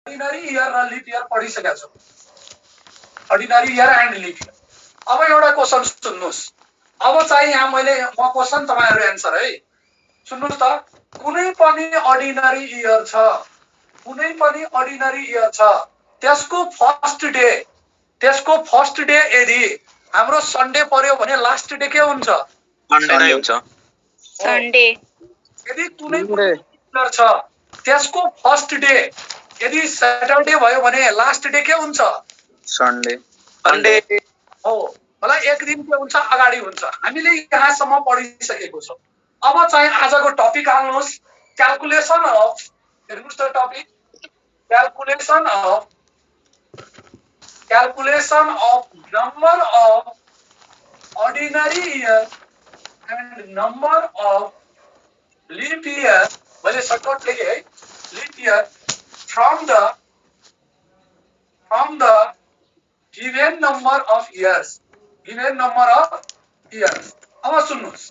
Ordinary year र lip year पढिसकेका छौँ। Ordinary year and lip year. अब एउटा क्वेसन सुन्नुस्। अब चाहिँ यहाँ म क्वेसन तपाईहरु एन्सर है। सुन्नुस् त, कुनै पनि अर्डिनरी इयर छ, कुनै पनि अर्डिनरी इयर छ, त्यसको फर्स्ट डे यदि हाम्रो सन्डे पर्यो भने लास्ट डे के हुन्छ? सन्डे नै हुन्छ। सन्डे। यदि कुनै पनि इयर छ त्यसको फर्स्ट डे यदि सैटरडे भयो भने लास्ट डे के हुन्छ? सन्डे। सन्डे हो। मलाई एक दिन के हुन्छ अगाडि हुन्छ। हामीले यहाँसम्म पढिसकेको छौँ। अब चाहिँ आजको टपिक हाल्नुस्, क्याल्कुलेसन अफ, हेर्नुस् त topic, calculation of number of ordinary year and number of leap year, मैले सर्टकट लेखे है, leap year from the given number of years, अब सुन्नुस्,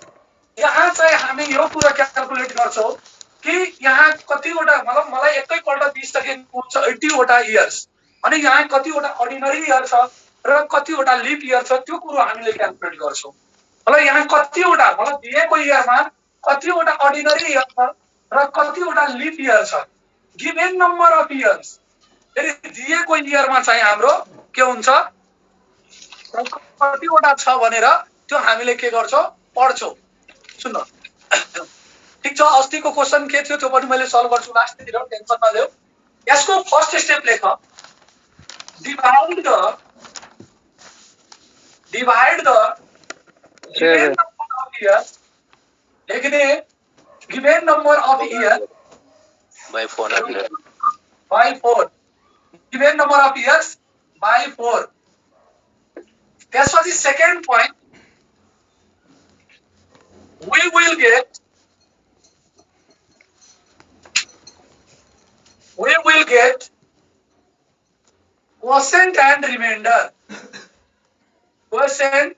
यहाँ चाहिँ हामी यो कुरा क्याल्कुलेट गर्छौं कि यहाँ कतिवटा, मतलब मलाई एकैपल्ट दिइसकेको हुन्छ 80 वटा इयर्स, अनि यहाँ कतिवटा अर्डिनरी इयर छ र कतिवटा लिप इयर छ, त्यो कुरो हामीले क्याल्कुलेट गर्छौं। मतलब यहाँ कतिवटा, मतलब दिएको इयरमा कतिवटा अर्डिनरी इयर छ र कतिवटा लिप इयर छ, गिभन नम्बर अफ इयर्स। फेरि दिएको इयरमा चाहिँ हाम्रो के हुन्छ, कतिवटा छ भनेर त्यो हामीले के गर्छौं, पढ्छौं। सुन्न, ठीक छ। अस्तिको क्वेशन के थियो त्यो पनि मैले सल्भ गर्छु लास्टतिर, टेन्सन नलिऊ। यसको फर्स्ट स्टेप लेख, divide the given number of years, लेखिने given number of years by 400 by 4, given number of years by 4. त्यसपछि second point, we will get quotient and remainder. Quotient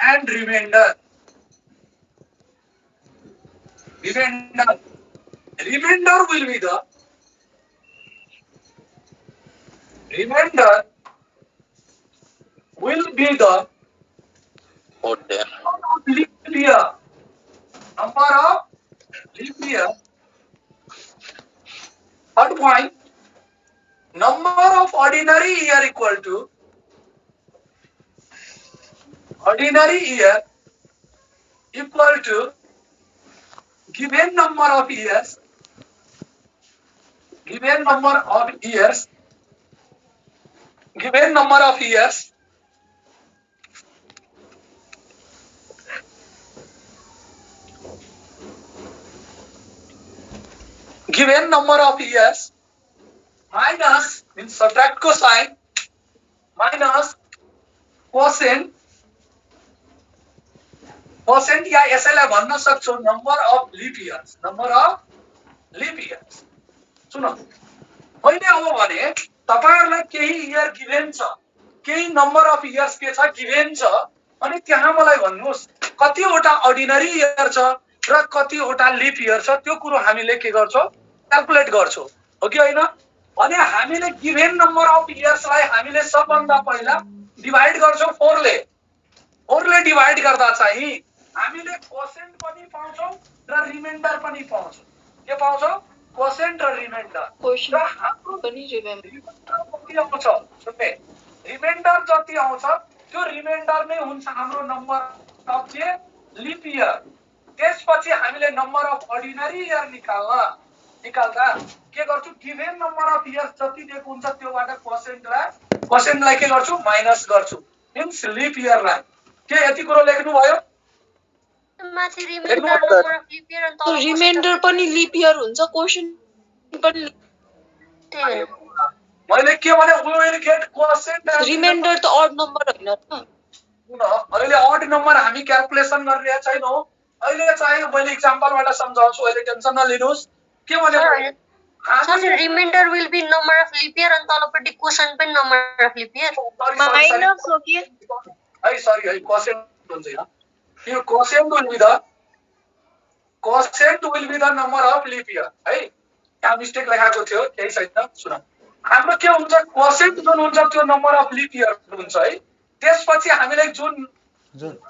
and remainder. Remainder will be the leap year. Number of leap year. Third point, number of ordinary year equal to given number of years minus, means subtract cosine, minus quotient या यसैलाई भन्न सक्छौ number of lip years. सुन, मैले अब भने तपाईहरुलाई केही year given छ, केही नम्बर अफ इयर्स के छ, गिभेन छ, अनि त्यहाँ मलाई भन्नुस् कतिवटा अर्डिनरी इयर छ र कतिवटा लिप इयर छ, त्यो कुरो हामीले के गर्छौं, क्याल्कुलेट गर्छौं, हो कि हैन? अनि हामीले गिभेन नम्बर अफ इयर्सलाई हामीले सबभन्दा पहिला डिवाइड गर्छौं 4 ले। 4 ले डिवाइड गर्दा चाहिँ हामीले कोसेन्ट पनि पाउँछौं र रिमाइन्डर पनि पाउँछौं। के पाउँछौं? कोसेन्ट र रिमाइन्डर। र हाम्रो पनि रिमाइन्डर कति आउँछ? सुन्ने, रिमाइन्डर जति आउँछ त्यो रिमाइन्डर नै हुन्छ हाम्रो नम्बर अफ लिप इयर। त्यसपछि हामीले नम्बर अफ अर्डिनरी इयर निकाल्दा के गर्छु, गिभेन नम्बर अफ इयर्स जति दिएको हुन्छ त्योबाट कोसेन्टलाई के गर्छु, माइनस गर्छु, मीन्स लिप इयरलाई। के यति कुरा लेख्नु भयो? माथि reminder number of leap year अनि तल रिमाइन्डर पनि लिप इयर हुन्छ, कोसेन्ट पनि। मैले के भने, we will get quotient। Reminder त ऑड नम्बर हैन त। अहिले ऑड नम्बर हामी क्याल्कुलेसन गरिरहेका छैनौं। अहिले चाहिँ मैले एक्जाम्पलबाट सम्झाउँछु, अहिले टेन्सन नलिनुस्। के भने sir, remainder will be number of leap year अनि तलपट्टि कोसेन्ट पनि number of leap year. Minus हो कि? है सरी है, कोसेन्ट हुन्छ यहाँ। यो quotient will be the number of leap year है। यहाँ मिस्टेक लेखाएको थियो, केही छैन। सुन, हाम्रो के हुन्छ क्वोशेन्ट जुन हुन्छ त्यो नम्बर अफ लिप इयर हुन्छ है त्यसपछि हामीले जुन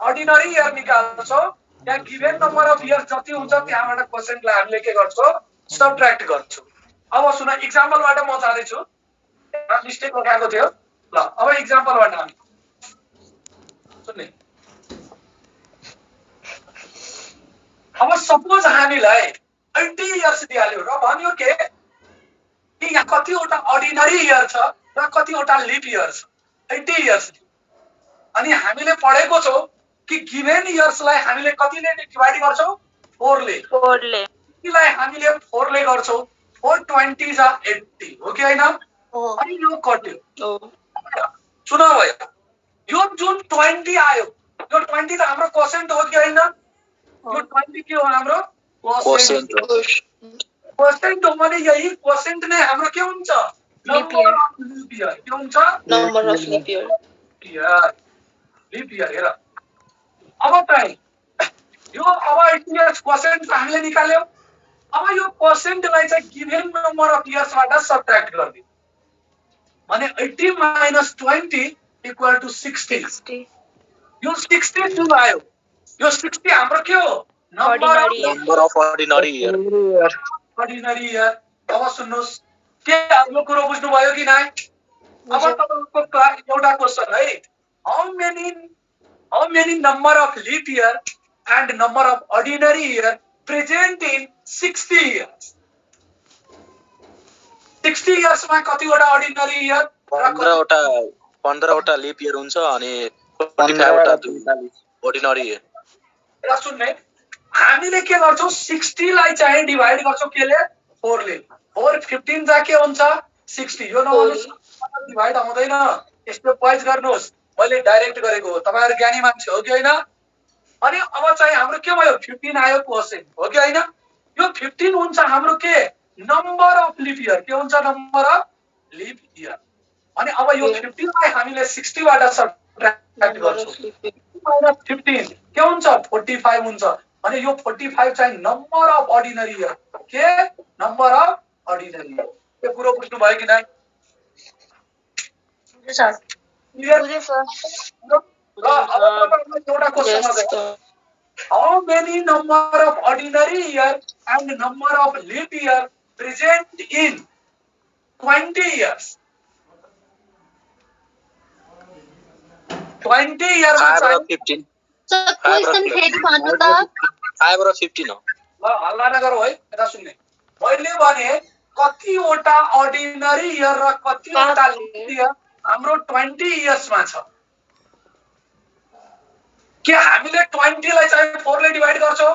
अर्डिनरी इयर निकाल्छौँ त्यहाँ गिभेन नम्बर अफ इयर जति हुन्छ त्यहाँबाट क्वोशेन्टलाई हामीले के गर्छौँ सबट्र्याक्ट गर्छौँ अब सुन इक्जाम्पलबाट म जाँदैछु मिस्टेक लगाएको थियो ल अब इक्जाम्पलबाट हामी सुन्ने अब सपोज हामीलाई 80 इयर्स दिहाल्यो र भन्यो के कि यहाँ कतिवटा अर्डिनरी इयर छ र कतिवटा लिप इयर छ 80 इयर्स अनि हामीले पढेको छौँ कि गिभेन इयर्सलाई हामीले कतिले डिभाइड गर्छौँ 4 ले लाई हामीले 4 ले गर्छौँ 4 20 जा 80 हो कि हैन अनि यो कट्यो सुन भयो यो जुन 20 आयो यो 20 त हाम्रो क्वोशेन्ट हो कि हैन यो 20 के हो हाम्रो क्वोशेन्ट क्वोशेन्ट हो भने यही क्वोशेन्ट नै हाम्रो के हुन्छ नम्बर अफ लिप इयर के हुन्छ number of leap year lip year हेर अब चाहिँ यो अब 80 इयर्स क्वोशेन्ट हामीले निकाल्यौ अब यो क्वोशेन्टलाई चाहिँ गिभेन नम्बर अफ इयर्सबाट सबट्र्याक्ट गरिदियो भने 80 माइनस 20 इक्वल टु 60 यो 60 जुन आयो यो 60 हाम्रो के हो number of ordinary year ordinary year अब सुन्नुस् के यो कुरो बुझ्नु भयो कि नाइ अब तपाईको एउटा क्वेशन है how many number of leap year and number of ordinary year present in 60 years 60 years मा कतिवटा अर्डिनरी इयर 15 वटा लिप इयर हुन्छ अनि 45 वटा अर्डिनरी इयर र सुन्ने हामीले के गर्छौं 60 लाई चाहिँ डिभाइड गर्छौं केले 4 ले 4 15 जा के हुन्छ 60 यो नभन्नुस् डिभाइड आउँदैन यस्तो वाइज गर्नुस् मैले डाइरेक्ट गरेको हो तपाईहरु ज्ञानी मान्छे हो कि हैन अनि अब चाहिँ हाम्रो के भयो 15 आयो क्वोशेन्ट हो कि हैन यो 15 हुन्छ हाम्रो के नम्बर अफ लिप इयर के हुन्छ नम्बर अफ लिप इयर अनि अब यो 15 लाई हामीले 60 बाट सबट्र्याक्ट गर्छौं -15 के हुन्छ 45 हुन्छ अनि यो 45 चाहिँ नम्बर अफ अर्डिनरी इयर के नम्बर अफ अर्डिनरी इयर यो कुरो बुझ्नु भयो कि नाइ सर बुझे सर र अब तपाईहरुलाई एउटा क्वेशन छ how many number of ordinary year and number of leap year present in 20 years 20 year मा 5 र चाहिँ 15 सर क्वेशन फेरि भन्नु त 5 र 15 हो ल हल्ला नगरौ है यता सुन्ने मैले भने कतिवटा अर्डिनरी इयर र कतिवटा लिप इयर हाम्रो 20 इयर्स मा छ के हामीले 20 लाई चाहिँ 4 ले डिभाइड गर्छौं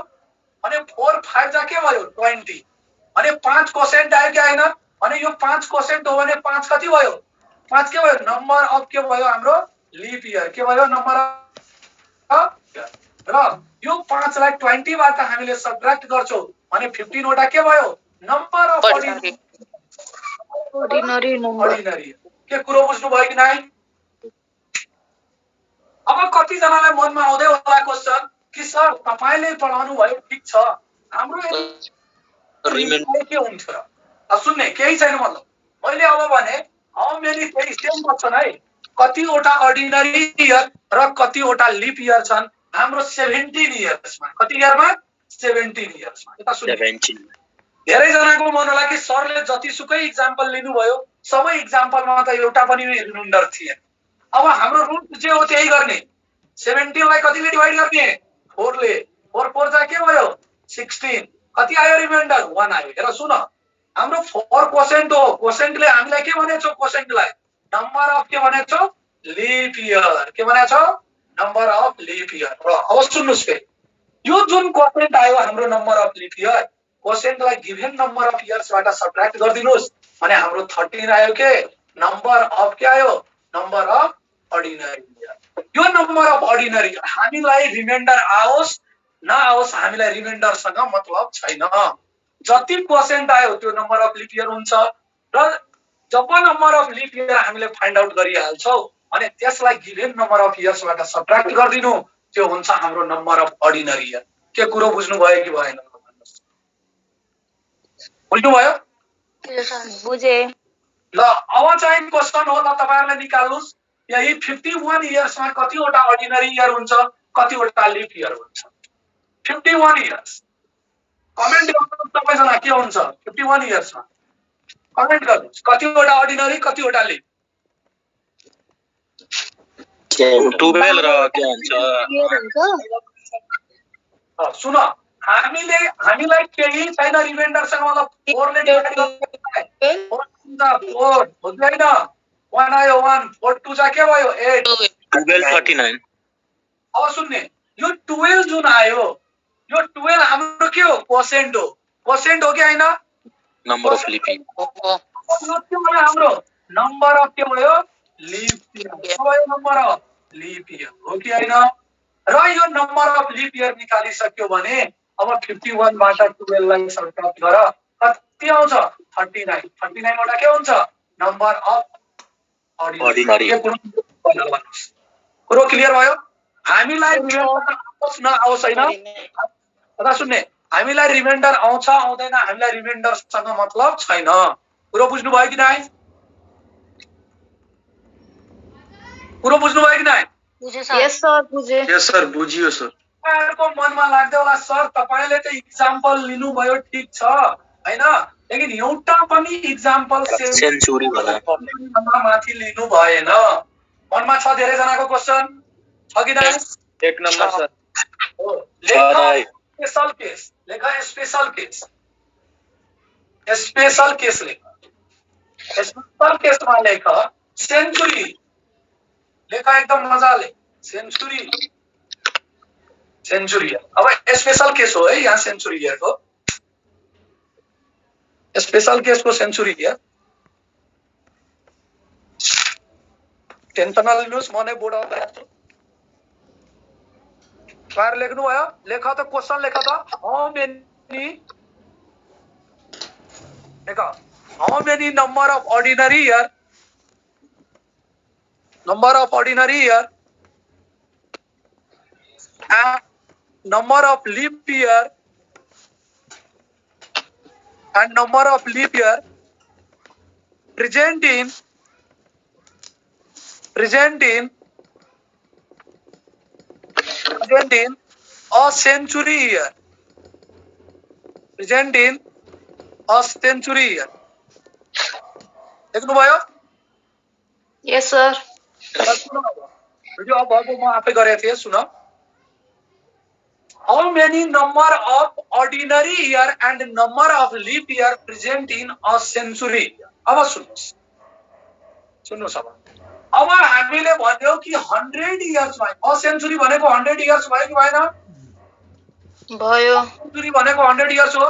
अनि 4 5 जा के भयो 20 अनि 5 क्वोशेन्ट आयो कि हैन अनि यो 5 क्वोशेन्ट हो भने 5 कति भयो 5 के भयो नम्बर अफ के भयो हाम्रो लिप इयर के भयो नम्बर अफ र यो 5 लाई 20 बाट हामीले सबट्र्याक्ट गर्छौं अनि 15 वटा के भयो नम्बर अफ अर्डिनरी के कुरो बुझ्नु भयो कि नाइ अब कति जनालाई मनमा आउँदै होला क्वेशन कि सर तपाईले पढाउनु भयो ठीक छ हाम्रो रिमेन्डर के हुन्छ र सुन्ने केही छैन मतलब मैले अब भने हाउ मेनी फेरि सेम क्वेशन है कतिवटा अर्डिनरी इयर र कतिवटा लिप इयर छन् हाम्रो 17 इयर्समा कति इयरमा 17 इयर्समा यता सुन्ने 17 धेरै जनाको मन होला कि सरले जतिसुकै इक्जाम्पल लिनुभयो सबै इक्जाम्पलमा त एउटा पनि रिमाइन्डर थिएन अब हाम्रो रुट जे हो त्यही गर्ने 17 लाई कतिले डिभाइड गर्ने 4 ले 4 4 जा के भयो 16 कति आयो रिमाइन्डर 1 आयो हेर सुन हाम्रो 4 क्वोशेन्ट हो क्वोशेन्टले हामीलाई के भनेछ क्वोशेन्टलाई नम्बर अफ के भनेछ लिप इयर के भनेछ नम्बर अफ लिप इयर र अब सुन्नुस् फेरि यो जुन क्वोशेन्ट आयो हाम्रो नम्बर अफ लिप इयर क्वोशेन्टलाई गिभेन नम्बर अफ इयर्सबाट सबट्र्याक्ट गरिदिनुस् अनि हाम्रो 13 आयो के नम्बर अफ के आयो नम्बर अफ अर्डिनरी इयर यो नम्बर अफ अर्डिनरी हामीलाई रिमाइन्डर आओस् नआओस् हामीलाई रिमाइन्डरसँग मतलब छैन जति क्वोशेन्ट आयो त्यो नम्बर अफ लिप इयर हुन्छ र जब नम्बर अफ लिप इयर हामीले फाइन्ड आउट गरिहाल्छौं अनि त्यसलाई गिभेन नम्बर अफ इयर्सबाट सबट्र्याक्ट गरिदिनु त्यो हुन्छ हाम्रो नम्बर अफ अर्डिनरी इयर के कुरो बुझ्नु भयो कि भएन बुझ्नु भयो बुझे ल अब चाहिँ क्वेशन हो, ल तपाईहरुले निकाल्नुस् यही 51 इयर्समा कतिवटा अर्डिनरी इयर हुन्छ, कतिवटा लिप इयर हुन्छ। 51 इयर्स कमेन्ट गर्नुस् तपाईजना के हुन्छ 51 इयर्समा कमेन्ट गर्नुस् कतिवटा अर्डिनरी कतिवटा लिप। 12 र के हुन्छ सुन हामीलाई केही छैन रिमाइन्डरसँग, मतलब 4 ले डिवाइड गर्ने 4 हुँदैन, 1 आयो 1 4 2 जा के भयो 8 12 39। अब सुन्ने यो 12 जुन आयो यो 12 हाम्रो के हो कोसेन्ट हो कि हैन नम्बर अफ लिप इयर। यो के भयो हाम्रो नम्बर अफ के भयो लिप इयर भयो, नम्बर अफ लिप इयर हो कि हैन। र यो नम्बर अफ लिप इयर निकालिसक्यो भने अब 51 बाट 12 लाई सब्ट्र्याक्ट गर कति आउँछ 39। 39 वटा के हुन्छ नम्बर अफ अर्डिनरी। कुरो क्लियर भयो। हामीलाई रिमाइन्डर आओस् नआओस् हैन, कता सुन्ने हामीलाई रिमाइन्डर आउँछ आउँदैन हामीलाई रिमाइन्डरसँग मतलब छैन। कुरो बुझ्नु भयो कि नाइ? कुरो बुझ्नु भयो कि नाइ? बुझे सर। यस सर बुझे। यस सर बुझियो सर। तपाईहरुको मनमा लाग्दै होला सर तपाईले त एक्जाम्पल लिनु भयो ठीक छ हैन, लेकिन एउटा पनि एक्जाम्पल सेन्चुरी भन्दा माथि लिनु भएन। मनमा छ धेरै जनाको क्वेशन छ कि नाइ? 1 नम्बर सर। स्पेशल केस लेखा, स्पेशल केस स्पेशल केस लेखा, स्पेशल केसमा लेख सेन्चुरी लेखा एकदम मजाले सेन्चुरी सेन्चुरी। अब स्पेशल केस हो है यहाँ सेन्चुरी इयरको, स्पेशल केसको सेन्चुरी इयर। टेन्सन नलिनुस् म नै बोर्ड आउँदै छु। बाहिर लेख्नु भयो लेख त क्वेशन लेख त हाउ मेनी लेख how many number of ordinary year and number of leap year present in a century year, present in a century year। देख्नु भयो? यस सर। भिडियो अब म आफै गरेको थिएँ सुन। How many number of ordinary year and number of leap year present in a century? अब सुन्नुहोस् अब हामीले भन्यौ कि 100 इयर्स भयो, अ सेन्चुरी भनेको 100 इयर्स भयो कि भएन? भयो। सेन्चुरी भनेको 100 इयर्स हो।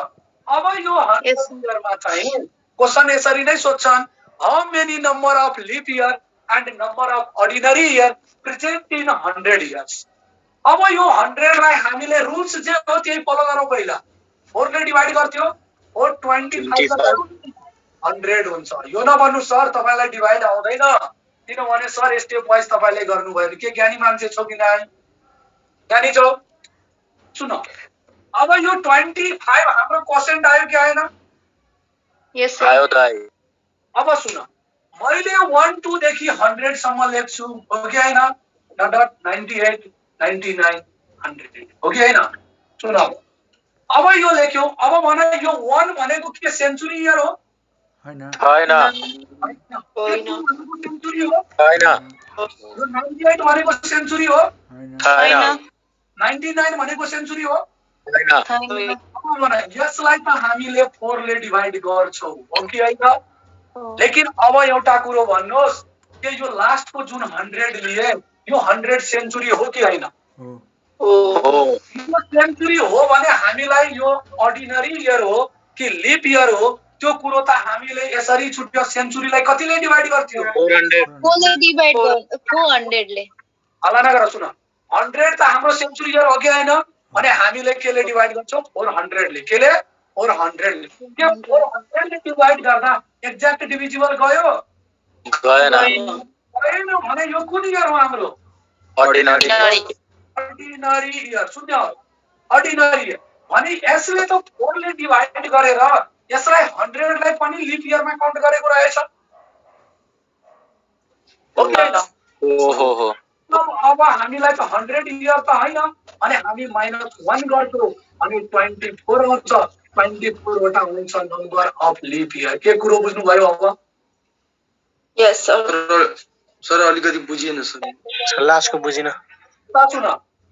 अब यो 100 इयरमा चाहिँ क्वेशन यसरी नै सोध्छन् how many number of leap year and number of ordinary year present in 100 years. अब यो 100 लाई हामीले रुल्स जे हो त्यही फलो गरौँ। पहिला 4 ले डिवाइड गर्थ्यो और 25 100 हुन्छ। यो नभन्नु सर तपाईलाई डिवाइड आउँदैन किनभने सर स्टेप वाइज तपाईले गर्नुभयो नि। के ज्ञानी मान्छे छौ कि नाइ? ज्ञानी छौ? सुन अब यो 25 हाम्रो क्वोशन्ट आयो कि आएन? यस सर। आयो त। अब सुन मैले 1 2 देखि 100 सम्म लेख्छु हो कि हैन? डट 98 99 100 हो कि हैन? सुन अब यो लेख्यौ। अब भने यो 1 भनेको के सेन्चुरी इयर हो? हैन हैन। सेन्चुरी हो? हैन। यो 98 भनेको सेन्चुरी हो? हैन। 99 भनेको सेन्चुरी हो? हैन। अब भने यसलाई त हामीले 4 ले डिवाइड गर्छौ हो कि हैन? लेकिन अब एउटा कुरो भन्नुहोस् के यो लास्टको जुन 100 लिए यो 100 सेन्चुरी हो कि हैन? हो। यो सेन्चुरी हो भने हामीलाई यो अर्डिनरी इयर हो कि लिप इयर हो त्यो कुरो त हामीले यसरी छुट्यो। सेन्चुरीलाई कतिले डिवाइड गर्थ्यो? 400 ले डिवाइड गर्नु 400 ले। हला नगर सुन 100 त हाम्रो सेन्चुरी इयर हो कि हैन? अनि हामीले केले डिवाइड गर्छौ 400 ले। केले 400 ले। के 400 ले डिवाइड गर्दा एक्ज्याक्ट डिभिजिबल गयो? गएन। गएन भने यो कुन इयर हो हाम्रो? Ordinary year. सुन्नु अर्डिनरी इयर भने यसले त 4 ले डिवाइड गरेर यसलाई 100 लाई पनि लिप इयरमा काउन्ट गरेको रहेछ। हो कि होइन? ओहो अब हामीलाई त 100 इयर त होइन अनि हामी -1 गर्छौँ अनि 24 आउँछ 24 वटा हुन्छ नम्बर अफ लिप इयर के कुरो बुझ्नुभयो अब Yes, sir. सर अलिकति बुझिएन सर लास्टको बुझिन साँचो न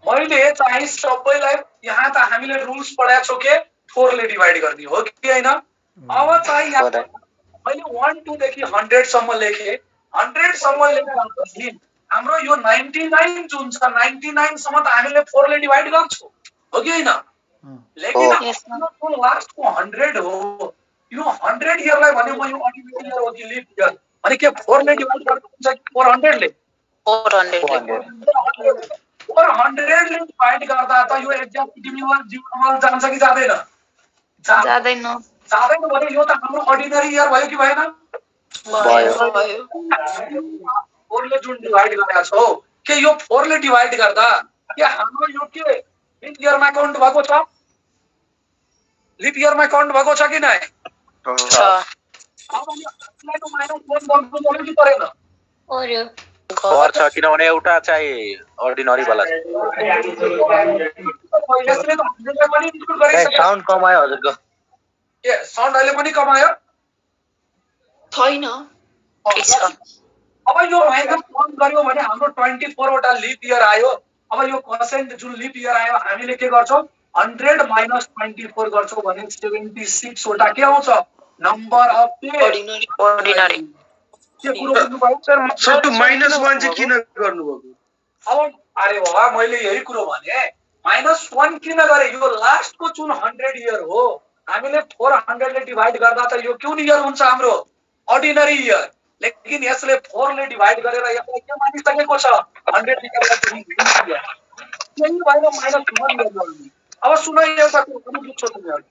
मैले चाहिँ सबैलाई यहाँ त हामीले रुल्स पढाएको छौँ के 4 ले डिभाइड गर्ने हो कि होइन अब चाहिँ यहाँ मैले 1 2 देखि 100 सम्म लेखे 100 सम्म लेख्दाखेरि हाम्रो यो 99 जुन छ 99 सम्म त हामीले 4 ले डिभाइड गर्छौँ हो कि होइन लेकिन Yes, sir. यो लास्टको 100 हो यो 100 इयरलाई भने म यो अर्डिनरी इयर हो कि लिप इयर अनि के 4 ले डिभाइड गर्नु हुन्छ कि 400 ले 400. 400 ले डिभाइड गर्दा त यो एक्ज्याक्ट डिभिजन जान्छ कि जाँदैन जाँदैन. जाँदैन भने यो त हाम्रो अर्डिनरी इयर भयो कि भएन भयो. 4 ले जुन डिभाइड गरेका छौ के यो 4 ले डिभाइड गर्दा के हाम्रो यो के लिप इयरमा काउन्ट भएको छ लिप इयरमा काउन्ट भएको छ कि नै छ. अब यो -1 गर्नु पर्यो कि परेन पर्यो पर्छ किनभने एउटा चाहिँ अर्डिनरी वाला छ यसले त 100 लाई पनि इन्क्लुड गरिसक्यो साउन्ड कमायो हजुरको के साउन्ड अहिले पनि कमायो छैन. ठिक छ अब यो -1 गर्यो भने हाम्रो 24 वटा लिप इयर आयो अब यो पर्सेन्ट जुन लिप इयर आयो हामीले के गर्छौं 100 - 24 गर्छौं भने 76 वटा के आउँछ नम्बर अफ Ordinary. के कुरो बुझ्नुभयो सर त्यो -1 चाहिँ किन गर्नुभएको अब अरे वाह मैले यही कुरो भने -1 किन गरे यो लास्टको जुन 100 इयर हो हामीले 400 ले डिभाइड गर्दा त यो कुन इयर हुन्छ हाम्रो अर्डिनरी इयर लेकिन यसले 4 ले डिभाइड गरेर यसलाई के मानिसकेको छ 100 इयरलाई यही भएर -1 गर्नु अब सुन एउटा कुरो पनि बुझ्छौ तिमीहरु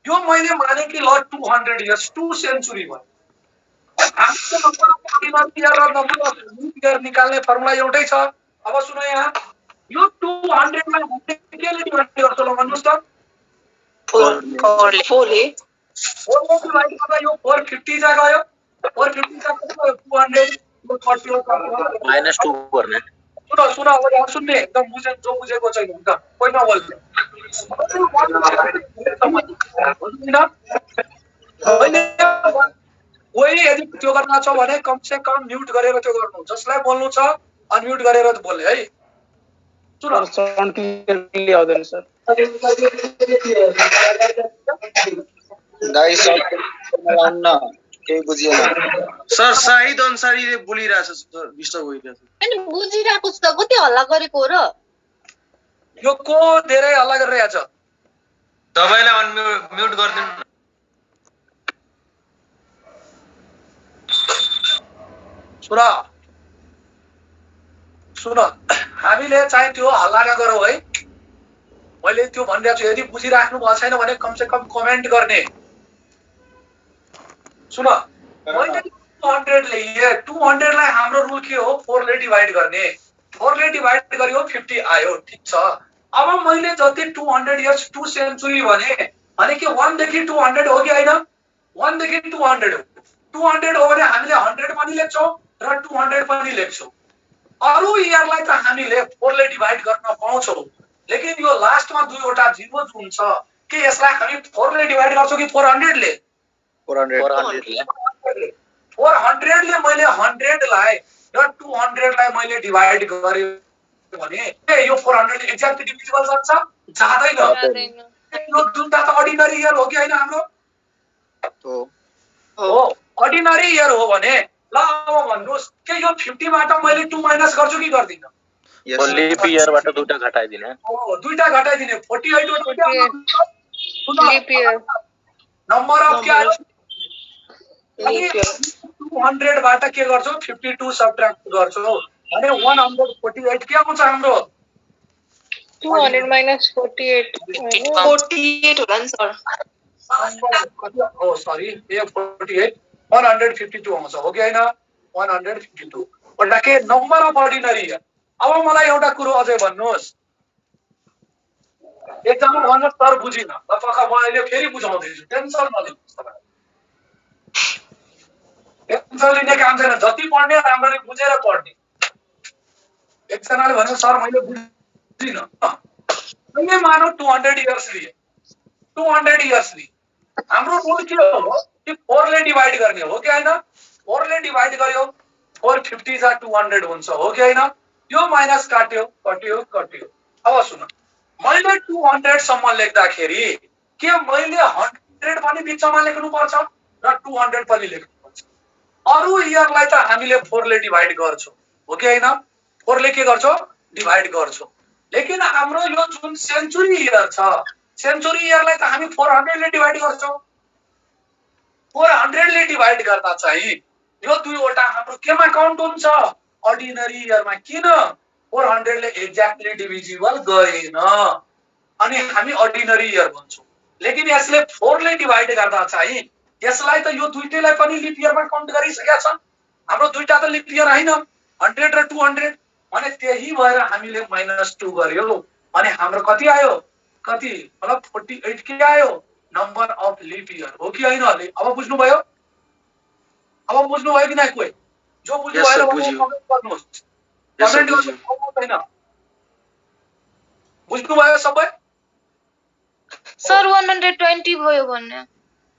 यो मैले माने कि ल 200 इयर्स 2 सेन्चुरी भयो हाम्रो नम्बर अर्डिनरी इयर र नम्बर अफ लिप इयर निकाल्ने फर्मुला एउटै छ अब सुन यहाँ यो 200 लाई हामीले केले डिभाइड गर्छौ ल भन्नुस् त 4 ले. 4 ले डिभाइड गर्दा यो 450 जा गयो 450 जा गयो 200 यो 40 -2 गर्ने सुन अब यहाँ सुन्ने एकदम बुझे जो बुझेको छैन हुन्छ कोही नबोल्ने कोही यदि त्यो गर्न छ भने कम से कम म्युट गरेर त्यो गर्नु जसलाई बोल्नु छ अनम्युट गरेर बोल्ने है सुन साउन्ड क्लियरली आउँदैन सर गाइस न केही बुझिएन सर साहिद अन्सारीले बोलिरहेछ सर डिस्टर्ब भइरहेछ अनि बुझिरहेको छु त कति हल्ला गरेको हो र यो को धेरै हल्ला गरिरहेछ तपाईलाई अनम्युट गर्दिनु सुन सुन हामीले चाहिँ त्यो हल्ला नगरौ है मैले त्यो भनिरहेको छु यदि बुझिराख्नु भएको छैन भने कम से कम कमेन्ट गर्ने सुन मैले 200 लिए 200 लाई हाम्रो रुल के हो 4 ले डिभाइड गर्ने 4 ले डिभाइड गर्यो 50 आयो ठीक छ अब मैले जति 200 इयर्स 2 सेन्चुरी भने अनि के 1 देखि 200 हो कि हैन 1 देखि 200 हो 200 हो भने हामीले 100 पनि लेख्छौं र 200 पनि लेख्छौं अरु इयरलाई त हामीले 4 ले डिभाइड गर्न पाउँछौं लेकिन यो लास्टमा दुईवटा जिरो हुन्छ के यसलाई हामी 4 ले डिभाइड गर्छौं कि 400 ले 400 ले 400 ले मैले 100 लाई र 200 लाई मैले डिभाइड गरे भने के यो 400 ले एक्ज्याक्ट डिभिजिबल जान्छ जादैन यो जुनटा त अर्डिनरी इयर हो कि हैन हाम्रो हो अर्डिनरी इयर हो भने ल अब भन्नुस् के यो 50 बाट मैले 2 माइनस गर्छु कि गर्दिन लिप इयरबाट दुईटा घटाइदिने हो दुईटा घटाइदिने 48 हो लिप इयर नम्बर अफ के आयो 200 बाट के गर्छौ 52 सबट्र्याक्ट गर्छौ अनि 148 के आउँछ हाम्रो 200 minus 48 होला नि सर ओ सरी ए 48 152 आउँछ हो कि हैन 152 वटा के नम्बर अफ अर्डिनरी अब मलाई एउटा कुरो अझै भन्नुस् एकजना भन्न सर बुझिन तपाईँ म अहिले फेरि बुझाउँदै छु टेन्सन नलिनुहोस् तपाईँ टेन्सन लिने काम छैन, जति पढ्ने राम्ररी बुझेर पढ्ने। एकजनाले भन्यो सर मैले बुझिनँ, मैले मानौ 200 इयर्स लिए, 200 इयर्स लिए, हाम्रो रुल के हो कि 4 ले डिवाइड गर्ने हो कि हैन? 4 ले डिवाइड गर्यो 450 जा 200 हुन्छ हो कि हैन? यो माइनस काट्यो कट्यो कट्यो। अब सुन, मैले 200 सम्म लेख्दाखेरि के मैले 100 पनि बिचमा लेख्नु पर्छ र 200 पनि लेख्नु पर्छ? अरु इयरलाई त हामीले 4 ले डिवाइड गर्छौं हो कि हैन? 4 ले के गर्छौं? डिवाइड गर्छौं। लेकिन हाम्रो यो जुन सेन्चुरी इयर छ, सेन्चुरी इयरलाई त हामी 400 ले डिवाइड गर्छौं। 400 ले डिवाइड गर्दा चाहिँ यो दुईवटा हाम्रो केमा काउन्ट हुन्छ? अर्डिनरी इयरमा। किन? 400 ले एक्ज्याक्टली डिभिजिबल गरेन अनि हामी अर्डिनरी इयर भन्छौं। लेकिन यसले 4 ले डिवाइड गर्दा चाहिँ यसलाई त यो दुईटैलाई पनि लिप इयरमा काउन्ट गरिसकेका छ। हाम्रो दुईटा त लिप इयर हैन, 100 र 200, अनि त्यही भएर हामीले -2 गर्यो अनि हाम्रो कति आयो? कति? मतलब 48 के आयो? नम्बर अफ लिप इयर हो कि हैन? अब बुझ्नु भयो? अब बुझ्नु भयो कि नै? कोही जो बुझ्नु भएन भने कमेन्ट गर्नुहोस्। कमेन्ट गर्नुहोस् हैन? बुझ्नु भयो सबै? सर 120 भयो भन्ने।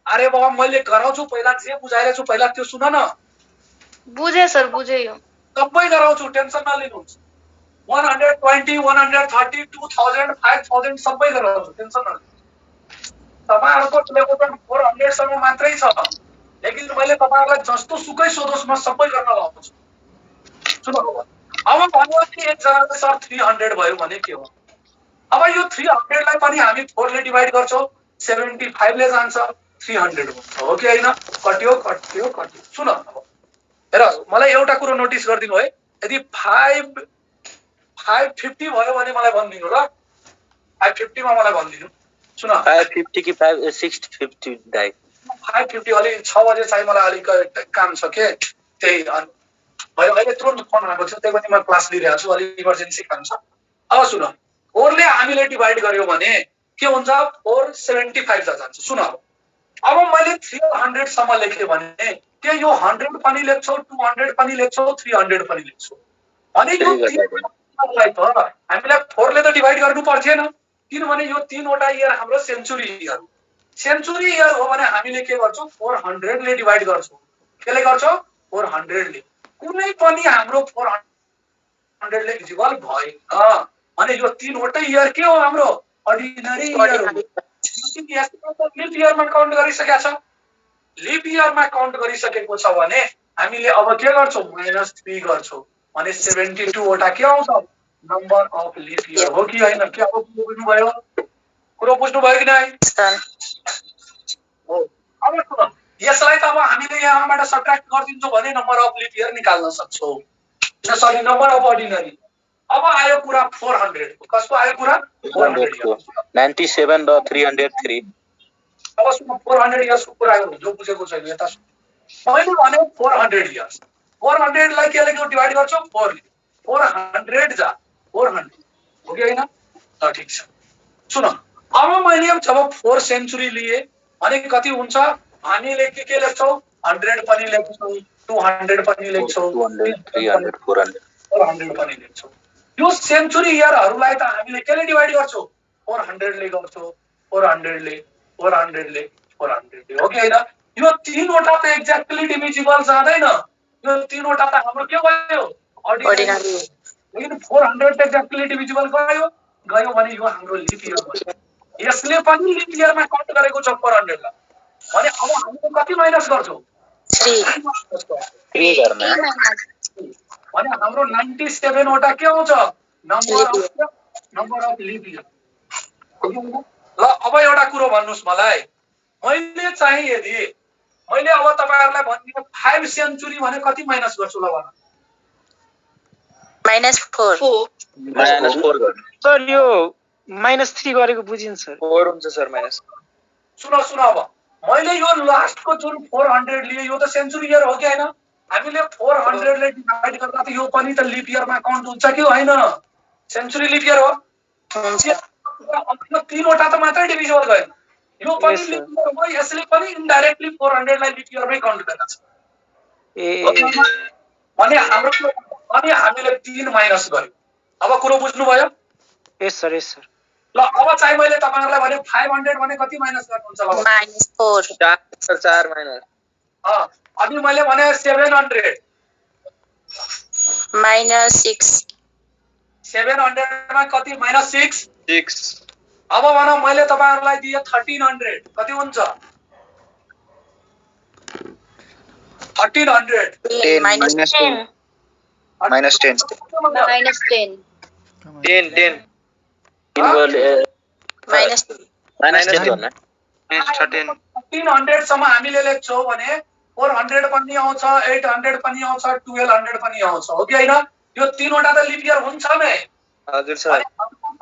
अरे बाबा मैले गराउँछु, पहिला जे बुझाइरहेको छु पहिला त्यो सुन न। बुझे सर, बुझे यो। सबै गराउँछु, टेन्सन नलिनुहोस्। 120, 130, 2000, 5000 सबै गराउँछु, टेन्सन नलिनुहोस्। तपाईहरुको लेभल त 400 सम्म मात्रै छ, लेकिन मैले तपाईहरुलाई जस्तो सुकै सोधोस् म सबै गर्न लाउँछु। सुन अब भन्नु कि एकजनाले सर 300 भयो भने के हो? अब यो 300 लाई पनि हामी 4 ले डिवाइड गर्छौं, 75 ले जान्छ, 300 हुन्छ हो कि हैन? कट्यो कट्यो कट्यो। सुन अब हेर, मलाई एउटा कुरो नोटिस गर्दिनु है, यदि 550 भयो भने मलाई भन्दिनु ल। 550 मा मलाई भन्दिनु। सुन 550 कि 650 दाइ? 550 अलि 6 बजे चाहिँ मलाई अलिक काम छ के, त्यही भयो। अहिले तुरुन्त फोन आएको छ, त्यही पनि म क्लास लिइरहेको छु, अलि इमर्जेन्सी काम छ। अब सुन, 4 ले हामीले डिवाइड गर्यो भने के हुन्छ? 475 जान्छ। सुन अब मैले 300 सम्म लेखे भने के यो 100 पनि लेख्छौ, 200 पनि लेख्छौ, 300 पनि लेख्छौ। अनि यो तीनलाई त हामीले 4 ले त डिवाइड गर्नु पर्थेन, किनभने यो तीनवटा इयर हाम्रो सेन्चुरी इयर। सेन्चुरी इयर हो भने हामीले के गर्छौं? 400 ले डिवाइड गर्छौं। केले गर्छौं? 400 ले। कुनै पनि हाम्रो 400 ले डिभिजिबल भएन। अनि यो तीनवटा इयर के हो? हाम्रो अर्डिनरी इयर हो। लिप इयरमा काउन्ट गरिसकेका छ। लिप इयरमा काउन्ट गरिसकेको छ भने हामीले अब के गर्छौं? -3 गर्छौं। अनि 72 वटा के आउँछ? नम्बर अफ लिप इयर हो कि हैन? के अब बुझ्नु भयो? कुरो बुझ्नु भयो कि नै? हो। अब सुन, यसलाई त अब हामीले यहाँबाट सबट्र्याक्ट गर्दिन्छौं भने नम्बर अफ लिप इयर निकाल्न सक्छौं। Sorry, number of ordinary. अब आयो कुरा 400 को। कसको आयो कुरा? 400 को। 97 र 303। अब सुन, 400 इयर्स को कुरा गर्नु, जो बुझेको छैन यता सुन। मैले भने 400 इयर्स, 400 लाई केले डिवाइड गर्छौ? 4 ले। 400 जा 400 हो कि हैन? ल ठीक छ। सुन, अब मैले जब 4 सेन्चुरी लिए अनि कति हुन्छ? हामीले के लेख्छौ? 100 पनि लेख्छौ, 200 पनि लेख्छौ, 200, 300, 400 पनि लेख्छौ। यो सेन्चुरी इयरहरुलाई त हामीले केले डिवाइड गर्छौ? 400 ले गर्छौ, 400 ले, 400 ले, 400 ले हो कि हैन? यो तीनवटा त एक्ज्याक्टली डिभिजिबल जाँदैन। यो तीनवटा त हाम्रो के भयो? अर्डिनरी। लेकिन 400 त एक्ज्याक्टली डिभिजिबल गयो भने यो हाम्रो लिप इयर भयो। यसले पनि लिप इयरमा काउन्ट गरेको छ 400 लाई। भने अब हामीले कति माइनस गर्छौ? 3 गर्ने। भने हाम्रो 97 वटा के आउँछ? Number of leap year. ल अब एउटा कुरो भन्नुस् मलाई, मैले चाहिँ यदि मैले अब तपाईहरुलाई भन्दिनु 5 सेन्चुरी भने कति माइनस गर्छु ल भन? -4 -4 गर्ने। सर यो -3 गरेको बुझिन्छ सर। 4 हुन्छ सर माइनस। सुन अब मैले यो लास्टको जुन 400 लिए यो त सेन्चुरी इयर हो कि हैन? हामीले 400 ले डिवाइड गर्दा त यो पनि त लिप इयरमा काउन्ट हुन्छ कि हैन? सेन्चुरी लिप इयर हो। अब तीनवटा त मात्रै डिभिजिबल गयो। यो पनि लिप इयर हो, यसले पनि इन्डाइरेक्टली 400 लाई लिप इयरमै काउन्ट गरेको छ। ए अनि हाम्रो अनि हामीले 3 माइनस गर्यौं। अब कुरो बुझ्नुभयो? यस सर ल अब चाहिँ मैले तपाईहरुलाई भने 500 भने कति माइनस गर्नुहुन्छ ल? -4 4 माइनस अनि मैले भने 700 -6 700 मा कति -6 6 अब भन मैले तपाईहरुलाई दिए 1300 कति हुन्छ? 1300 10 minus 10 minus 10 -10 10 माइनस माइनस 10 गर्न 1300 सम्म हामीले लेख्छौं भने 400 पनि आउँछ, 800 पनि आउँछ, 1200 पनि आउँछ, हो कि हैन? यो तीनवटा त लिप इयर हुन्छ नै। हजुर सर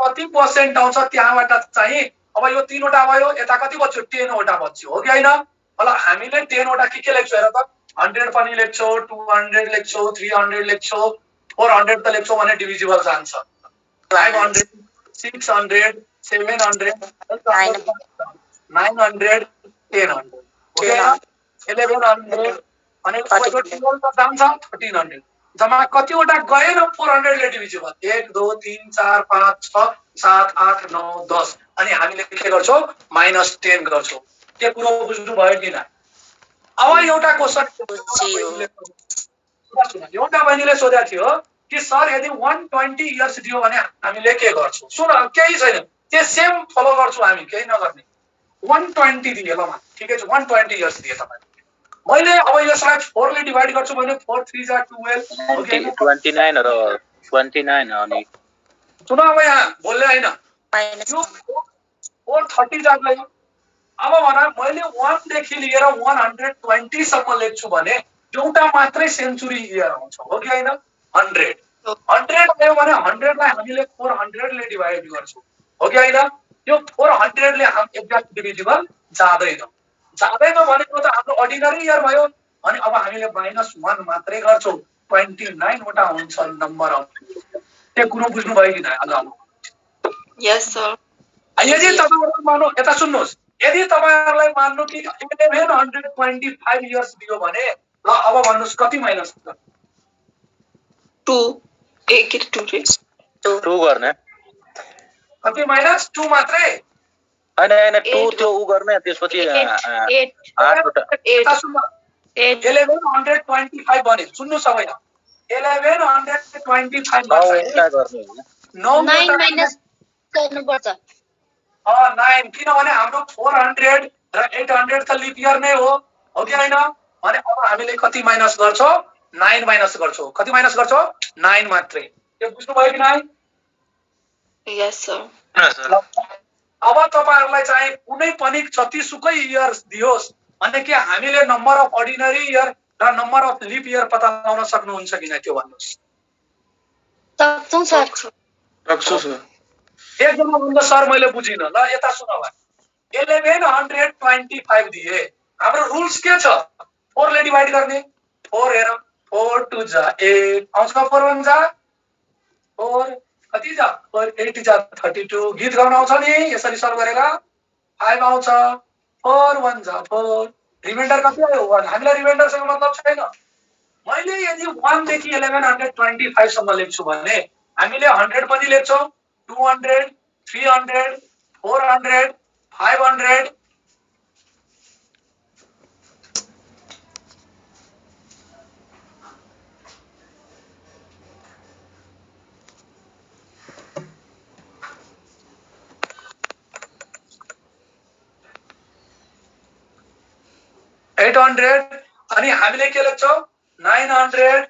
कति पर्सेन्ट आउँछ त्यहाँबाट चाहिँ अब यो तीनवटा भयो, यता कति बच्यो? 10 वटा बच्यो, हो कि हैन? ल हामीले 10 वटा के लेख्छौं हेर त? 100 पनि लेख्छौं, 200 लेख्छौं, 300 लेख्छौं, 400 त लेख्छौं भने डिभिजिबल जान्छ। 500 600 700 900 1000 हो कि हैन? 1100 अनि तपाईको 12 त जान्छ 1300 जम्मा कतिवटा गएन 400 ले डिभिजिबल? 1 2 3 4 5 6 7 8 9 10 अनि हामीले के गर्छौं? -10 गर्छौं। के कुरो बुझ्नु भयो कि न? अब एउटा क्वेशन एउटा बहिनीले सोधेको थियो कि सर यदि 120 इयर्स दियो भने हामीले के गर्छौं? सुन केही छैन, त्यो सेम फलो गर्छौं हामी, केही नगर्ने। 120 दिए ल, ठिकै छ, 120 इयर्स दिए तपाईले। मैले अब यसलाई 4 ले डिवाइड गर्छु भने 4 3 जा 12 हो कि हैन? 29 र 29 अनि सुन अब यहाँ बोल्ने हैन, यो 430 जा गयो। अब भन मैले 1 देखि लिएर 120 सम्म लेख्छु भने एउटा मात्रै सेन्चुरी इयर आउँछ, हो कि हैन? 100 आयो भने 100 लाई हामीले 400 ले डिवाइड गर्छौं, हो कि हैन? यो 400 ले हम एक्ज्याक्ट डिभिजिबल जादैन भनेको त हाम्रो अर्डिनरी इयर भयो। अनि अब हामीले -1 मात्रै गर्छौं, 29 वटा हुन्छ नम्बर अफ। त्यो कुरो बुझ्नु भयो कि न? यस सर यदि तपाईहरुले मान्नु, यता सुन्नुस्, यदि तपाईहरुलाई मान्नु कि 1125 इयर्स दियो भने ल अब भन्नुस् कति माइनस गर्नु? 2 गर्ने कति -2 मात्रै? हैन 2 त्यो उ गर्ने त्यसपछि 8 8 वटा यता सुन्नु, 1125 भने सुन्नुस् अब यहाँ 1125 मा 9 चाहिँ वटा गर्ने हो 9 माइनस गर्नुपर्छ। 9 किनभने हाम्रो 400 र 800 त लिप इयर नै हो कि हैन? अनि अब हामीले कति माइनस गर्छौं? 9 माइनस गर्छौं। कति माइनस गर्छौं? 9 मात्रै। यो बुझ्नु भयो कि नै? यस सर अब तपाईहरुलाई चाहिँ कुनै पनि जतिसुकै इयर्स दियोस् अनि के हामीले नम्बर अफ अर्डिनरी इयर र नम्बर अफ लिप इयर पत्ता लगाउन सक्नुहुन्छ कि नै त्यो भन्नुस्? सक्छौं सर। सक्छु सर। एकजना भन्दा सर मैले बुझिन। ल यता सुन भाइ, 1125 दिए, हाम्रो रुल्स के छ? 4 ले डिवाइड गर्ने। 4 हेर, 4 2 जा 8 आउँछ, 4 1 जा 4 कति जा 4 8 जा 32 गीत गाउन आउँछ नि यसरी सल्भ गरेर? 5 आउँछ, 4 1 जा 4 रिमाइन्डर कति आयो? 1। हामीलाई रिमाइन्डरसँग मतलब छैन। मैले यदि 1 देखि 1125 सम्म लेख्छु भने हामीले 100 पनि लेख्छौं, 200 300 400 500 800 अनि हामीले के लेख्छौं? 900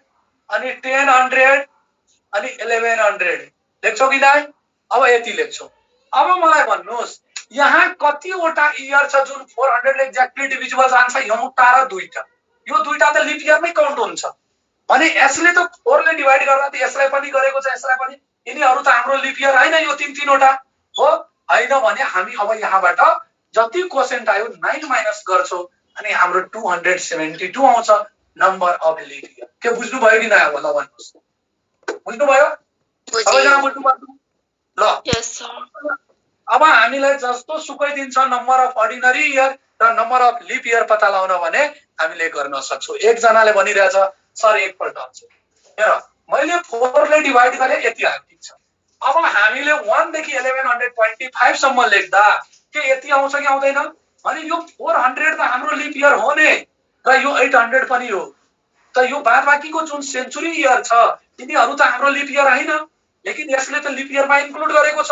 अनि 1000 अनि 1100 लेख्छौं कि नै? अब यति लेख्छौं। अब मलाई भन्नुस् यहाँ कतिवटा इयर छ जुन 400 ले एक्ज्याक्टली डिभिजिबल जान्छ? एउटा र दुईटा। यो दुईटा त लिप इयर नै काउन्ट हुन्छ। अनि यसले त 4 ले डिवाइड गर्दा त यसलाई पनि गरेको छ, यसलाई पनि। यिनीहरु त हाम्रो लिप इयर हैन, यो तीन वटा हो हैन भने हामी अब यहाँबाट जति क्वोशन्ट आयो 9 माइनस गर्छौं अनि हाम्रो 272 आउँछ नम्बर अफ लिप इयर। के बुझ्नु भयो कि नै? अब ल भन्नुस्, बुझ्नु भयो? सबैजना बुझ्नु भयो? ल यस सर अब हामीलाई जस्तो सुकै दिन्छ नम्बर अफ अर्डिनरी इयर र नम्बर अफ लिप इयर पत्ता लगाउन भने हामीले गर्न सक्छौँ। एकजनाले भनिरहेछ सर एकपल्ट हेर मैले 4 ले डिभाइड गरे यति आयो ठीक छ। अब हामीले 1 देखि 1125 सम्म लेख्दा के यति आउँछ कि आउँदैन? अनि यो 400 त हाम्रो लिप इयर हो नि र यो 800 पनि हो। त यो बादबाकीको जुन सेन्चुरी इयर छ यिनीहरू त हाम्रो लिप इयर हैन, लेकिन यसले त लिप इयरमा इन्क्लुड गरेको छ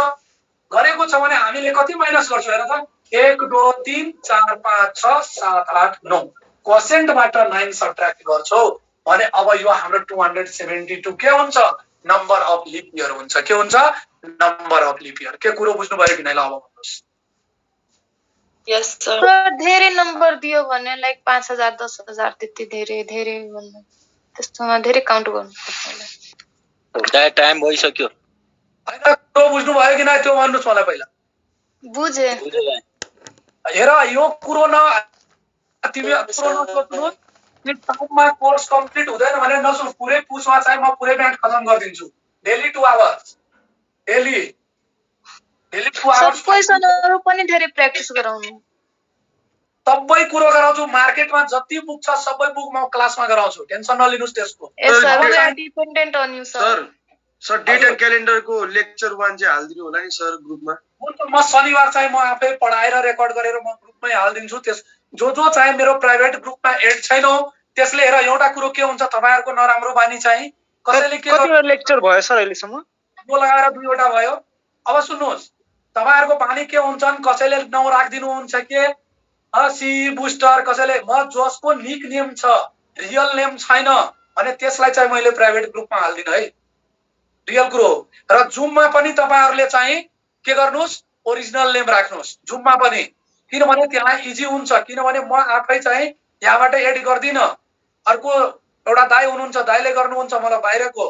भने हामीले कति माइनस गर्छौँ हेर त 1 2 3 4 5 6 7 8 9 क्वोशिएन्टबाट 9 सब्ट्र्याक्ट गर्छौँ भने अब यो हाम्रो 272 के हुन्छ? नम्बर अफ लिप इयर हुन्छ। के हुन्छ? Number of leap year. के कुरो बुझ्नु भयो कि नै? ल अब भन्नुस्। यस सर। धेरै नम्बर दियो भने लाइक 5000 10000 त्यति धेरै भन्नु त्यस्तोमा धेरै काउन्ट गर्नुपर्छ। टाइम भइसक्यो। हैन कुरो बुझ्नु भयो कि नै त्यो भन्नुस् मलाई पहिला। बुझे। हेर यो कुरो न तिमी कुरो नसोच्नु कि टाइममा कोर्स कम्प्लिट हुँदैन भने नसोच। पुरै पुसमा चाहिँ म पुरै ब्यान्ड खतम गरिदिन्छु। Daily 2 hours daily 2 hours. क्वेशनहरु पनि धेरै प्र्याक्टिस गराउनु। सबै कुरो गराउँछु। मार्केटमा जति बुक छ सबै बुक म क्लासमा गराउँछु। टेन्सन नलिनुस् त्यसको। Yes sir, we are dependent on you sir. Sir date and क्यालेन्डरको लेक्चर 1 चाहिँ हाल्दिनु होला नि सर ग्रुपमा। म शनिबार चाहिँ म आफै पढाएर रेकर्ड गरेर म ग्रुपमै हाल्दिन्छु। त्यस जो चाहिँ मेरो प्राइभेट ग्रुपमा एड छैन त्यसले हेर एउटा कुरो के हुन्छ तपाईहरुको नराम्रो बानी चाहिँ कसैले के कतिवटा लेक्चर भयो सर अहिलेसम्म? यो लगाएर 2 वटा भयो। अब सुन्नुस् तपाईहरुको बानी के हुन्छन् कसैले नाउँ राख्दिनु हुन्छ के सी बुस्टर कसैले म जसको निक नेम छ रियल नेम छैन भने त्यसलाई चाहिँ मैले प्राइभेट ग्रुपमा हाल्दिन है। रियल कुरो र जुममा पनि तपाईहरुले चाहिँ के गर्नुस् ओरिजिनल नेम राख्नुस् जुममा पनि। किनभने त्यहाँ इजी हुन्छ। किनभने म आफै चाहिँ यहाँबाट एड गर्दिन। अर्को एउटा दाइ हुनुहुन्छ दाइले गर्नुहुन्छ मलाई बाहिरको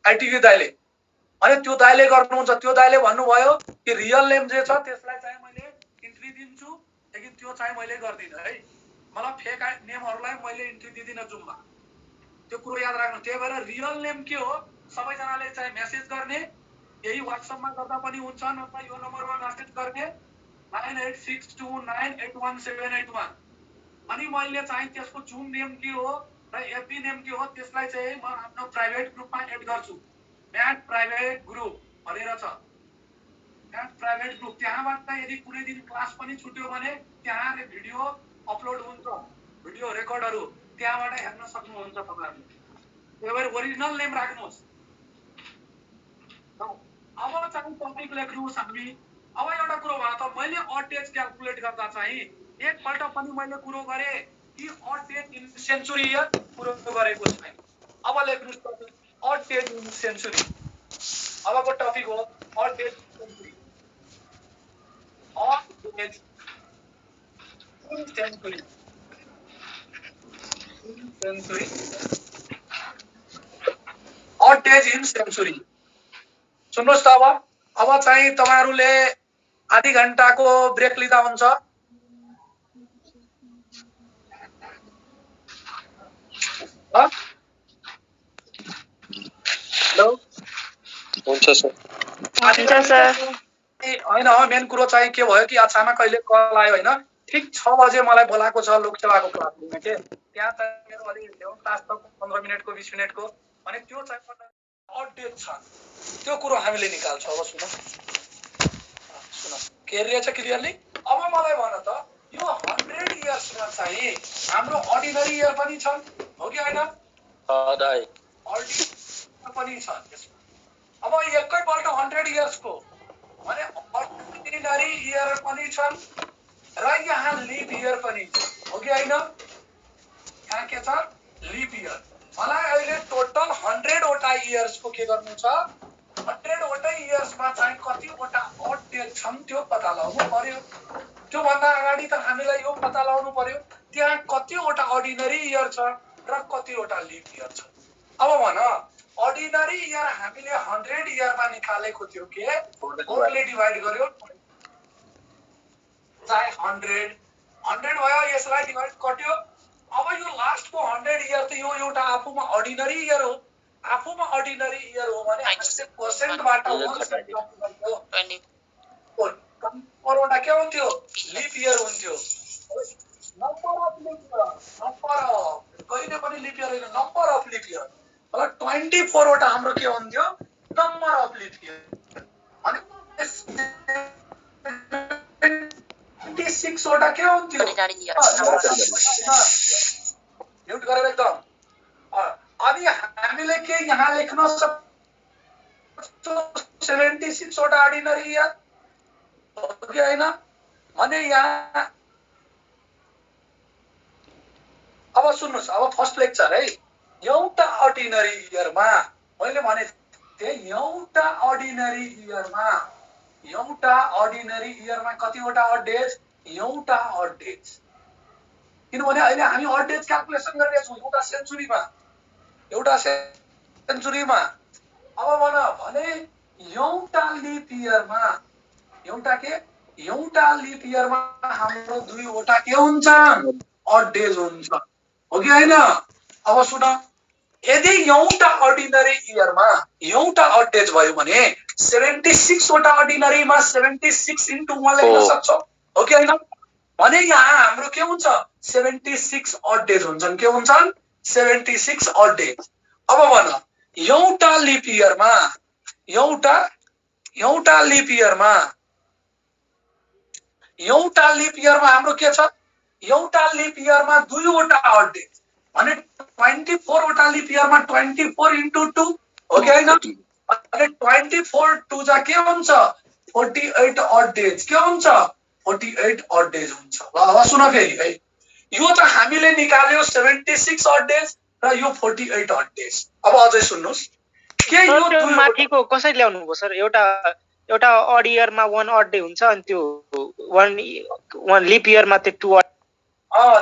आइटिभी दाइले। अनि त्यो दाइले गर्नुहुन्छ त्यो दाइले भन्नुभयो कि रियल नेम जे छ त्यसलाई चाहिँ मैले इन्ट्री दिन्छु लेकिन त्यो चाहिँ मैले गर्दिन है। मलाई फेक नेमहरुलाई मैले इन्ट्री दिदिन जुममा। त्यो कुरो याद राख्नु। त्यही भएर रियल नेम के हो सबैजनाले चाहिँ मेसेज गर्ने यही व्हाट्सएपमा गर्दा पनि हुन्छ नत्र यो नम्बरमा मेसेज गर्ने 9862981781। अनि मैले चाहिँ त्यसको जुम नेम के हो र एफबी नेम के हो त्यसलाई चाहिँ म आफ्नो प्राइभेट ग्रुपमा एड गर्छु। म्याथ प्राइभेट ग्रुप भनेर छ। म्याथ प्राइभेट ग्रुप त्यहाँबाट यदि कुनै दिन क्लास पनि छुट्यो भने त्यहाँ भिडियो अपलोड हुन्छ। भिडियो रेकर्डहरु त्यहाँबाट हेर्न सक्नुहुन्छ तपाईहरुले। त्यही भएर ओरिजिनल नेम राख्नुहोस्। अब चाहिँ टपिक लेख्नुहोस् हामी। अब एउटा कुरो भयो त मैले अड डेज क्याल्कुलेट गर्दा चाहिँ एकपल्ट पनि मैले कुरो गरे कि odd days in century year कुरो गरेको छैन। अब लेख्नुहोस् topic odd days in century. अबको टपिक हो odd days century. Odd days in century. Odd days in century. सुन्नुहोस् त अब चाहिँ तपाईहरुले आधी घण्टाको ब्रेक लिँदा हुन्छ। हेलो हुन्छ सर। हुन्छ सर। हैन मेन कुरो चाहिँ के भयो कि अचानक कहिले कल आयो हैन। ठीक 6 बजे मलाई बोलाएको छ लोकसेवाको क्लास लिन के। त्यहाँ चाहिँ मेरो अलि ल्याउन क्लास त 15 मिनेटको 20 मिनेटको अनि त्यो चाहिँ अड डेज छ। त्यो कुरो हामीले निकाल्छौँ। अब सुन के रहेछ क्लियरली। अब मलाई भन त यो 100 इयर्समा चाहिँ हाम्रो अर्डिनरी इयर पनि छन् हो कि हैन? दाइ अर्डिनरी पनि छन् त्यसमा। अब एकैपल्ट 100 इयर्सको भने अर्डिनरी इयर पनि छन् र यहाँ लिप इयर पनि छ हो कि हैन? यहाँ के छ लिप इयर। मलाई अहिले टोटल 100 वटा इयर्सको के गर्नु छ 100 वटा इयर्समा चाहिँ कति वटा अड डेज छन् त्यो पत्ता लगाउनु पर्यो। त्यो भन्दा अगाडि त हामीलाई यो पत्ता लगाउनु पर्यो त्यहाँ कति वटा अर्डिनरी इयर छ र कति वटा लिप इयर छ। अब भन अर्डिनरी इयर हामीले 100 इयरमा निकालेको थियो के 4 ले डिवाइड गर्यो चाहिँ 100 भयो यसलाई डिवाइड कट्यो। अब यो लास्टको 100 इयर त यो एउटा आफूमा अर्डिनरी इयर हो। आफूमा अर्डिनरी इयर हो भने हामीले पर्सेन्टबाट 1 के हुन्थ्यो लिप इयर हुन्थ्यो। Number of leap year, number of कहिले पनि लिप इयर होइन, नम्बर अफ लिप इयर। मतलब 24 वटा हाम्रो के हुन्थ्यो, नम्बर अफ लिप इयर। अनि 26 वटा के हुन्थ्यो, म्युट गरेर एकदम। अनि हामीले के यहाँ लेख्न सक्छौँ 76 वटा अर्डिनरी इयर हो कि होइन भने यहाँ अब सुन्नुस्, अब फर्स्ट लेक्चर है। एउटा अर्डिनरी इयरमा मैले भनेको थिएँ, एउटा अर्डिनरी इयरमा कतिवटा अड डेज, एउटा अड डेज। किनभने अहिले हामी अड डेज क्याल्कुलेसन गरिरहेछौँ एउटा सेन्चुरीमा। अब भने एउटा लिप इयरमा हाम्रो दुईवटा के हुन्छ, अड डेज हुन्छ, हो कि होइन। अब सुन, यदि एउटा अर्डिनरी इयरमा एउटा अड डेज भयो भने 76 वटा अर्डिनरीमा 76 into 1 लेख्न सक्छौ, हो कि होइन। भने यहाँ हाम्रो के हुन्छ, 76 अड डेज हुन्छन्। के हुन्छन्, 76 अड डेज। अब भन, एउटा लिप इयरमा हाम्रो के छ, एउटा लिप इयरमा दुईवटा अड डेज भने 24 वटा लिप इयरमा 24 into 2 हो कि होइन। अनि 24 2 जा के हुन्छ, 48 अड डेज। के हुन्छ, 48 अड डेज हुन्छ। ल अब सुन फेरि है, यो त हामीले निकाल्यो 76 अड डेज र यो 48 अड डेज। अब अझै सुन्नुस्, के यो दुई माथिको कसरी ल्याउनु भयो सर? एउटा अड इयरमा 1 अड डे हुन्छ अनि त्यो 1 लिप इयरमा त्यो 2 अड।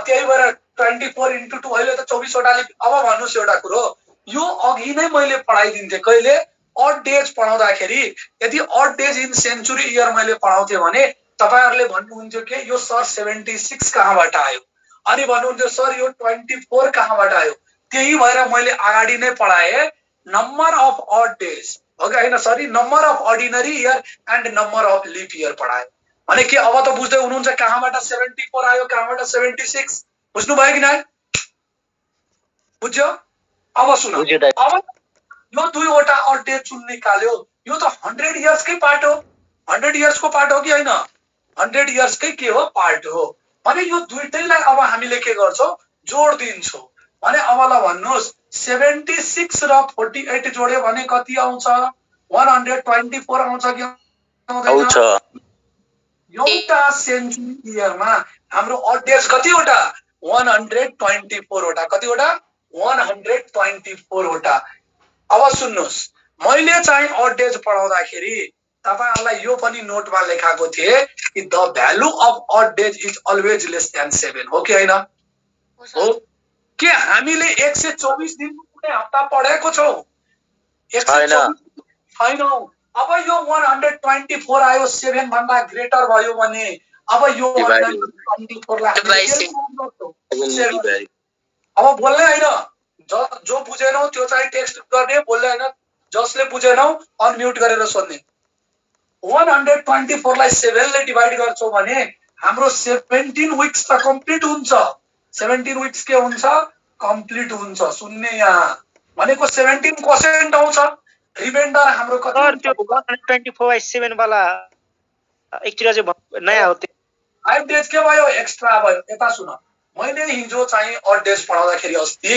त्यही भएर 24 into 2 अहिले त 24 वटा लिप। अब भन्नुस् एउटा कुरो, यो अघि नै मैले पढाइदिन्थे कहिले, अड डेज पढाउँदाखेरि। यदि odd days in century year मैले पढाउँथे भने तपाईहरुले भन्नुहुन्थ्यो के यो सर 76 कहाँबाट आयो, अनि भन्नुहुन्थ्यो सर यो 24 कहाँबाट आयो। त्यही भएर मैले अगाडि नै पढाए नम्बर अफ अड डेज, हो कि होइन, sorry number of ordinary year and number of leap year पढाए। भने के अब त बुझ्दै हुनुहुन्छ कहाँबाट 74 आयो, कहाँबाट 76, बुझ्नु भयो कि नै? बुझ्यो? अब सुन, अब यो दुईवटा अड डेज चुन निकाल्यो, यो त 100 इयर्सकै पार्ट हो, 100 इयर्सको पार्ट हो कि होइन, 100 इयर्सकै के हो, पार्ट हो। भने यो दुईटैलाई अब हामीले के गर्छौं, जोड दिन्छौं। भने अब ल भन्नुस्, 76 र 48 जोड्यो भने कति आउँछ, 124 आउँछ कि आउँदैन? एउटा सेन्चुरी इयरमा हाम्रो अड डेज कतिवटा, 124 वटा। कतिवटा, 124 वटा। अब सुन्नुस्, मैले चाहिँ अड डेज पढाउँदाखेरि तपाईहरुलाई यो पनि नोटमा लेखाएको थिए कि the value of odd days is always less than 7, हो कि हैन? हो। के हामीले 124 दिनको कुनै हप्ता पढेको छौ? 124 छैनौ। अब यो 124 आयो 7 भन्दा ग्रेटर भयो भने अब यो 124 लाई अब बोल्ने हैन, जो बुझेनौ त्यो चाहिँ टेक्स्ट गर्ने, बोल्ने हैन। जसले बुझेनौ अनम्युट गरेर सोध्ने। 124 लाई 7 ले डिवाइड गर्छौ भने हाम्रो 17 वीक्स त कम्प्लिट हुन्छ। 17 वीक्स के हुन्छ, कम्प्लिट हुन्छ। सुन्ने यहाँ भनेको 17% आउँछ। रिमाइन्डर हाम्रो कति सर त्यो 124/7 वाला एकचोटी चाहिँ नयाँ हो त्यो 5 डेज के भयो, एक्स्ट्रा भयो। यता सुन, मैले हिजो चाहिँ अड डेज पढाउँदाखेरि अस्ति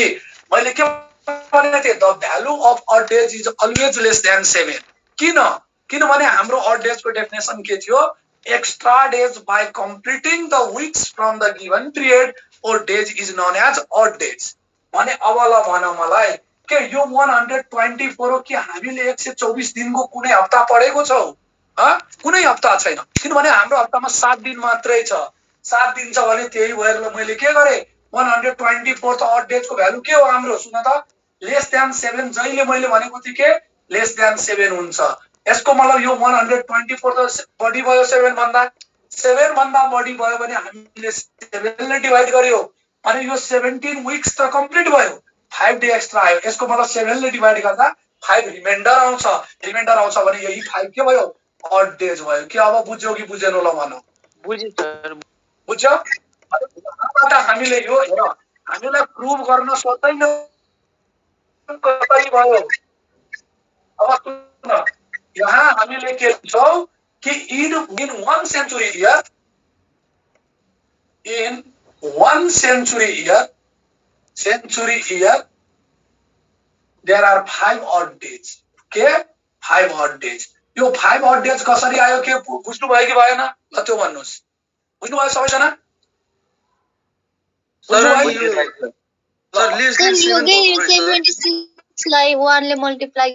मैले के भनेको थिएँ, the value of odd days is always less than 7। किनभने हाम्रो अड डेज को डेफिनेसन के थियो, extra days by completing the weeks from the given period और days is known as odd days. भने अब ल भन मलाई के यो 124 हो कि हामीले 124 दिनको कुनै हप्ता पढेको छौ? कुनै हप्ता छैन, किनभने हाम्रो हप्तामा 7 दिन मात्रै छ। 7 दिन छ भने त्यही भएर मैले के गरे, 124 त अड डेज को भ्यालु के हो हाम्रो, सुन त, लेस देन 7। जहिले मैले भनेको थिएँ के लेस देन 7 हुन्छ। यसको मतलब यो 124 त बढी भयो 7 भन्दा बढी भयो भने हामीले 7 ले डिवाइड गर्यो अनि यो 17 वीक्स त कम्प्लिट भयो, 5 डे एक्स्ट्रा आयो। यसको मतलब 7 ले डिवाइड गर्दा 5 रिमाइन्डर आउँछ। रिमाइन्डर आउँछ भने यही 5 के भयो, अड डेज भयो। के अब बुझ्यौ कि बुझेन ल भन? बुझ्यो सर। बुझ्यो? यहाँबाट हामीले यो हेर हामीलाई प्रुभ गर्न सक्दैन कसरी भयो। अब सुन यहाँ हामीले के भन्छौँ कि in 1 century year in 1 century year there are 5 odd days. के 5 odd days. यो 5 odd days कसरी आयो के बुझ्नु भयो कि भएन ल त्यो भन्नुस्। बुझ्नु भयो सबैजना? सर लेस देन 7 76 लाई 1 ले मल्टिप्लाई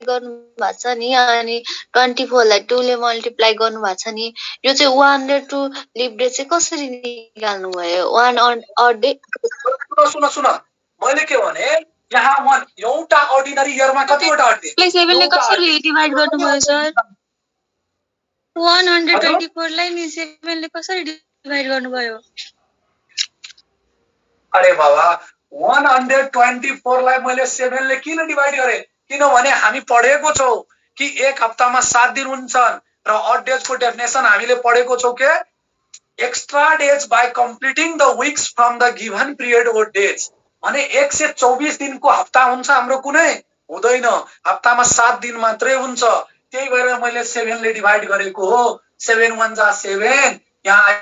गर्नु भएको छ नि अनि 24 लाई 2 ले मल्टिप्लाई गर्नु भएको छ नि यो चाहिँ 102 लिप डे चाहिँ कसरी निकाल्नु भयो 1 अड डे। सुन मैले के भने यहाँ 1 एउटा अर्डिनरी इयरमा कतिवटा अड डे 7 ले कसरी डिवाइड गर्नु भयो सर 124 लाई नि 7 ले कसरी डिवाइड गर्नु भयो। अरे बाबा 124 लाई मैले 7 ले किन डिवाइड गरे किनभने हामी पढेको छौं कि एक हप्तामा 7 दिन हुन्छन् र अड डेज को डेफिनेसन हामीले पढेको छौं के extra days by completing the weeks from the given period और डेज अनि 124 दिनको हप्ता हुन्छ हाम्रो कुनै हुँदैन हप्तामा 7 दिन मात्रै हुन्छ त्यही भएर मैले 7 ले डिवाइड गरेको हो 7 1 जा 7 यहाँ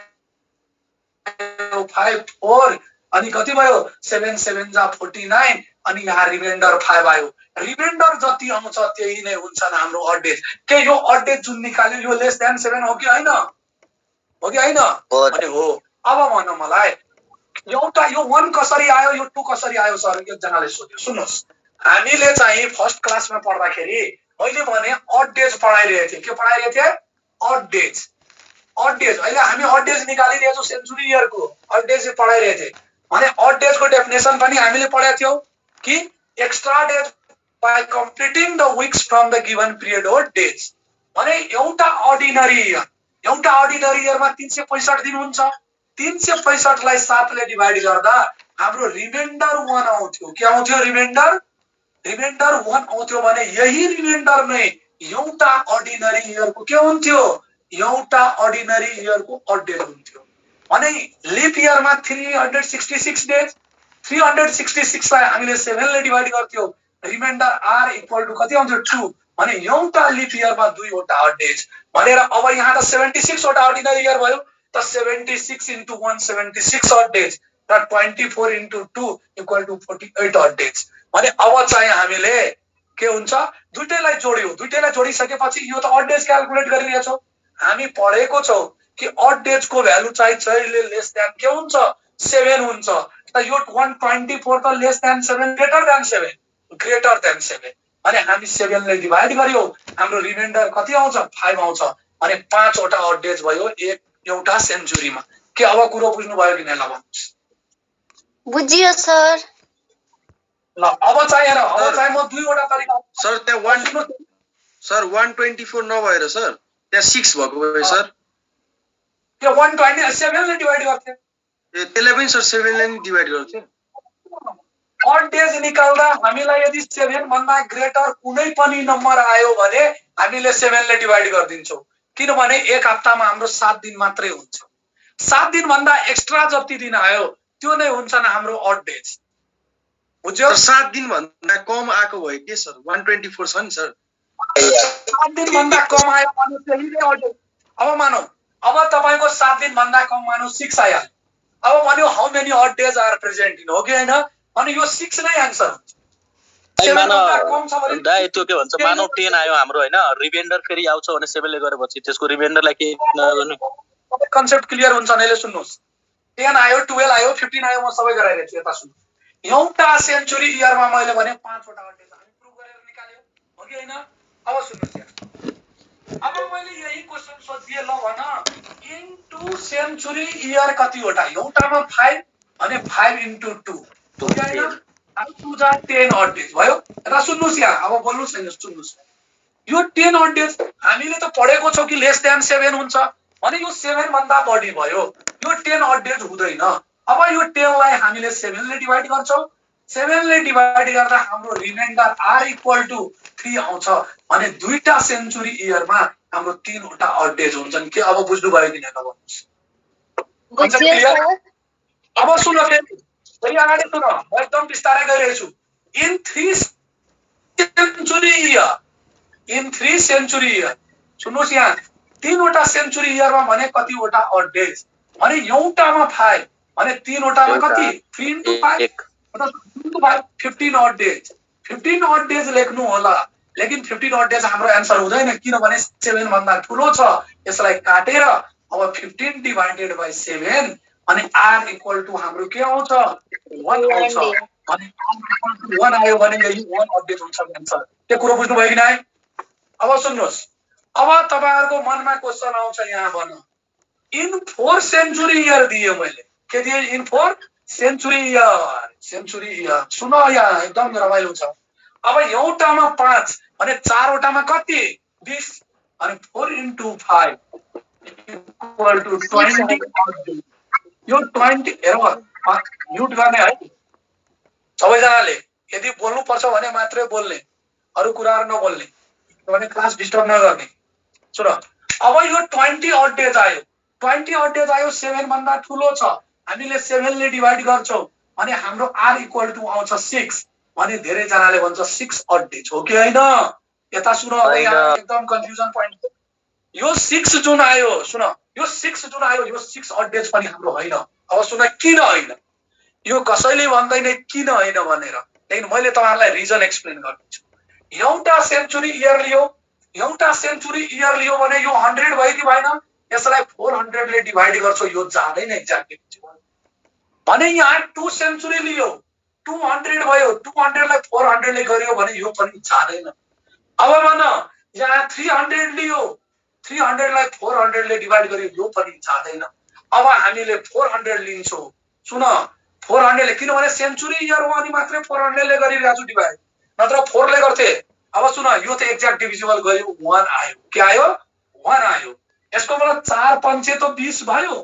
5 4 अनि कति भयो 7 7 जा 49 अनि यहाँ रिमाइन्डर 5 आयो रिमाइन्डर जति आउँछ त्यही नै हुन्छन् हाम्रो अड डेज के यो अड डेज जुन निकाल्यो यो लेस देन 7 हो कि हैन अनि हो अब भन्न मलाई एउटा यो 1 कसरी आयो यो 2 कसरी आयो सर एकजनाले सोध्यो सुन्नुस् हामीले चाहिँ फर्स्ट क्लासमा पढ्दाखेरि मैले भने अड डेज पढाइरहेको थिए के पढाइरहेको थिए अड डेज अहिले हामी अड डेज निकालिरहेको छौं सेन्चुरी इयरको अड डेज पढाइरहेको थिए भने अड डेज को डेफिनेसन पनि हामीले पढेको थियौ कि extra days by completing the weeks from the given period और डेज भने एउटा अर्डिनरी इयरमा 365 दिन हुन्छ 365 लाई 7 ले डिवाइड गर्दा हाम्रो रिमाइन्डर 1 आउँथ्यो के आउँथ्यो रिमाइन्डर 1 आउँथ्यो भने यही रिमाइन्डर नै एउटा अर्डिनरी इयरको के हुन्थ्यो एउटा अर्डिनरी इयरको अड डेज हुन्थ्यो भने लिप इयरमा 366 डेज 366 लाई हामीले 7 ले डिवाइड गर्थ्यौ रिमाइन्डर r इक्वल टु कति आउँथ्यो 2 भने एउटा लिप इयरमा 2 वटा अड डेज भनेर अब यहाँ त 76 वटा अर्डिनरी इयर भयो त 76 into 176 अड डेज र 24 into 2 equal to 48 odd days भने अब चाहिँ हामीले के हुन्छ दुईटैलाई जोडिसकेपछि यो त अड डेज क्याल्कुलेट गरिरहेछौ हामी पढेको छौ कि अड डेज को भ्यालु चाहिँ लेस देन के हुन्छ 7 हुन्छ त यो 124 त लेस देन 7 ग्रेटर देन 7 अनि हामी 7 ले डिवाइड गर्यो हाम्रो रिमाइन्डर कति आउँछ 5 आउँछ अनि 5 वटा अड डेज भयो एउटा सेन्चुरीमा के अब कुरो बुझ्नु भयो कि नै ल भन्नुस् बुझियो सर ल अब चाहिँ म दुईवटा तरिका सर त्यहाँ 124 नभएर सर त्यहाँ 6 भएको भए सर त्यो 127 ले डिवाइड गर्थे ए त्यसले पनि सर 7 ले डिवाइड गर्थे अड डेज निकाल्दा हामीलाई यदि 7 भन्दा ग्रेटर कुनै पनि नम्बर आयो भने हामीले 7 ले डिवाइड गरिदिन्छौं किनभने एक हप्तामा हाम्रो 7 दिन मात्रै हुन्छ 7 दिन भन्दा एक्स्ट्रा जति दिन आयो त्यो नै हुन्छन् हाम्रो अड डेज बुझ्यो 7 दिन भन्दा कम आको भयो के सर 124 छ नि सर 7 दिन भन्दा कम आयो भने त्यही नै अड डेज अब मानौ अब तपाईको 7 दिन भन्दा कम मानौ 6 आयो अब भन्यो how many odd days are present in हो कि हैन अनि यो 6 नै आन्सर हुन्छ दाइ त्यो के भन्छ मानव 10 आयो हाम्रो हैन रिमाइन्डर फेरि आउँछ भने 7 ले गरेपछि त्यसको रिमाइन्डरलाई के गर्ने कन्सेप्ट क्लियर हुन्छ नैले सुन्नुस् 10 आयो 12 आयो 15 आयो म सबै गराइरहेको छु यता सुन्नु एउटा सेन्चुरी इयरमा मैले भने 5 वटा अड डेज हामी प्रुभ गरेर निकाल्यो हो कि हैन अब सुन्नुस् यहाँ अब मैले यही क्वेशन सोधिए ल भन इन्टु सेन्चुरी इयर कति वटा एउटामा 5 अनि 5 into 2 हो कि हैन 2 जा 10 अड डेज भयो र सुन्नुस् यहाँ अब बोल्नुस् हैन सुन्नुस् यो 10 अड डेज हामीले त पढेको छौ कि लेस देन 7 हुन्छ भने यो 7 भन्दा बढी भयो यो 10 अड डेज हुँदैन अब यो 10 लाई हामीले 7 ले डिवाइड गर्छौ 7 ले डिवाइड गर्दा हाम्रो रिमाइन्डर r इक्वल टु 3 आउँछ अनि दुईटा सेन्चुरी इयरमा हाम्रो 3 वटा अड डेज हुन्छन् के अब बुझ्नु भयो कि नै भन्नुस् कन्सेप्ट बुझ्यो क्लियर? सर। अब सुन फेरि अगाडि सुन, म एकदम बिस्तारै गइरहेछु। In 3 century year, in 3 century year, सुन्नुहोस् यहाँ 3वटा सेन्चुरी इयरमा भने कतिवटा अड डेज भने एउटामा 5 भने 3वटामा कति 3 into 5 मतलब 15 अड डेज। 15 अड डेज लेख्नु होला, लेकिन 15 अड डेज हाम्रो एन्सर हुँदैन किनभने 7 भन्दा ठुलो छ। यसलाई काटेर अब 15 डिभाइडेड बाइ 7 अनि r इक्वल टु हाम्रो के आउँछ 1 आउँछ। अनि r इक्वल टु 1 आयो भने यही 1 अड डेज हुन्छ एन्सर। त्यो कुरा बुझ्नु भयो कि नै? अब सुन्नुहोस्, अब तपाईहरुको मनमा क्वेशन आउँछ यहाँ भन, इन 4 सेन्चुरी इयर दिए मैले, के दिए in 4 century year, century year. सुन यहाँ एकदम रमाइलो छ। अब एउटामा 5 भने 4वटामा कति 20 अनि 4 into 5 इक्वल टु 20। यो 20 हेर म्युट गर्ने है सबैजनाले, यदि बोल्नु पर्छ भने मात्रै बोल्ने, अरु कुराहरु नबोल्ने किनभने क्लास डिस्टर्ब नगर्ने। सुन अब यो 20 अड डेज आयो, 20 अड डेज आयो 7 भन्दा ठुलो छ, हामीले 7 ले डिभाइड गर्छौं अनि हाम्रो r इक्वल टु आउँछ 6 भने धेरै जनाले भन्छ 6 अड डेज हो कि हैन? यता सुन, अब यहाँ एकदम कन्फ्युजन पोइन्ट। यो 6 जुन आयो, सुन यो 6 जुन आयो यो 6 अड डेज पनि हाम्रो हैन। अब सुन किन हैन, यो कसैले भन्दैन किन हैन भनेर, लेकिन मैले तपाईहरुलाई रिजन एक्सप्लेन गर्छु। एउटा सेन्चुरी इयर लियो, एउटा सेन्चुरी इयर लियो भने यो 100 भयो कि भएन? यसलाई 400 ले डिभाइड गर्छौ, यो जाँदैन एक्ज्याक्टली भने यहाँ 2 सेन्चुरी लियो 200 भयो, 200 लाई 400 ले गरियो भने यो पनि जाँदैन। अब भन यहाँ 300 लियो, 300 लाई 400 ले डिभाइड गरियो यो पनि जाँदैन। अब हामीले 400 लिन्छौं। सुन 400 ले, किनभने सेन्चुरी इयर हो अनि मात्रै 400 ले गरिरहेको छु डिभाइड, नत्र 4 ले गर्थे। अब सुन यो त एक्ज्याक्ट डिभिजिबल गर्यो 1 आयो, के आयो 1 आयो। यसको मतलब 4 पंचे त 20 भयो,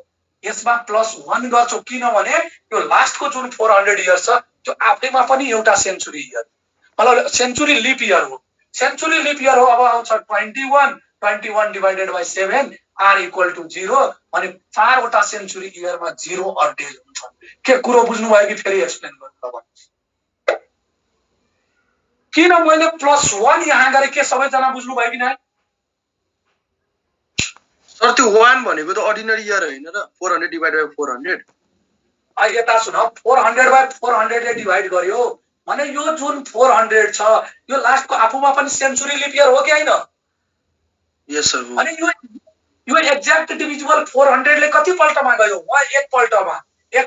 यसमा प्लस 1 गर्छौ किनभने यो लास्टको जुन 400 इयर छ त्यो आफैमा पनि एउटा सेन्चुरी इयर, मतलब सेन्चुरी लिप इयर हो। सेन्चुरी लिप इयर हो। अब आउँछ 21 divided by 7 r equal to 0 अनि 4 वटा सेन्चुरी इयरमा 0 अड डेज हुन्छ। के कुरो बुझ्नु भयो कि फेरि एक्सप्लेन गर्नु ल? किन मैले प्लस 1 यहाँ गरे के सबैजना बुझ्नु भयो कि नै? सर त्यो 1 भनेको त अर्डिनरी इयर हैन र 400 डिवाइडेड बाइ 400। आ यता सुन 400 बाइ 400 ले डिवाइड गर्यो भने यो जुन 400 छ यो लास्टको आफुमा पनि सेन्चुरी लिप इयर हो कि हैन? यस सर। अनि यो एक्ज्याक्ट डिभिजिबल 400 ले कति पल्टमा गयो? एक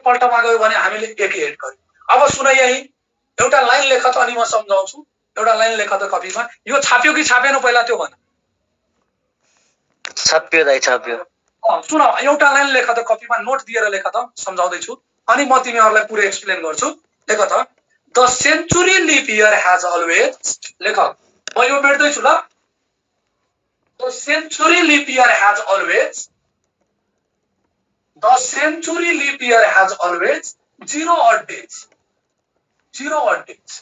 पल्टमा गयो भने हामीले 1 एड गर्यो। अब सुन यही एउटा लाइन लेख त अनि म सम्झाउँछु। एउटा लाइन लेख त कपीमा। यो छाप्यो कि छापेन पहिला त्यो भन। छाप्यो दाइ छाप्यो। सुन एउटा लाइन लेख त कपीमा, नोट दिएर लेख त, सम्झाउँदै छु अनि म तिमीहरुलाई पुरै एक्सप्लेन गर्छु। लेख त, the century leap year has always, लेख म यो मेट्दै छु ल। The century leap year has always, the century leap year has always 0 odd days, 0 odd days.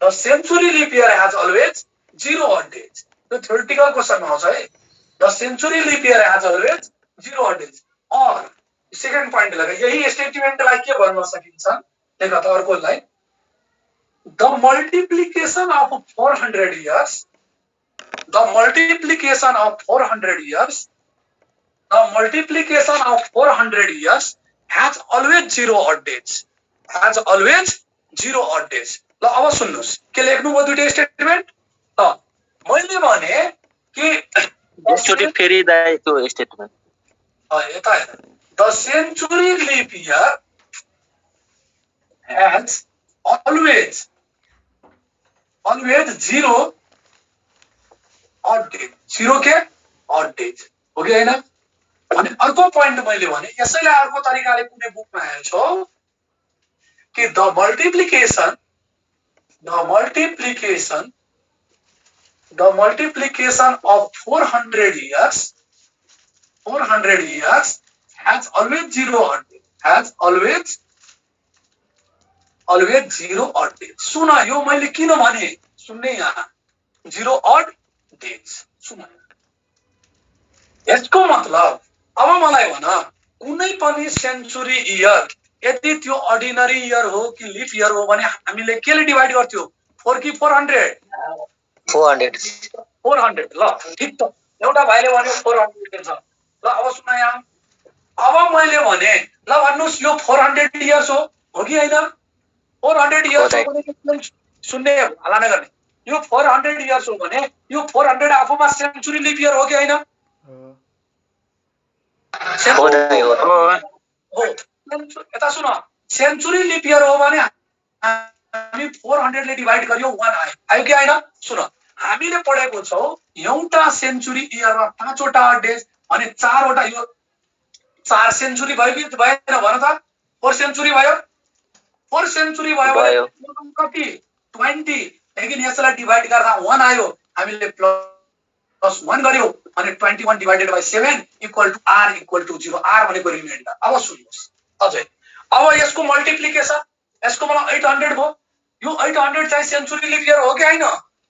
The century leap year has always 0 odd days. यो थ्योरेटिकल क्वेशन आउँछ है। The century leap year has always 0 odd days. और second point लगा, यही स्टेटमेन्टलाई के भन्न सकिन्छ? लेख त अर्को line, the multiplication of 400 years, the multiplication of 400 years, the multiplication of 400 years has always 0 odd days, has always 0 odd days. ल अब सुन्नुस् के लेख्नु भयो दुईटा स्टेटमेन्ट। त मैले भने कि एकचोटी फेरि दाइ त्यो स्टेटमेन्ट यता हेर, the century leap year has always 0 odd days, 0 के अड डेज हो कि हैन? अनि अर्को पोइन्ट मैले भने यसैलाई अर्को तरिकाले कुनै बुकमा आएछ कि the multiplication of 400 years has always 0 odd days, has always 0 odd days। सुन यो मैले किन भने, सुन्ने यहाँ 0 odd days। सुन यसको मतलब अब मलाई भन कुनै पनि सेन्चुरी इयर यदि त्यो अर्डिनरी इयर हो कि लिप इयर हो भने हामीले केले डिभाइड गर्थ्यौ 4 कि 400 400 ल ठिक त एउटा भाइले भन्यो 400 छ ल अब सुन यहाँ अब मैले भने ल भन्नुस् यो 400 इयर्स हो कि हैन 400 इयर्स हो भने सुन्ने हल्ला नगर्ने यो 400 इयर्स हो भने यो 400 आफूमा सेन्चुरी लिप इयर हो कि हैन हो यता सुन सेन्चुरी लिप इयर हो भने हामी 400 ले डिभाइड गर्यो 1 आयो कि हैन सुन हामीले पढेको छौ एउटा सेन्चुरी इयरमा 5 वटा डेज अनि 4 वटा यो 4 सेन्चुरी भयो कि भएन भन त 4 सेन्चुरी भयो 4 सेन्चुरी भयो भने कति 20 लेकिन यसलाई डिभाइड गर्दा 1 आयो हामीले प्लस 1 गर्यो अनि 21 divided by 7 equal to r equal to 0 r भनेको रिमाइन्डर अब सुन्नुस् अझै अब यसको मल्टिप्लिकेसन यसको मलाई 800 भयो यो 800 चाहिँ सेन्चुरी लिप इयर हो कि हैन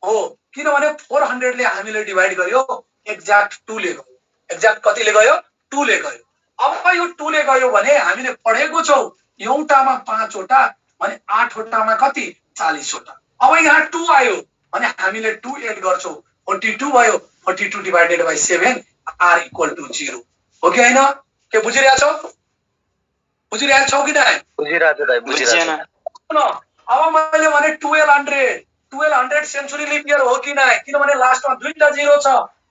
हो किनभने 400 ले हामीले डिवाइड गर्यो एक्ज्याक्ट 2 ले गयो एक्ज्याक्ट कतिले गयो 2 ले गयो अब यो 2 ले गयो भने हामीले पढेको छौ एउटामा 5 वटा अनि 8 वटामा कति 40 वटा अब यहाँ 2 आयो अनि हामीले 2 एड गर्छौ 42 भयो 42 divided by 7 r equal to 0 हो कि हैन के बुझिरहेछौ कि नै बुझिरहेछ अब मैले भने 1200 सेन्चुरी लिप इयर हो कि नै किनभने लास्टमा दुईटा 0 छ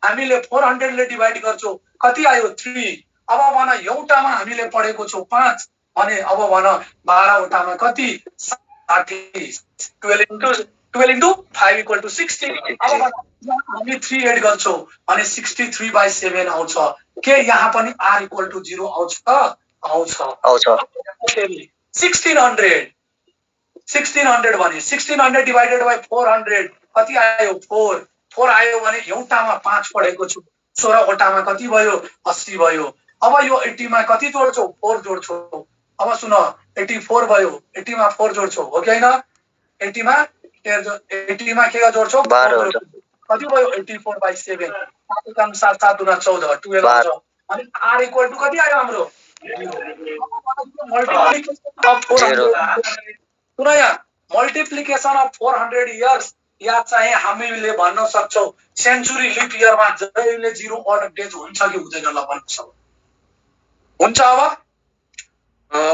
हामीले 400 ले डिवाइड गर्छौ कति आयो 3 अब भन एउटामा हामीले पढेको छौ 5 अनि अब भन 12 वटामा कति 60 12 into 5 इक्वल टु 60 अब भन हामी 3 एड गर्छौ अनि 63 बाइ 7 आउँछ के यहाँ पनि r इक्वल टु 0 आउँछ 1600 भने 1600 डिवाइडेड बाइ 400 कति आयो 4 आयो भने एउटामा 5 पढेको छु 16 वटामा कति भयो 80 भयो अब यो 80 मा कति जोड्छौ 4 जोड्छौ अब सुन 84 भयो 80 मा 4 जोड्छौ हो कि हैन 80 मा के जोड्छौ 12 कति भयो 84 बाइ 7 काम 7 7 गुना 14 12 आउँछ अनि r इक्वल टु कति आयो हाम्रो मल्टिप्लिकेसन अफ 400 इयर्स या चाहिँ हामीले भन्न सक्छौ सेन्चुरी लिप इयरमा जहिले 0 अर्डर डेज हुन्छ कि हुँदैन ल भन्न सक्छौ हुन्छ अब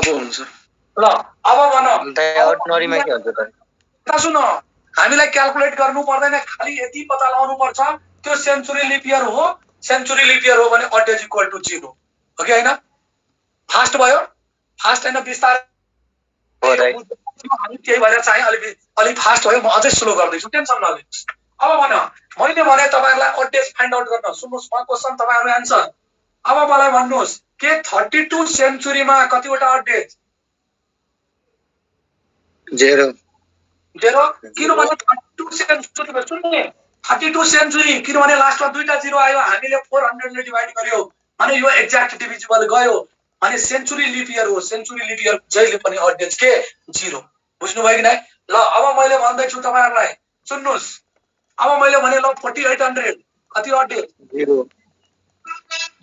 हुन्छ ल अब भन अर्डिनरीमा के हुन्छ त त सुन हामीलाई क्याल्कुलेट गर्नु पर्दैन खाली यति पत्ता लगाउनु पर्छ त्यो सेन्चुरी लिप इयर हो भने अर्डर डेज इक्वल टु 0 हो कि हैन फास्ट भयो फास्ट हैन बिस्तारै हामी त्यही भएर चाहिँ अलि फास्ट भयो म अझै स्लो गर्दैछु टेन्सन नलिनुहोस् अब भन मैले भने तपाईहरुलाई अड्डेज फाइन्ड आउट गर्न सुन्नुस् म क्वेशन तपाईहरु आन्सर अब मलाई भन्नुस् के 32 सेन्चुरीमा कतिवटा अड्डेज 0 किनभने 32 सेन्चुरीमा सुन्ने 32 सेन्चुरी किनभने लास्टमा दुईटा 0 आयो हामीले 400 ले डिवाइड गर्यो अनि यो एक्ज्याक्ट डिभिजिबल गयो अनि सेन्चुरी लिप इयर जहिले पनि अड्डेज के 0 बुझ्नु भयो कि नै ल अब मैले भन्दै छु तपाईहरुलाई सुन्नुस् अब मैले भने ल 4800 कति अड्डेज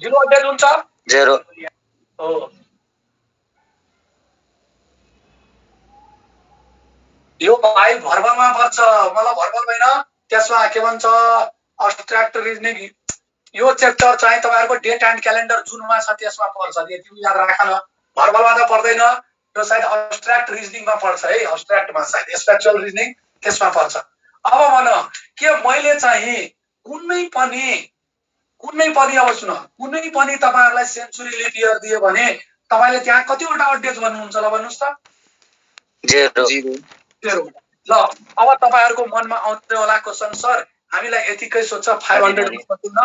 0 अड्डेज हुन्छ 0 हो यो भाइ भर्बलमा पर्छ मलाई भर्बल भएन त्यसमा के भन्छ अब्स्ट्र्याक्ट रिजनिङ यो च्याप्टर चाहिँ तपाईहरुको डेट एन्ड क्यालेन्डर जुनमा छ त्यसमा पर्छ यति याद राख्न भर्बलमा त पर्दैन यो सायद अब्स्ट्र्याक्ट रिजनिङमा पर्छ है अब्स्ट्र्याक्टमा सायद स्पेक्चुअल रिजनिङ त्यसमा पर्छ अब भन के मैले चाहिँ कुनै पनि अब सुन कुनै पनि तपाईहरुलाई सेन्चुरी लिप इयर दिए भने तपाईले त्यहाँ कतिवटा अड्डेज भन्नुहुन्छ ल भन्नुस् त 0 ल अब तपाईहरुको मनमा आउँदै होला क्वेशन सर हामीलाई यतिकै सोध्छ 500 को सोध्दैन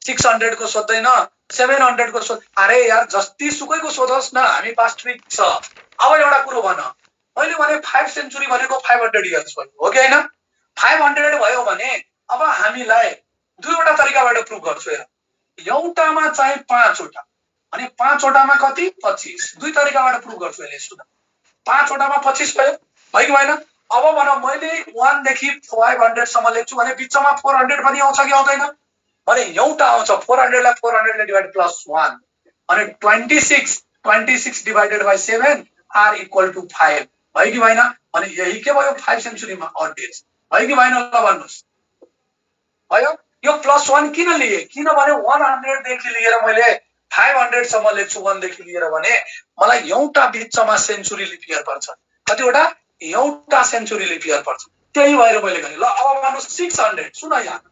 600 को सोध्दैन 700 को सोध अरे यार जति सुकैको सोधोस् न हामी पास ट्रिक छ अब एउटा कुरो भन मैले भने 5 सेन्चुरी भनेको 500 इयर्स भयो हो कि हैन 500 भयो भने अब हामीलाई दुईवटा तरिकाबाट प्रुफ गर्छु हेर एउटामा चाहिँ 5 वटा अनि 5 वटामा कति 25 दुई तरिकाबाट प्रुफ गर्छु यसले सुन 5 वटामा 25 भयो कि भएन अब भन मैले 1 देखि 500 सम्म लेख्छु भने बिचमा 400 पनि आउँछ कि आउँदैन भने एउटा आउँछ 400 लाई 400 ले डिवाइड प्लस 1 अनि 26 26 divided by 7 R equal to 5 भयो कि भएन? अनि यही के भयो 5 सेन्चुरीमा अड डेज भयो कि भएन? ल भन्नुहोस् भयो? यो +1 किन लिए? किनभने 100 देखि लिएर मैले 500 सम्म लेख्छु 1 देखि लिएर भने मलाई एउटा बिचमा सेन्चुरी लिप इयर पर्छ। कतिवटा? एउटा सेन्चुरी लिप इयर पर्छ। त्यही भएर मैले भने ल अब भन्नुहोस् 600 सुन यहाँ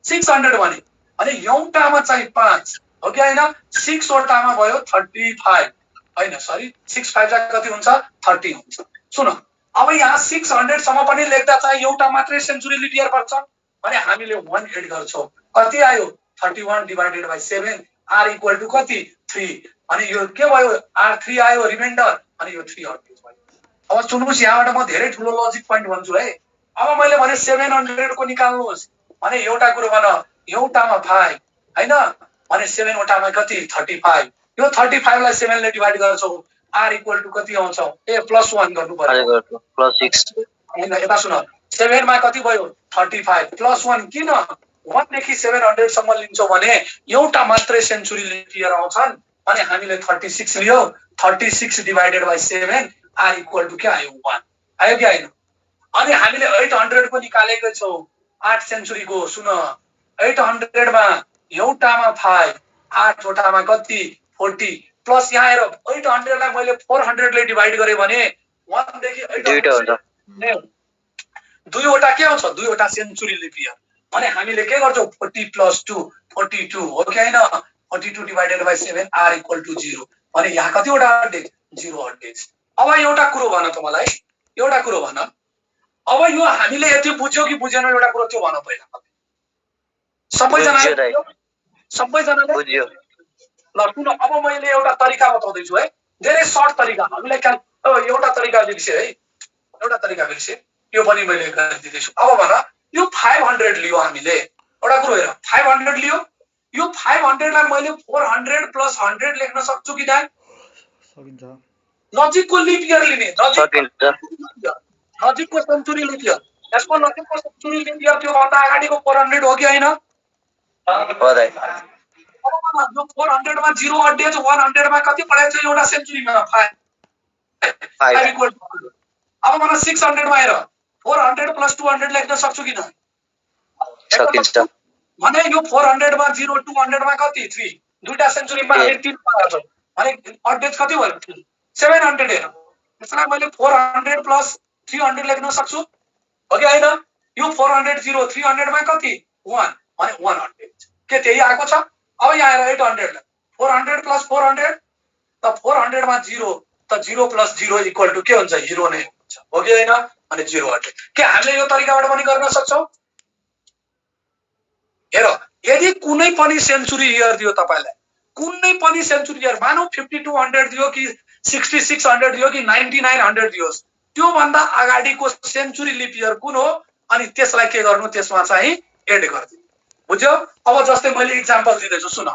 600 भने अनि एउटामा चाहिँ 5 हो कि हैन? 6 वटामा भयो 35 हैन सरी 6 5 कति हुन्छ? 30 हुन्छ। सुन अब यहाँ 600 सम्म पनि लेख्दा चाहिँ एउटा मात्रै सेन्चुरी लिप इयर पर्छ भने हामीले 1 एड गर्छौं। कति आयो? 31 divided by 7 R equal to कति? 3 अनि यो के भयो? R3 आयो रिमाइन्डर अनि यो 3 अड्केज भयो। अब सुन्नुस् यहाँबाट म धेरै ठुलो लजिक पोइन्ट भन्छु है। अब मैले भने 700 को निकाल्नुस् भने एउटा कुरो भन एउटामा 5 हैन भने 7 वटामा कति? 35 यो 35 लाई 7 ले डिवाइड गर्छौ r इक्वल टु कति आउँछ? ए +1 गर्नु पर्यो +6 हैन। यता सुन 7 मा कति भयो? 35 +1 किन 1 देखि 700 सम्म लिन्छौ भने एउटा मात्रै सेन्चुरी लिप इयर आउँछन् अनि हामीले 36 लियो 36 divided by 7 r equal to के आयो? 1 आयो कि हैन? अनि हामीले 800 को निकालेको छौ 8 सेन्चुरी को। सुन 800 मा एउटामा 5 8 वटामा कति? 40 प्लस यहाँ हेर 800 लाई मैले 400 ले डिवाइड गरे भने 1 देखि 800 दुईवटा के आउँछ? दुईवटा सेन्चुरी लिप इयर अनि हामीले के गर्छौ? 40 + 2 42 हो कि हैन? 42 divided by 7 r equal to 0 अनि यहाँ कतिवटा अड्डेज? 0 अड्डेज। अब एउटा कुरो भन त मलाई एउटा कुरो भन अब यो हामीले यति बुझ्यौ कि बुझेन? एउटा कुरो त्यो भन पहिला सबैजनाले बुझ्यो। ल सुन अब मैले एउटा तरिका बताउँदै छु है धेरै सर्ट तरिका हामीले एउटा तरिका बिर्से है एउटा तरिका बिर्से यो पनि मैले गरिदिदै छु। अब भन यो 500 लियो हामीले एउटा कुरो हेर 500 लियो यो 500 लाई मैले 400 + 100 लेख्न सक्छु कि नाइ? सकिन्छ। नजिकको लिप इयर लिने सकिन्छ। नजिकको सेन्चुरी लिप इयर यसको नजिकको सेन्चुरी लिप इयर त्यो भन्दा अगाडिको 400 हो कि हैन? हो दाइ। अब यो 400 मा 0 अड्डेज 100 मा कति पढाएको छ? एउटा सेन्चुरीमा 5 इक्वल टु अब मलाई 600 मा हेर 400 + 200 लेख्न सक्छु कि न? सकिन्छ। भने यो 400 मा 0 200 मा कति? 3 दुईटा सेन्चुरीमा हामी 3 पढाएको छ भने अड्डेज कति भयो? 700 हेर यसलाई मैले 400 + 300 लेख्न सक्छु हो कि हैन? यो 400 0 300 मा कति? 1 भने 1 अड्डेज के त्यही आएको छ? अब यहाँ हेर 800 लाई 400 + 400 त 400 मा 0 त 0 + 0 इक्वल टु के हुन्छ? 0 नै हुन्छ हो कि हैन? अनि 0 अड्डेज के हामीले यो तरिकाबाट पनि गर्न सक्छौ? हेर यदि कुनै पनि सेन्चुरी इयर दियो तपाईलाई कुनै पनि सेन्चुरी इयर मानौ 5200 दियो कि 6600 दियो कि 9900 दियोस् त्यो भन्दा अगाडिको सेन्चुरी लिप इयर कुन हो अनि त्यसलाई के गर्नु? त्यसमा चाहिँ एड गर्दिनु। बुझ्यौ? अब जस्तै मैले एक्जाम्पल दिदैछु सुन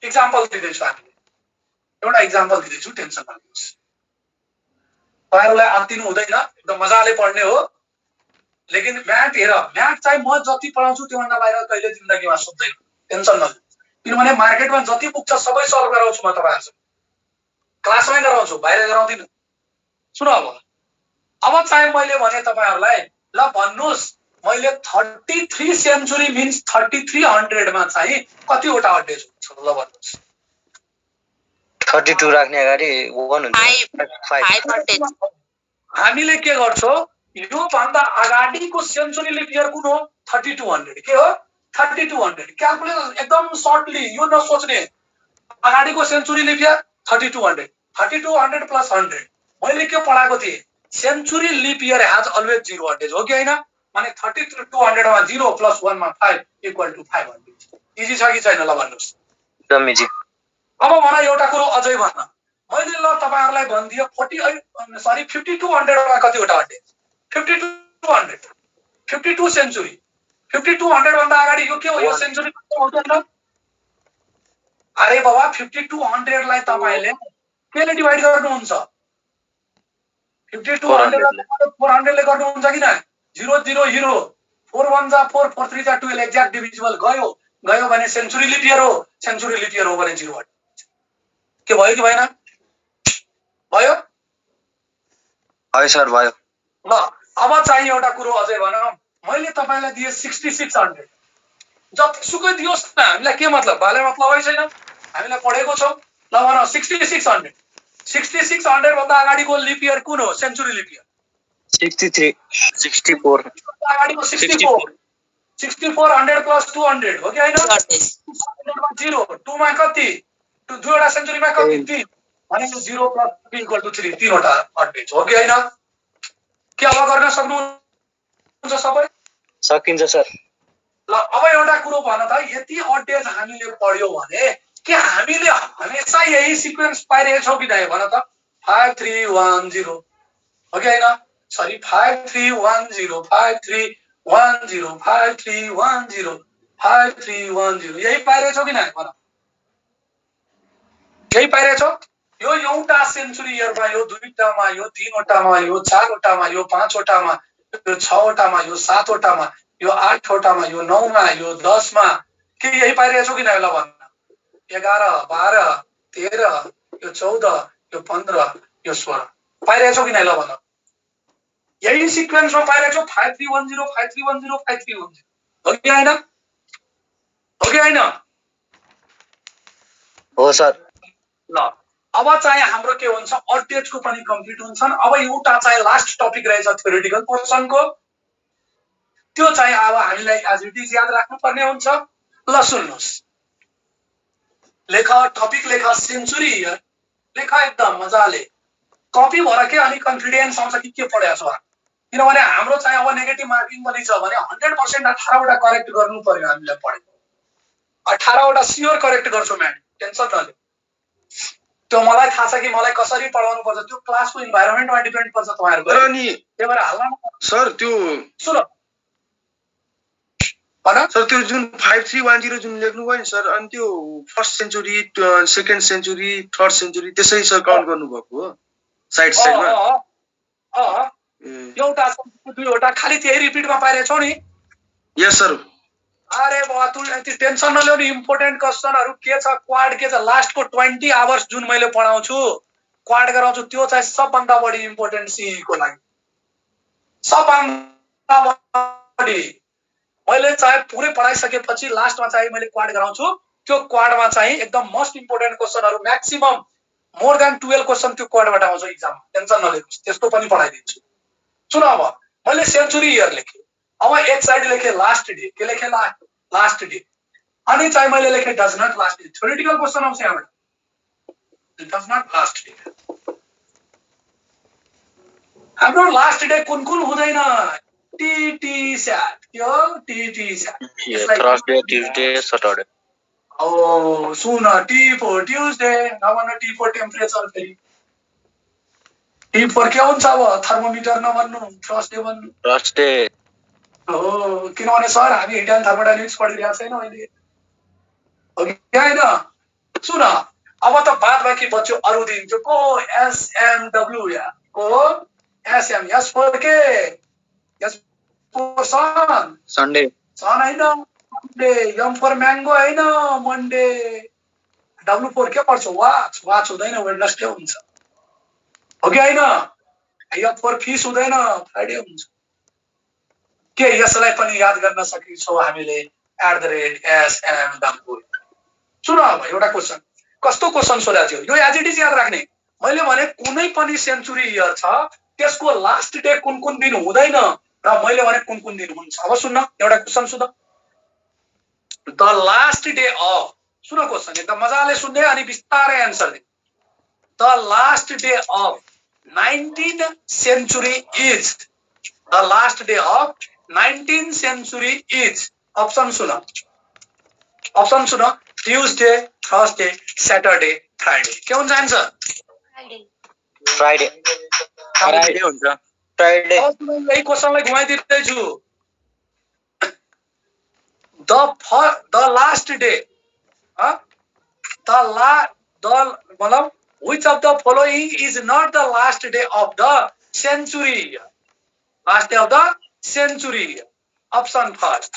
एक्जाम्पल दिदैछु हामीले एउटा एक्जाम्पल दिदैछु टेन्सन नलिनुहोस्। तपाईहरुलाई अन्तिम हुँदैन एकदम मजाले पढ्ने हो लेकिन म्याथ हेर म्याथ चाहिँ म जति पढाउँछु त्यो भन्दा बाहिर कहिले जिन्दगीमा सोध्दैन टेन्सन नलिनुहोस्। किनभने मार्केटमा जति पुग्छ सबै सल्भ गराउँछु म तपाईहरुसँग क्लासमै गराउँछु बाहिर गराउँदिन। सुन अब चाहिँ मैले भने तपाईहरुलाई ल भन्नुस् मैले 33 सेन्चुरी मिन्स 3300 मा चाहिँ कतिवटा अड्डेज हुन्छ? ल भन्नुस्। 32 राख्ने अगाडि 1 हुन्छ 5 अड्डेज। हामीले के गर्छौं यो भन्दा अगाडिको सेन्चुरी लिप इयर कुन हो? 3200 के हो? 3200 क्याल्कुलेट एकदम सर्टली यो नसोच्ने अगाडिको सेन्चुरी लिप इयर 3200 3200 + 100 मैले के पढाएको थिए? Century leap year has always 0 odd days हो कि हैन? माने 3200 मा 0 + 1 मा 5 इक्वल टु 500 इजी छ कि छैन? ल भन्नुस्। एकदम इजी। अब मलाई एउटा कुरो अझै भन्न मैले ल तपाईहरुलाई भन्दियो 5200 मा कतिवटा अड्डेज? 5200 52 सेन्चुरी 5200 भन्दा अगाडि यो के हो? यो सेन्चुरी आउँदैन। अरे बाबा 5200 लाई तपाईले केले डिवाइड गर्नुहुन्छ? 5200 लाई 400 ले गर्नुहुन्छ कि न? 0 0 0 4 1 जा 4 4 3 जा 12 एक्ज्याक्ट डिभिजिबल गयो गयो भने सेन्चुरी लिप इयर हो सेन्चुरी लिप इयर हो भने 0 के भयो कि भएन? भयो है सर भयो। ल अब चाहिँ एउटा कुरो अझै भनौँ मैले तपाईँलाई दिएँ 6600 जतिसुकै दियोस् न हामीलाई के मतलब भाले मतलब छैन हामीलाई पढेको छौँ ल भन 6600 6600 भन्दा अगाडिको लिप इयर कुन हो सेन्चुरी लिप इयर 63 64 अगाडिको 64 6400 प्लस 200 हो कि होइन 0 2 मा कति दुईवटा सेन्चुरीमा कति 3 भनेको 0 प्लस 3 इक्वल टु 3 तीनवटा अड्डेज हो कि होइन के अब गर्न सक्नुहुन्छ सबै सकिन्छ सर। ल अब एउटा कुरो भन त यति अड्डेज हामीले पढ्यौ भने के हामीले हमेशा यही सिक्वेन्स पाइरहेछौँ कि नै भन त 5310 हो कि होइन सरी 5310 5310 5310 5310 यही पाइरहेछौँ कि नै भन यही पाइरहेछौँ यो एउटा सेन्चुरी इयरमा यो दुईटामा यो तीनवटामा यो चारवटामा यो पाँचवटामा यो छवटामा यो सातवटामा यो आठवटामा यो नौमा यो 10 मा के यही पाइरहेछौँ कि नै ल भन्न 11 12 13 यो 14 यो 15 यो 16 पाइरहेछौँ कि नै ल भन्न यही सिक्वेन्समा पाइरहेछौँ 5310 5310 5310 हो कि होइन हो कि होइन हो सर। ल अब चाहिँ हाम्रो के हुन्छ अड्डेजको पनि कम्प्लिट हुन्छन् अब एउटा चाहिँ लास्ट टपिक रहेछ थ्योरेटिकल पोर्सनको त्यो चाहिँ अब हामीलाई एज इट इज याद राख्नुपर्ने हुन्छ ल सुन्नुहोस् लेख टपिक लेख सेन्चुरी इयर लेख एकदम मजाले कपी भएर के अलिक कन्फिडेन्स आउँछ कि के पढाएको छ किनभने हाम्रो चाहिँ अब नेगेटिभ मार्किङ पनि छ भने 100% 18वटा करेक्ट गर्नु पर्यो हामीलाई पढेको 18वटा स्योर करेक्ट गर्छौँ म्याम टेन्सन नलिनु त्यो मलाई थाहा छ कि मलाई कसरी पढाउनु पर्छ त्यो क्लासको इन्भाइरोमेन्टमा डिपेन्ड पर्छ तपाईहरुको तर नि त्यही भएर हाल्न सर त्यो सुन भन सर त्यो जुन 5310 जुन लेख्नु भयो नि सर अनि त्यो first century second century third century त्यसै सर काउन्ट गर्नु भएको हो साइड साइडमा एउटा दुईवटा खाली त्यही रिपिटमा पाइरहेछौ नि यस सर अरे बाबा तु टेन्सन नलिनु नि इम्पोर्टेन्ट क्वेशनहरु के छ क्वाड के छ लास्टको 20 आवर्स जुन मैले पढाउँछु क्वाड गराउँछु त्यो चाहिँ सबभन्दा बढी इम्पोर्टेन्ट सीई को लागि सबभन्दा बढी मैले चाहिँ पुरै पढाइसकेपछि लास्टमा चाहिँ मैले क्वाड गराउँछु त्यो क्वाडमा चाहिँ एकदम मोस्ट इम्पोर्टेन्ट क्वेशनहरु म्याक्सिमम मोर देन 12 क्वेशन त्यो क्वाडबाट आउँछ एक्जाम टेन्सन नलिनु त्यस्तो पनि पढाइदिन्छु सुन अब मैले सेन्चुरी इयर लेखे अब एक साइड लेखे लास्ट डे के लेखे लास्ट डे अनि चाहिँ मैले लेखे does not last day theoretical question आउँछ यहाँबाट डज नट लास्ट डे हाम्रो लास्ट डे कुन कुन हुँदैन टीटी स्याट के हो TT sat Thursday Tuesday Saturday ओ सुन टी फोर ट्युसडे नभन टी फोर टेम्परेचर फेरि टी फोर के हुन्छ अब थर्मोमिटर नभन्नु थर्सडे भन्नु थर्सडे हो किनभने सर हामी हिट एन्ड थर्मोडाइनामिक्स पढिरहेको छैनौँ अहिले हो कि होइन सुन अब त बाद बाँकी बच्यो अरू दिन चाहिँ को एसएमडब्ल्यू या को एसएम एस फोर के एस फोर सन सन्डे सन होइन मंडे एम फोर म्याङ्गो होइन मंडे डब्लु फोर के पर्छ वाच वाच हुँदैन वेडनेसडे हुन्छ हो कि होइन एफ फोर फिस हुँदैन फ्राइडे हुन्छ के यसलाई पनि याद गर्न सकिन्छौँ हामीले @SMW सुन अब एउटा क्वेशन कस्तो क्वेशन सोधेको थियो यो एज इट इज याद राख्ने मैले भने कुनै पनि सेन्चुरी इयर छ त्यसको लास्ट डे कुन कुन दिन हुँदैन र मैले भने कुन कुन दिन हुन्छ अब सुन्न एउटा question soon the last day of soon question एकदम मजाले सुन्ने अनि बिस्तारै answer they the last day of 19th century is the last day of 19th century is option soon Tuesday Thursday Saturday Friday के हुन्छ आन्सर फ्राइडे फ्राइडे हुन्छ Friday यही क्वेशनलाई घुमाइदिँदैछु the last day मतलब which of the following is not the last day of the century last day of the century option first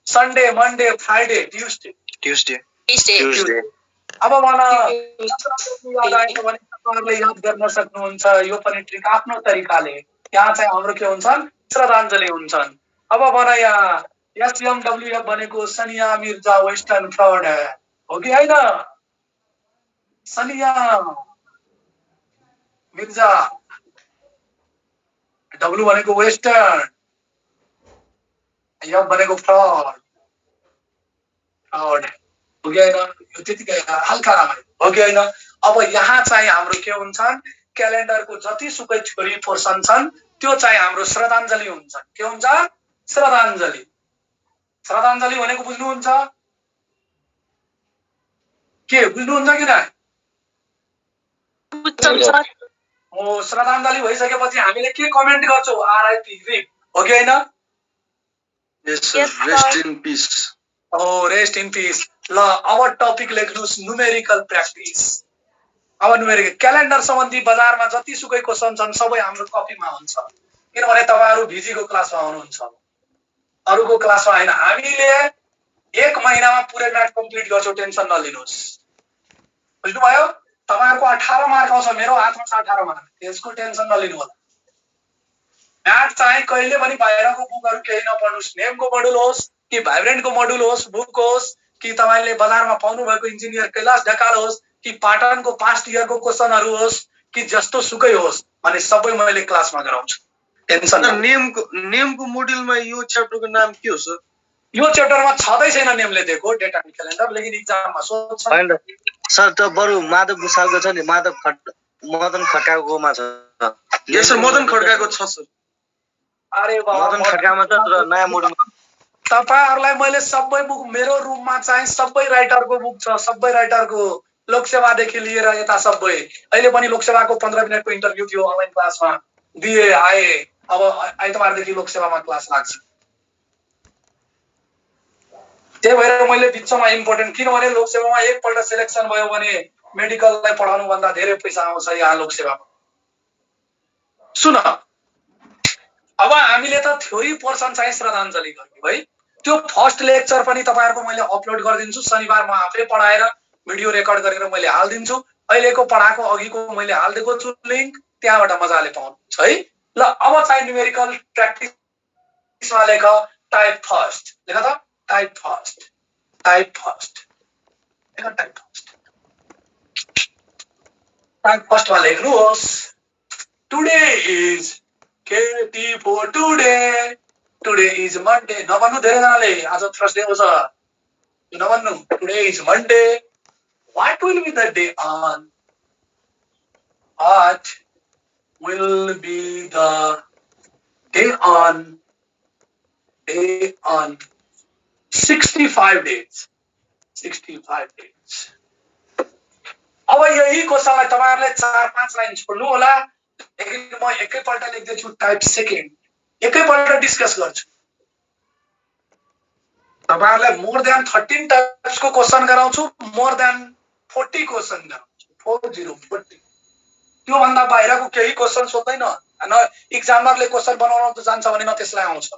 Sunday Monday Friday Tuesday Tuesday अब मलाई याद आएको भने तपाईँहरूले याद गर्न सक्नुहुन्छ यो पनि ट्रिक आफ्नो तरिकाले। यहाँ चाहिँ हाम्रो के हुन्छन् श्रद्धाञ्जली हुन्छन्। अब भन यहाँ SMWF भनेको सनिया मिर्जा वेस्टर्न फ्रड हो कि होइन? सनिया मिर्जा, डब्लु भनेको वेस्टर्न, एफ भनेको फ्रड फ्रड हो कि होइन? यो त्यतिकै हल्का हो कि होइन? अब यहाँ चाहिँ हाम्रो के हुन्छन् क्यालेन्डरको जतिसुकै थ्योरी पोर्सन छन् त्यो चाहिँ हाम्रो श्रद्धाञ्जली हुन्छ। के हुन्छ? श्रद्धाञ्जली। श्रद्धाञ्जली भनेको बुझ्नुहुन्छ? के बुझ्नुहुन्छ कि नै? ओ श्रद्धाञ्जली भइसकेपछि हामीले के कमेन्ट गर्छौँ? आरआइपी रिप हो कि होइन? Yes sir, rest in peace. Oh rest in peace. ल अब टपिक लेख्नुहोस् न्युमेरिकल प्र्याक्टिस। अब न्युमेरिकल क्यालेन्डर सम्बन्धी बजारमा जतिसुकै क्वेसन छन् सबै हाम्रो कपीमा हुन्छ, किनभने तपाईँहरू भिजीको क्लासमा हुनुहुन्छ, अरूको क्लासमा होइन। हामीले 1 महिनामा पुरै म्याथ कम्प्लिट गर्छौँ, टेन्सन नलिनुहोस्। बुझ्नुभयो? तपाईँहरूको 18 मार्क आउँछ, मेरो हातमा छ 18 मार्क, त्यसको टेन्सन नलिनु होला। म्याथ चाहिँ कहिले पनि बाहिरको बुकहरू केही नपढ्नुहोस्। नेमको मोडुल होस् कि भाइब्रेन्टको मोडुल होस्, बुक होस् कि तपाईँले बजारमा पाउनु भएको इन्जिनियर कैलाश ढकाल होस् कि पाटनको पास्ट इयरको क्वेसनहरू होस् कि जस्तो सुकै होस्, अनि सबै मैले क्लासमा गराउँछु, टेन्सन नलिनु। नेमको मोडुलमा यो च्याप्टरको नाम के हो सर? यो च्याप्टरमा छँदै छैन नेमले दिएको डेटा एन्ड क्यालेन्डर, लेकिन एक्जाममा सोध्छ। होइन सर, त्यो बरु माधव भुसालको छ नि, मदन खड्काकोमा छ। यस सर, मदन खड्काको छ सर। अरे बाबा, मदन खड्कामा छ तर नयाँ मोडलमा। तपाईहरुलाई मैले सबै बुक, मेरो रुममा चाहिँ सबै राइटरको बुक छ, सबै राइटरको, लोकसेवादेखि लिएर यता सबै। अहिले पनि लोकसेवाको 15 मिनेटको इन्टरभ्यू थियो अनलाइन क्लासमा, दिए आए। अब आइतबारदेखि लोकसेवामा क्लास लाग्छ। त्यही भएर मैले बिचमा इम्पोर्टेन्ट, किनभने लोकसेवामा एकपल्ट सिलेक्सन भयो भने मेडिकललाई पढाउनु भन्दा धेरै पैसा आउँछ यहाँ लोकसेवामा। सुन, अब हामीले त थ्योरी पोर्सन चाहिँ श्रद्धाञ्जली गर्यौं है। त्यो फर्स्ट लेक्चर पनि तपाईहरुको मैले अपलोड गरिदिन्छु, शनिबार म आफै पढाएर भिडियो रेकर्ड गरेर मैले हाल्दिन्छु। अहिलेको पढाएको अघिको मैले हाल्दिएको छु लिंक, त्यहाँबाट मजाले पाउनुहुन्छ है। ल अब चाहिँ न्युमेरिकल प्र्याक्टिसमा लेख टाइप फर्स्ट, लेख त टाइप फर्स्ट, टाइप फर्स्ट, लेख टाइप फर्स्ट। टाइप फर्स्टमा लेख्नुहोस् today is KT for today. Today is Monday. नभन्नु धेरैजनाले आज थर्सडे हो सर, नभन्नु। Today is Monday. What will be the day on? What will be the day on? Day on 65 days. 65 days. अब यही क्वेसनलाई तपाईहरुले 4-5 लाइन छोड्नु होला, लेकिन म एकैपल्ट लेख्दैछु टाइप सेकेन्ड, एकैपल्ट डिस्कस गर्छु। तपाईहरुलाई मोर देन 13 टाइप्सको क्वेसन गराउँछु, मोर देन 40 क्वेसन गराउँछु, 40। त्यो भन्दा बाहिरको केही क्वेसन सोध्दैन न। एक्जामरले क्वेसन बनाउन त जान्छ भने न त्यसलाई आउँछ,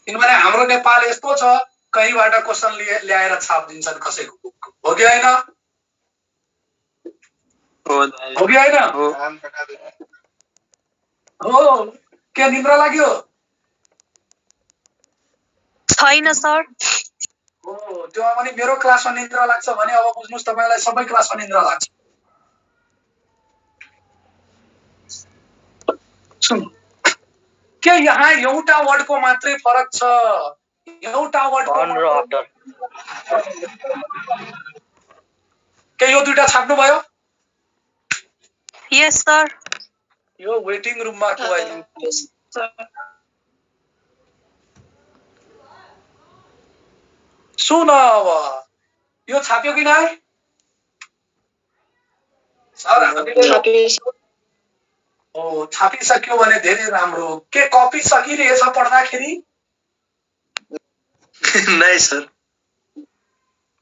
किनभने हाम्रो नेपाल यस्तो छ कहीबाट क्वेसन ल्याएर छाप दिन्छन् कसैको बुक, हो कि हैन? हो कि हैन? हो। के निद्रा लाग्यो? छैन सर। हो, त्यो पनि मेरो क्लासमा निद्रा लाग्छ भने अब बुझ्नुस् तपाईलाई सबै क्लासमा निद्रा लाग्छ। सुन, के यहाँ एउटा वर्डको मात्रै फरक छ? एउटा वर्डको के यो दुईटा छाप्नु भयो? यस सर। यो वेटिङ रुममा खुवाइदिनु। सुन, अब यो छाप्यो कि नै? सर हामीले ओ छापिसक्यो भने धेरै राम्रो। के कपी सकिरहेछ पढ्दाखेरि? नै सर,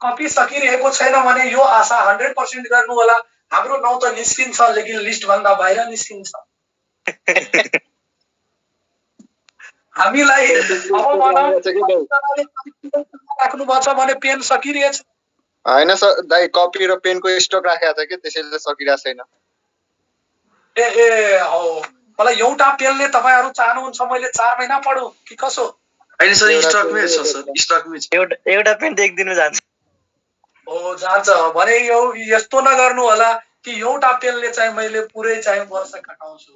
कपी सकिरहेको छैन भने यो आशा 100% गर्नु होला, हाम्रो नाउँ त निस्किन्छ लेकिन लिस्ट भन्दा बाहिर निस्किन्छ। हामीलाई अब राख्नु भएको छ भने पेन सकिरहेछ, होइन सर दाइ कपी र पेनको स्टक राखेको छ कि त्यसैले सकिरहेको छैन। ए हो मलाई एउटा पेनले तपाईँहरू चाहनुहुन्छ मैले 4 महिना पढौँ कि कसो? होइन सर स्टकमै छ सर स्टकमै छ। एउटा पेन एक दिनु जान्छ। हो जान्छ भने यो यस्तो नगर्नु होला कि एउटा पेनले चाहिँ मैले पुरै चाहिँ वर्ष खटाउँछु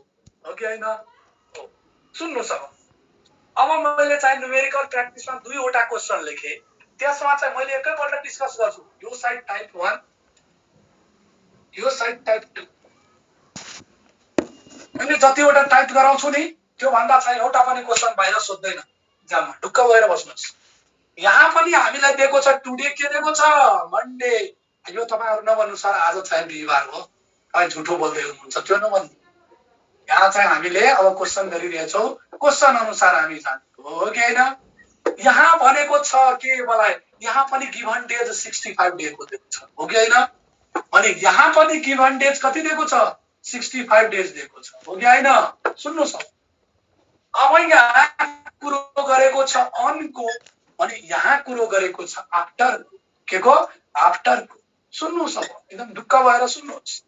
हो कि होइन? सुन्नुहोस् अब मैले चाहिँ न्युमेरिकल प्र्याक्टिसमा 2वटा क्वेसन लेखेँ त्यसमा चाहिँ मैले एकैपल्ट डिस्कस गर्छु। यो साइड टाइप 1 यो साइड टाइप 2 मैले जतिवटा टाइप गराउँछु नि त्यो भन्दा चाहिँ एउटा पनि क्वेसन बाहिर सोध्दैन इक्जाममा ढुक्क भएर बस्नुहोस्। यहाँ पनि हामीलाई दिएको छ टुडे के दिएको छ मन्डे। यो तपाईहरु नभन्नु सर आज चाहिँ बिहीबार हो तपाईं झुठो बोल्दै हुनुहुन्छ त्यो नभन्नु। यहाँ चाहिँ हामीले अब क्वेसन गरिरहेछौँ क्वेसन अनुसार हामी जान्छौँ हो कि हैन? यहाँ भनेको छ के मलाई यहाँ पनि गिभन डेज 65 डेको दिएको छ हो कि हैन? अनि यहाँ पनि गिभन डेज कति दिएको छ 65 डेज दिएको छ हो कि हैन? सुन्नुस् अब यहाँ कुरो गरेको छ अनको अनि यहाँ कुरो गरेको छ आफ्टर के को आफ्टर को। सुन्नुस् अब एकदम ढुक्क भएर सुन्नुस्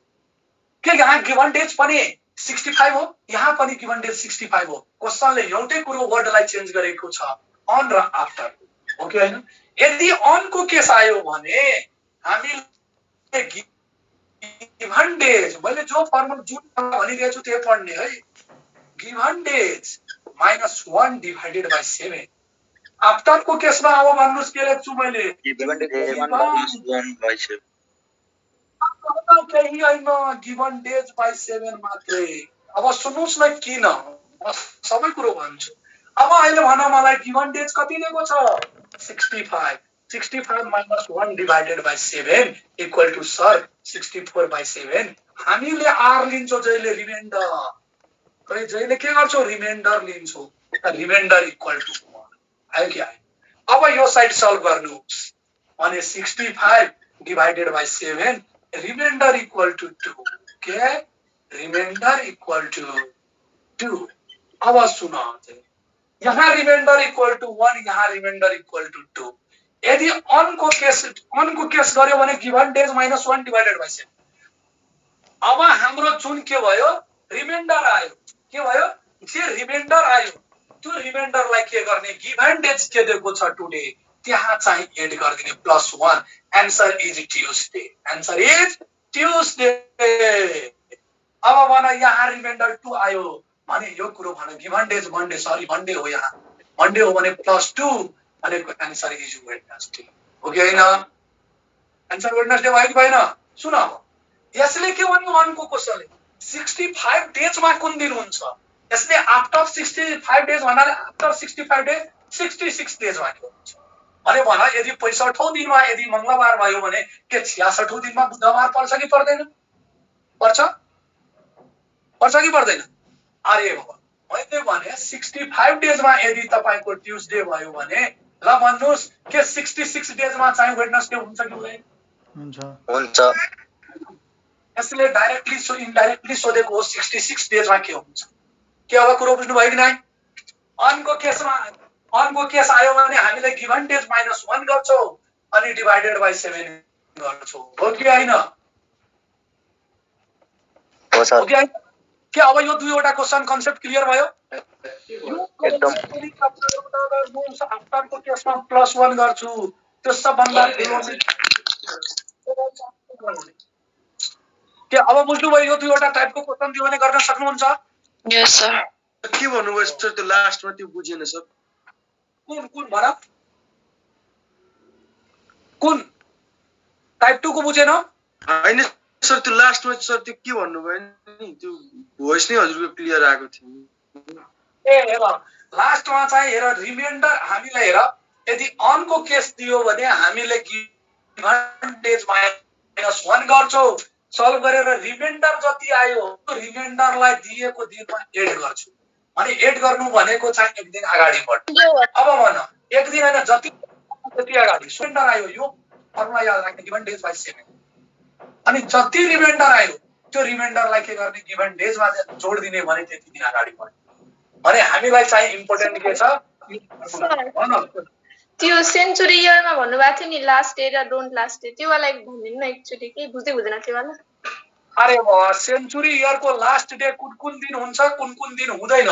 के यहाँ गिभन डेज पनि 65 हो यहाँ पनि गिभन डेज 65 हो। क्वेशनले एउटै कुरो वर्डलाई चेन्ज गरेको छ अन र आफ्टर हो कि हैन? यदि अन को केस आयो भने हामीले गिभन डेज मैले जो फर्मुला जुन भनिरहेछु त्यो पढ्ने है। Given days -1 divided by 7 after को केसमा अब भन्नुस् के लेख्छु मैले गिभन डेज 1 बाइ 7 केही हैन गिभन डेज बाइ 7 मात्रै। अब सुन्नुस् न किन सबै कुरो भन्छु। अब अहिले भन मलाई गिभन डेज कति दिएको छ 65 65 -1 divided by 7 equal to sir 64 by 7 हामीले आर लिन्छौ जहिले रिमाइन्डर कहिले जहिले के गर्छौ रिमाइन्डर लिन्छौ रिमाइन्डर इक्वल टु 1 आयो कि आयो? अब यो साइड सल्भ गर्नुस् अनि 65 divided by 7 remainder equal to 2 के रिमाइन्डर इक्वल टु 2। अब सुन यहाँ रिमाइन्डर इक्वल टु 1 यहाँ रिमाइन्डर इक्वल टु 2। यदि अन को केस गर्यो भने गिभन डेज -1 डिवाइडेड बाइ 7 अब हाम्रो जुन के भयो रिमाइन्डर आयो के भयो जे रिमाइन्डर आयो त्यो रिमाइन्डरलाई के गर्ने गिभन डेज के दिएको छ टुडे त्यहाँ चाहिँ एड गरिदिने +1 answer is Tuesday answer is Tuesday. अब भन यहाँ रिमाइन्डर 2 आयो भने यो कुरो भन given days Monday sorry Monday हो यहाँ मन्डे हो भने +2 भनेको आन्सर इज वेडनेसडे हो कि हैन? आन्सर वेडनेसडे भयो कि भएन? सुन यसले के भन्नु अनको क्वेशनले 65 डेजमा कुन दिन हुन्छ यसले आफ्टर 65 डेज भन्नाले आफ्टर 65 डेज 66 डेजमा के हुन्छ भने भन यदि 65औं दिनमा यदि मंगलबार भयो भने के 66औं दिनमा बुधबार पर्छ कि पर्दैन? पर्छ कि पर्दैन? अरे बाबा मैले भने 65 डेजमा यदि तपाईको ट्युसडे भयो भने ल भन्नुस् के 66 डेजमा चाहिँ वेडनेसडे हुन्छ कि हुँदैन? हुन्छ। यसले डाइरेक्टली सो इनडाइरेक्टली सोधेको हो 66 डेजमा के हुन्छ। के अब कुरो बुझ्नु भयो कि नै? अनको केस आयो भने हामीले गिभन डेज -1 गर्छौ अनि डिवाइडेड बाइ 7 गर्छौ हो कि हैन? हो सर। ओके के अब यो दुईवटा क्वेशन कन्सेप्ट क्लियर भयो? एकदम आफ्टरको केसमा +1 गर्छु त्यो सबभन्दा के अब बुझ्नु भयो यो दुईवटा टाइपको क्वेशन दियो भने गर्न सक्नुहुन्छ? यस सर। के भन्नुभयो सर त्यो लास्टमा त्यो बुझेन सर। कुन भन कुन टाइप 2 को बुझेन? हैन सर त्यो लास्टमा सर त्यो के भन्नुभयो नि त्यो भोइस नै हजुरको क्लियर आएको थियो। ए हेर लास्टमा चाहिँ हेर रिमाइन्डर हामीलाई हेर यदि अन को केस दियो भने हामीले गिभन डेज -1 गर्छौ सल्भ गरेर रिमाइन्डर जति आयो त्यो रिमाइन्डरलाई दिएको दिनमा एड गर्छु अनि एड गर्नु भनेको चाहिँ एक दिन अगाडि बढ्छ। अब भन एक दिन हैन जति अगाडि रिमाइन्डर आयो यो फर्मुला याद राख्ने गिभन डेज बाइ 7 अनि जति रिमाइन्डर आयो त्यो रिमाइन्डरलाई के गर्ने गिभन डेजमा जोड दिने भने त्यति दिन अगाडि बढ्छ भने हामीलाई चाहिँ इम्पोर्टेन्ट के छ त्यो सेन्चुरी इयरमा भन्नुभएको थियो नि लास्ट डे र डोन्ट लास्ट डे त्यो वाला भनिदिनु न एकचोटि के बुझ्दै बुझेन त्यो वाला अरे सेन्चुरी इयरको लास्ट डे कुन दिन हुन्छ कुन दिन हुँदैन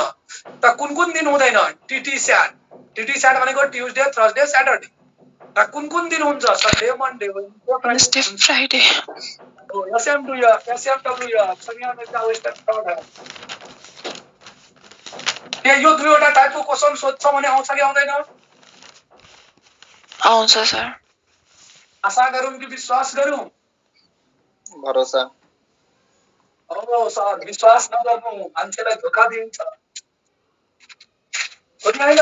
त कुन दिन हुँदैन टीटी स्याट भनेको ट्युजडे थर्सडे स्याटरडे र कुन दिन हुन्छ सन्डे मन्डे वेडनेसडे फ्राइडे एसएमडब्ल्यू यो दुईवटा टाइपको क्वेशन सोध्छ भने आउँछ कि आउँदैन आउँछ सर आशा गरौँ कि विश्वास गरौँ भरोसा सर विश्वास नगर्नु मान्छेलाई धोका दिन्छ हो कि होइन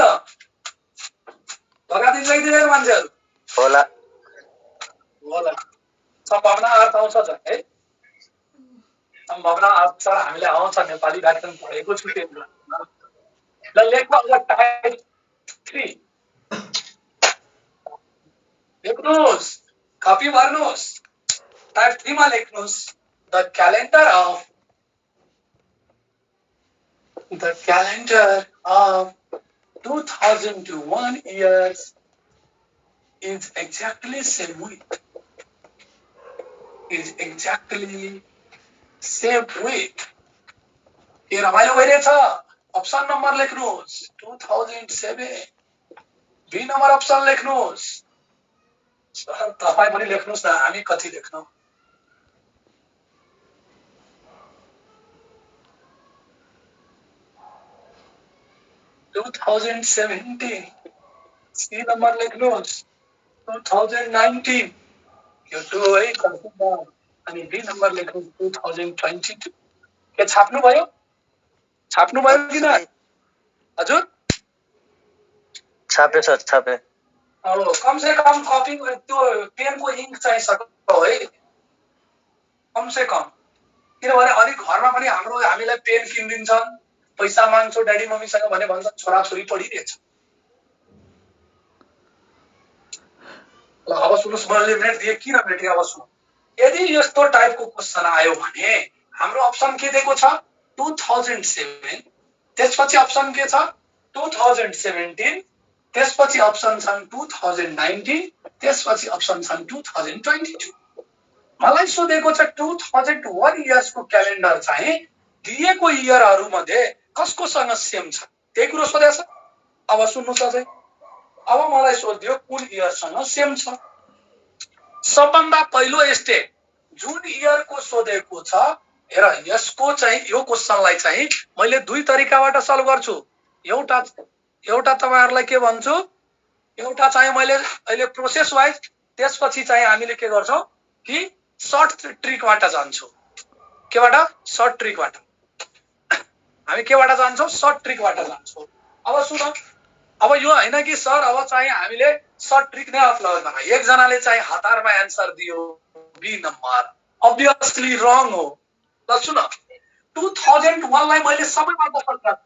धोका दिन्छ कि दिँदैन मान्छेहरू होला सम्भावना अर्थ आउँछ झन् है सम्भावना अर्थ सर हामीले आउँछ नेपाली व्याकरण पढेको छु त्यो ल लेख्नु अब टाइप 3 लेख्नुहोस् कपी भर्नुहोस् टाइप 3 मा लेख्नुहोस् the calendar of 2001 years is exactly same week. ये रमाइलो भइरहेछ अप्सन नम्बर लेख्नुहोस् 2007 बी नम्बर अप्सन लेख्नुहोस् सर तपाई पनि लेख्नुहोस् न हामी कति लेख्छौं सी नम्बर लेख्नुहोस् 2019 यो टु है कन्फर्म अनि बी नम्बर लेख्नुहोस् 2022 के छाप्नु भयो कि न हजुर छापे सर छापे अब कम से कम कपी त्यो पेनको इङ्क चाहिँ सक्यो है कम से कम किनभने अनि घरमा पनि हामीलाई पेन किनिदिन्छन् पैसा माग्छौ ड्याडी मम्मीसँग भने भन्छन् छोरा छोरी पढिरहेछ ल अब सुन्नुस् मैले मिनेट दिए किन भेटे अब सुन्नु यदि यस्तो टाइपको क्वेशन आयो भने हाम्रो अप्सन के दिएको छ 2007 त्यसपछि अप्सन के छ 2017 त्यसपछि अप्सन छन् 2019 त्यसपछि अप्सन छन् 2022 मलाई सोधेको छ 2001 इयर्सको क्यालेन्डर चाहिँ दिएको इयरहरु मध्ये कसकोसँग सेम छ त्यही कुरो सोधेछ अब सुन्नुस् अझै अब मलाई सोध्यो कुन इयरसँग सेम छ सबभन्दा पहिलो स्टेप जुन इयरको सोधेको छ हेर यसको चाहिँ यो क्वेशनलाई चाहिँ मैले दुई तरिकाबाट सल्भ गर्छु एउटा तपाईहरुलाई के भन्छु एउटा चाहिँ मैले अहिले प्रोसेस वाइज त्यसपछि चाहिँ हामीले के गर्छौं कि सर्ट ट्रिकबाट जान्छौं केबाट सर्ट ट्रिकबाट हामी केबाट जान्छौं सर्ट ट्रिकबाट जान्छौं अब सुन अब यो हैन कि सर अब चाहिँ हामीले सर्ट ट्रिक नै अप्लाई गर्न एक जनाले चाहिँ हतारमा आन्सर दियो बी नम्बर obviously wrong हो ल सुन 2001 लाई मैले सबैबाट सब्ट्र्याक्ट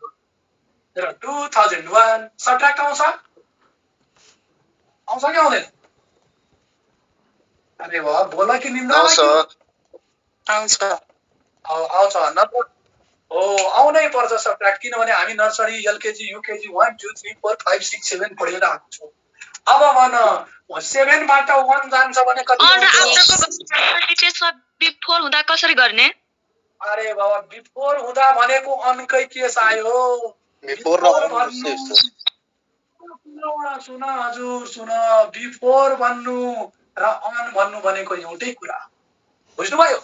गरेँ 2001 सब्ट्र्याक्ट आउँछ कि आउँदैन अरे वाह बोला कि निन्दा आउँछ आउँछ नत्र हो आउनै पर्छ सब्ट्र्याक्ट किनभने हामी नर्सरी एलकेजी युकेजी 1 2 3 4 5 6 7 पढेर आएको छौं अब भन 7 बाट 1 जान्छ भने कति हुन्छ बिफोर हुँदा कसरी गर्ने अरे बाबा बिफोर हुँदा भनेको अनकै केस आयो बिफोर सुन हजुर सुन बिफोर भन्नु र अन भन्नु भनेको एउटै कुरा बुझ्नुभयो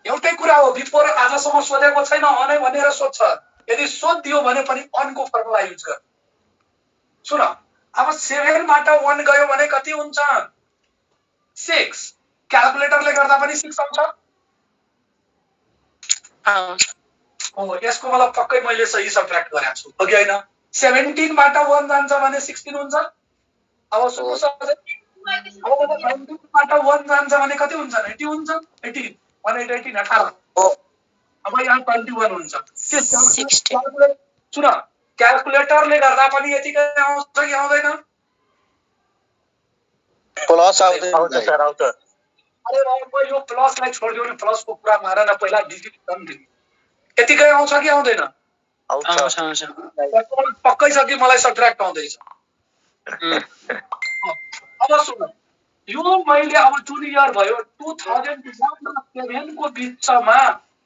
एउटै कुरा हो बिफोर आजसम्म सोधेको छैन अनै भनेर सोध्छ यदि सोधियो भने पनि अनको फर्मुला युज गर सुन अब 7 बाट 1 गयो भने कति हुन्छ 6 क्याल्कुलेटरले गर्दा पनि 6 आउँछ हो यसको मतलब पक्कै मैले सही सब्ट्र्याक्ट गरेको छु हो कि हैन 17 बाट 1 जान्छ भने 16 हुन्छ अब सुन्नुस् अझै अब 19 बाट 1 जान्छ भने कति हुन्छ 80 हुन्छ 18 118 18 अब यहाँ 21 हुन्छ सुन क्याल्कुलेटरले गर्दा पनि यतिकै आउँछ कि आउँदैन प्लस आउँदैन सर आउँछ अरे म यो प्लसलाई छोड्दियो नि प्लसको कुरा मार न पहिला डिजिट कम दिनु यतिकै आउँछ कि आउँदैन आउँछ पक्कै छ कि मलाई सब्ट्र्याक्ट आउँदैछ अब सुन यो मैले अब जुन इयर भयो 2001 को बिचमा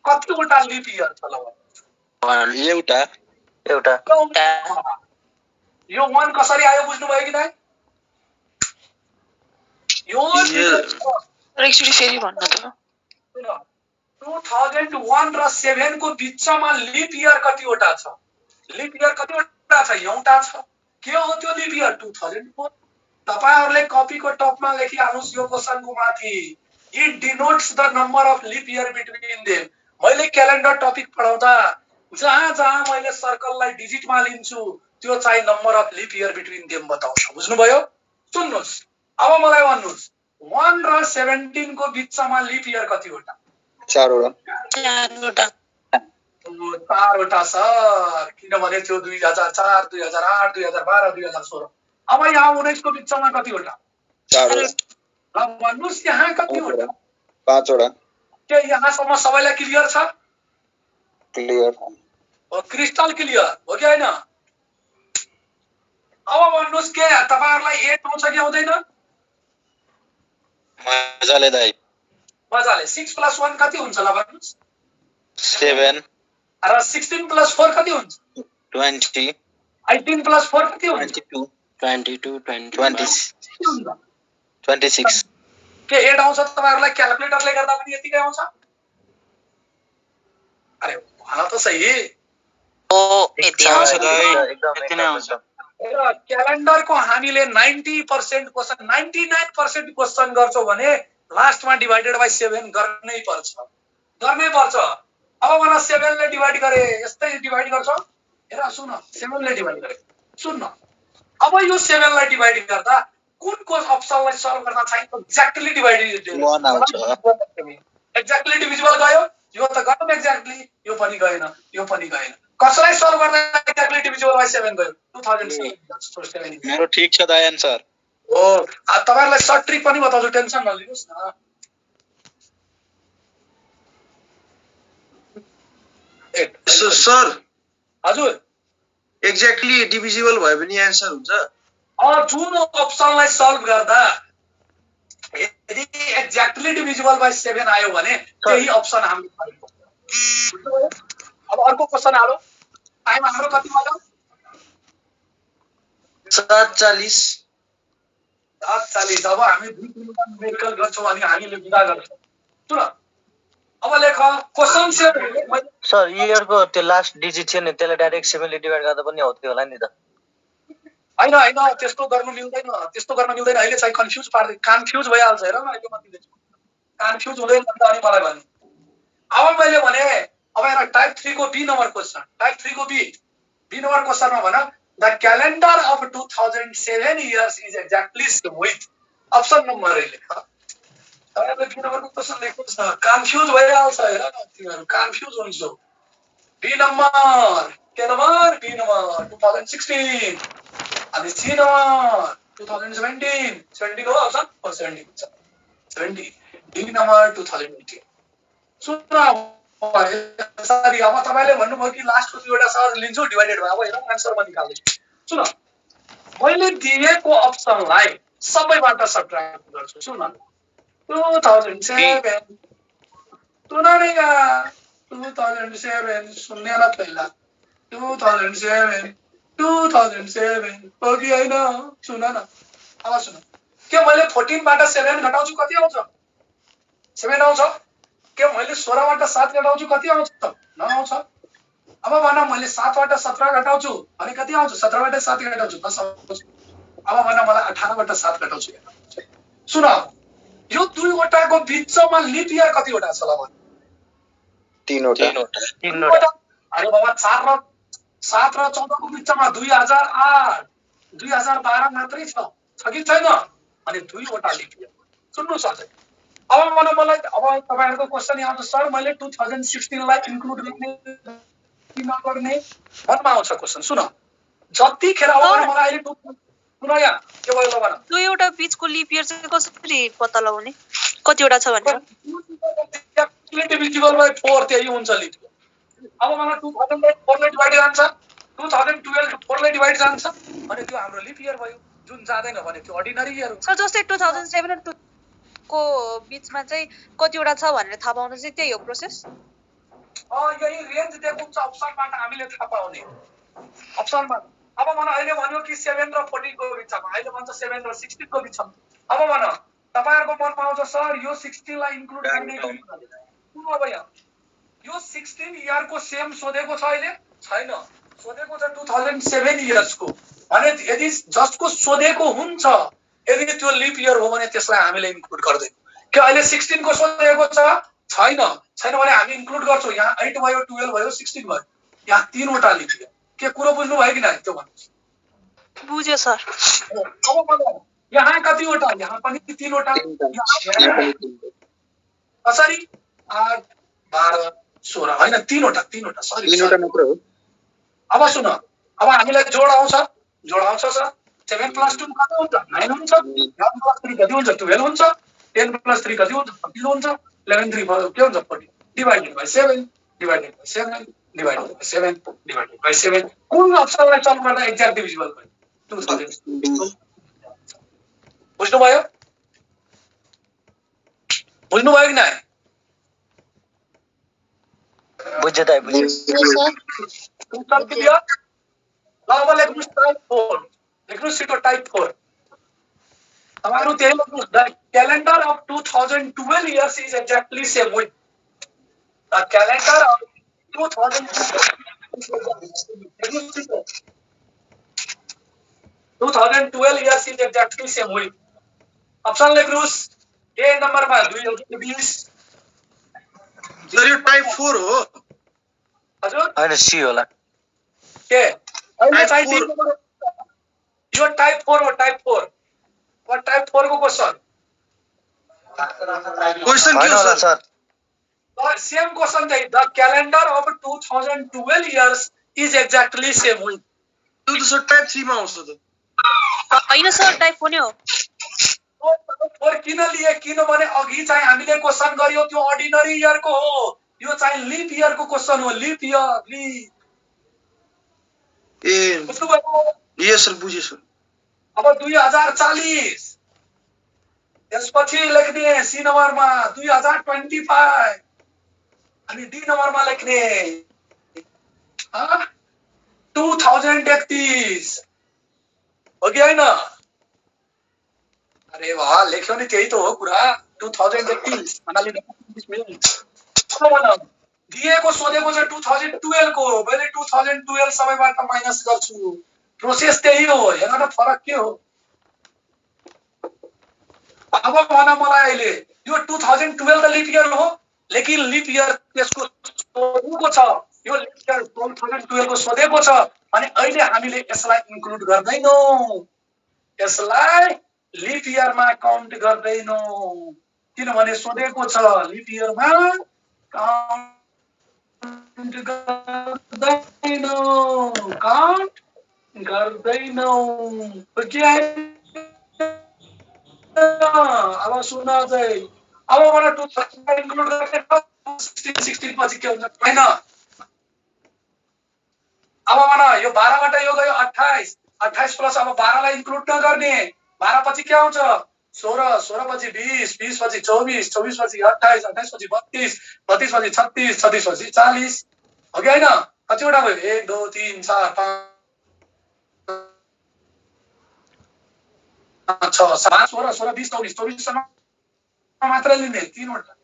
कतिवटा लिप इयर छ ल एउटा यो 1 कसरी आयो बुझ्नुभयो कि दाइ यो एकचोटि फेरि भन्नु त 2001 र 7 को बिचमा लिप इयर कतिवटा छ लिप इयर कतिवटा छ एउटा छ के हो त्यो लिप इयर 2004 तपाईहरुले कपीको टपमा लेखिहाल्नुस् यो क्वेशनको माथि it denotes the number of leap year between them मैले क्यालेन्डर टपिक पढाउँदा जहाँ जहाँ मैले सर्कललाई डिजिटमा लिन्छु त्यो चाहिँ number of leap year between them बताउँछ बुझ्नुभयो सुन्नुस् अब मलाई भन्नुस् 1 र 17 को बिचमा लिप इयर कतिवटा 4वटा चारवटा सर किनभने त्यो 2004 2008 2012 2016 अब यहाँ 19 को बिचमा कतिवटा 4वटा अब भन्नुस् यहाँ कतिवटा 5वटा के यहाँसम्म सबैलाई क्लियर छ क्लियर हो क्रिस्टल क्लियर हो कि हैन अब भन्नुस् के तपाईहरुलाई 8 आउँछ कि आउँदैन मजाले दाइ मजाले 6 + 1 कति हुन्छ ल भन्नुस् 7 र 16 + 4 कति हुन्छ 20 18 + 4 कति हुन्छ 22 26 के 8 आउँछ तपाईहरुलाई क्याल्कुलेटरले गर्दा पनि यतिकै आउँछ अरे भन त सही यति नै आउँछ र क्यालेन्डरको हामीले 90% क्वेशन 99% क्वेशन गर्छौं भने लास्टमा डिवाइडेड बाइ 7 गर्नै पर्छ अब भन 7 ले डिवाइड गरे यस्तै डिवाइड गर्छ हेर सुन 7 ले डिवाइड गरे सुन अब यो 7 लाई डिवाइड गर्दा कुनको अप्सनलाई सल्भ गर्न चाहिँ एक्ज्याक्टली डिवाइडेड 1 आउँछ एक्ज्याक्टली डिभिजिबल गयो यो त गयो एक्ज्याक्टली यो पनि गएन कसलाई सल्भ गर्दा एक्ज्याक्टली डिभिजिबल बाइ 7 गयो 2007 मेरो ठीक छ दाइ आन्सर हो अब तपाईहरुलाई सर्ट ट्रिक पनि बताउँछु टेन्सन नलिनुस् न सर हजुर एक्ज्याक्टली डिभिजिबल भयो भने आन्सर हुन्छ जुन अप्सनलाई सल्भ गर्दा यदि एक्ज्याक्टली डिभिजिबल बाइ 7 आयो भने त्यही अप्सन हामीले अब अर्को क्वेशन हालौ टाइम हाम्रो कति भयो 7:40 अब हामी 2 किलोमिटर मेडिकल गर्छौं अनि हामीले बिदा गर्छौं सुन अब लेख क्वेशन से सर इयरको त्यो लास्ट डिजिट थियो नि त्यसलाई डाइरेक्ट 7 ले डिवाइड गर्दा पनि आउँथ्यो होला नि त हैन त्यस्तो गर्न मिल्दैन अहिले चाहिँ कन्फ्युज भइहाल्छ हेर न अहिले म दिन्छु कन्फ्युज हुँदैन नि त अनि मलाई भन्नु अब मैले भने अब हेर टाइप 3 को बी नम्बर क्वेशन टाइप 3 को बी नम्बर क्वेशनमा भन the calendar of 2007 years is exactly with option number लेख तपाईले बी नम्बरको क्वेशन लेख्नुस् न कन्फ्युज भइहाल्छ हेर न तिमीहरु कन्फ्युज हुन्छ बी नम्बर के नम्बर बी नम्बर 2016 अनि सी नम्बर 2017 17 हो अप्सन 17 हुन्छ 70 डी नम्बर 2018 सुन सरी अब तपाईले भन्नुभयो कि लास्टको दुईवटा सहज लिन्छु डिवाइडेड भयो अब हेर आन्सर म निकाल्छु सुन मैले दिएको अप्सनलाई सबैबाट सबट्र्याक्ट गर्छु सुन 2007 तुनानेगा 2007 सुन्ने न पहिला 2007 हो कि हैन सुन न अब सुन के मैले 14 बाट 7 घटाउँछु कति आउँछ 7 आउँछ के मैले 16 बाट 7 घटाउँछु कति आउँछ 9 आउँछ अब भन मैले 7 बाट 17 घटाउँछु अनि कति आउँछ 17 बाट 7 घटाउँछु 10 आउँछ अब भन मलाई 18 बाट 7 घटाउँछु सुन यो दुईवटाको बिचमा लिप इयर कतिवटा छ ल भन 3वटा अरे बाबा 4 र 7 र 14 को बिचमा 2008 2012 मात्रै छ कि छैन अनि दुईवटा लिप इयर सुन्नुस् अझै अब मलाई अब तपाईहरुको क्वेशन आउँछ सर मैले 2016 लाई इन्क्लुड गर्ने कि नगर्ने मनमा आउँछ क्वेशन सुन जतिखेर अब मलाई अहिले सुन यहाँ के भयो ल भन दुईवटा बीचको लिप इयर चाहिँ कसरी पत्ता लगाउने कतिवटा छ भनेर डिभिजिबल बाइ 4 त्यही हुन्छ लिप अब मलाई 2004 ले डिवाइड जान्छ 2012 4 ले डिवाइड जान्छ अनि त्यो हाम्रो लिप इयर भयो जुन जाँदैन भने त्यो अर्डिनरी इयर हो। सर जस्तै 2007 र 2 को बीचमा चाहिँ कतिवटा छ भनेर थाहा पाउन चाहिँ त्यही हो प्रोसेस। यही रेन्ज दिएको हुन्छ अप्सनबाट हामीले थाहा पाउने अप्सनमा। अब मन अहिले भन्यो कि 7 र 14 को बिचमा, अहिले भन्छ 7 र 16 को बिचमा। अब भन तपाईहरुको मनमा आउँछ सर यो 16 लाई इन्क्लुड गर्ने हो कुन? अब यहाँ यो 16 इयर को सेम सोधेको छ अहिले छैन, सोधेको छ 2007 इयर्स को। भने यदि जसको सोधेको हुन्छ यदि त्यो लिप इयर हो भने त्यसलाई हामीले इन्क्लुड गर्दैन। के अहिले 16 को सोधेको छ छैन, छैन भने हामी इन्क्लुड गर्छौं। यहाँ 8 भयो 12 भयो 16 भयो, यहाँ तीनवटा लिप इयर। के कुरो बुझ्नु भयो कि नहीं त्यो भन्नुस्? बुझ्यो सर। अब बताऊ यहाँ कतिवटा? यहाँ पनि तीनवटा। कसरी 8 12 16 हैन तीनवटा सरी तीनवटा मात्र हो। अब सुन, अब हामीलाई जोड आउँछ सर। 7 + 2 कति हुन्छ? 9 हुन्छ। 11 + 3 कति हुन्छ? 12 हुन्छ। 10 + 3 कति हुन्छ? 14 हुन्छ। 11 3 के हुन्छ? 40 divided by 7 divided by 7 divided by 7 divided by 7। कुन अप्सनलाई सल्भ गर्दा एक्ज्याक्ट डिभिजिबल भयो? 2000। बुझ्नुभयो? बुझ्नुभयो कि नाही? बुझ्यो दाइ बुझ्यो। सब क्लियर? ल अब लेख्नुस् टाइप 4। लेख्नुस् सिटो टाइप 4। तपाईहरु त्यही लेख्नुस्। The calendar of 2012 years is exactly same with the calendar of 2012 years is exactly same with. Option लेख्नुस्। ए नम्बरमा 2020। सर यो टाइप 4 हो। हजुर हैन सी होला। के अहिले चाहिँ यो टाइप 4 हो। टाइप 4 और टाइप 4 को क्वेश्चन के हो सर? सेम क्वेश्चन चाहिँ the calendar of 2012 years is exactly same with. त्यो त सर टाइप 3 मा आउँछ त। हैन सर टाइप 4 नै हो। और किन लिए? किनभने अघि चाहिँ हामीले क्वेश्चन गर्यो त्यो अर्डिनरी इयर को हो, यो चाहिँ लिप इयर को क्वेश्चन हो। लिप इयर ए यस सर बुझे सर। अब 2040 त्यसपछि लेख्ने सी नम्बरमा 2025 अनि डी नम्बरमा लेख्ने 2031 हो कि हैन? अरे वाह लेख्यो नि त्यही त हो कुरा। 2031 भन्नाले दिएको सोधेको चाहिँ 2012 को हो। मैले 2012 सबैबाट माइनस गर्छु। प्रोसेस त्यही हो। हेर न फरक के हो। अब भन मलाई अहिले यो 2012 त लिप इयर हो, लेकिन लिप इयर त्यसको सोधेको छ। यो लिप इयर 2012 को सोधेको छ अनि अहिले हामीले यसलाई इन्क्लुड गर्दैनौं। यसलाई लिप इयरमा काउन्ट गर्दैनौं किनभने सोधेको छ। लिप इयरमा काउन्ट गर्दैनौं। अब सुन चाहिँ अब मलाई 2000 इन्क्लुड गर्ने 16 पछि के हुन्छ हैन? अब भन यो 12 बाट यो गयो 28 28 प्लस अब 12 लाई इन्क्लुड नगर्ने 12 पछि के आउँछ? 16 16 पछि 20 20 पछि 24 24 पछि 28 28 पछि 32 32 पछि 36 36 पछि 40 हो कि हैन? कतिवटा भयो? 1 2 3 4 5 6 7 16 16 20 24 24 सम्म मात्र लिने तीनवटा।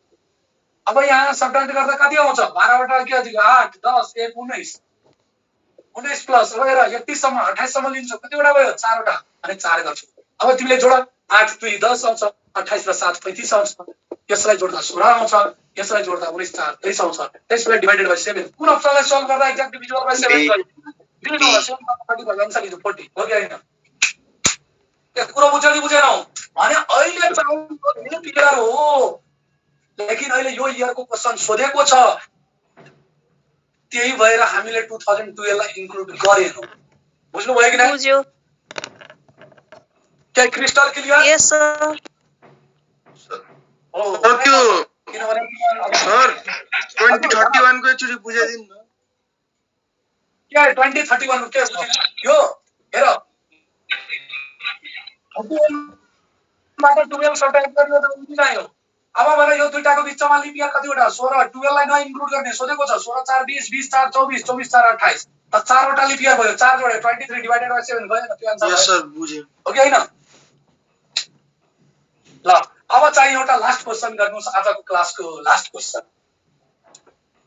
अब यहाँ सबट्र्याक्ट गर्दा कति आउँछ? 12 वटा के आउँछ? 8 10 1 19 19 प्लस अब हेर 31 सम्म 28 सम्म लिन्छौ। कतिवटा भयो? 4 वटा अनि 4 गर्छौ। अब तिमीले जोड 8 2 10 आउँछ, 28 + 7 35 आउँछ, यसलाई जोड्दा 16 आउँछ, यसलाई जोड्दा 19 4 23 आउँछ, त्यसलाई डिवाइडेड बाइ 7। कुन अप्सनलाई सल्भ गर्दा एक्ज्याक्ट डिभिजिबल बाइ 7 गर्नु? दिनु होला 7 आन्सर इज 40 हो कि हैन? यो कुरा बुझ्यौ कि बुझेनौ? भने अहिले चाहिँ यो क्लियर हो, लेकिन अहिले यो इयरको क्वेशन सोधेको छ। त्यही भएर हामीले 2012 लाई इन्क्लुड गरेनौ। बुझ्नु भयो कि नै? बुझ्यो। के क्रिस्टल क्लियर? यस सर। हो त्यो सर 2031 को एकचोटी बुझाइदिनु न। के 2031 को के बुझिन? यो हेर बाट 12 सब्ट्र्याक्ट गरियो त उति नै हो। अब भने यो दुईटाको बिचमा लिप इयर कतिवटा 16 12 लाई नइन्क्लुड गर्ने सोधेको छ। 16 4 20 20 4 24 24 4 28 त 4 वटा लिप इयर भयो। 4 जोडे 23 डिवाइडेड बाइ 7 गयो न त्यो आन्सर यस भयो। सर बुझेँ। हो कि हैन? ल अब चाहिँ एउटा लास्ट क्वेशन गर्नुस् आजको क्लासको लास्ट क्वेशन।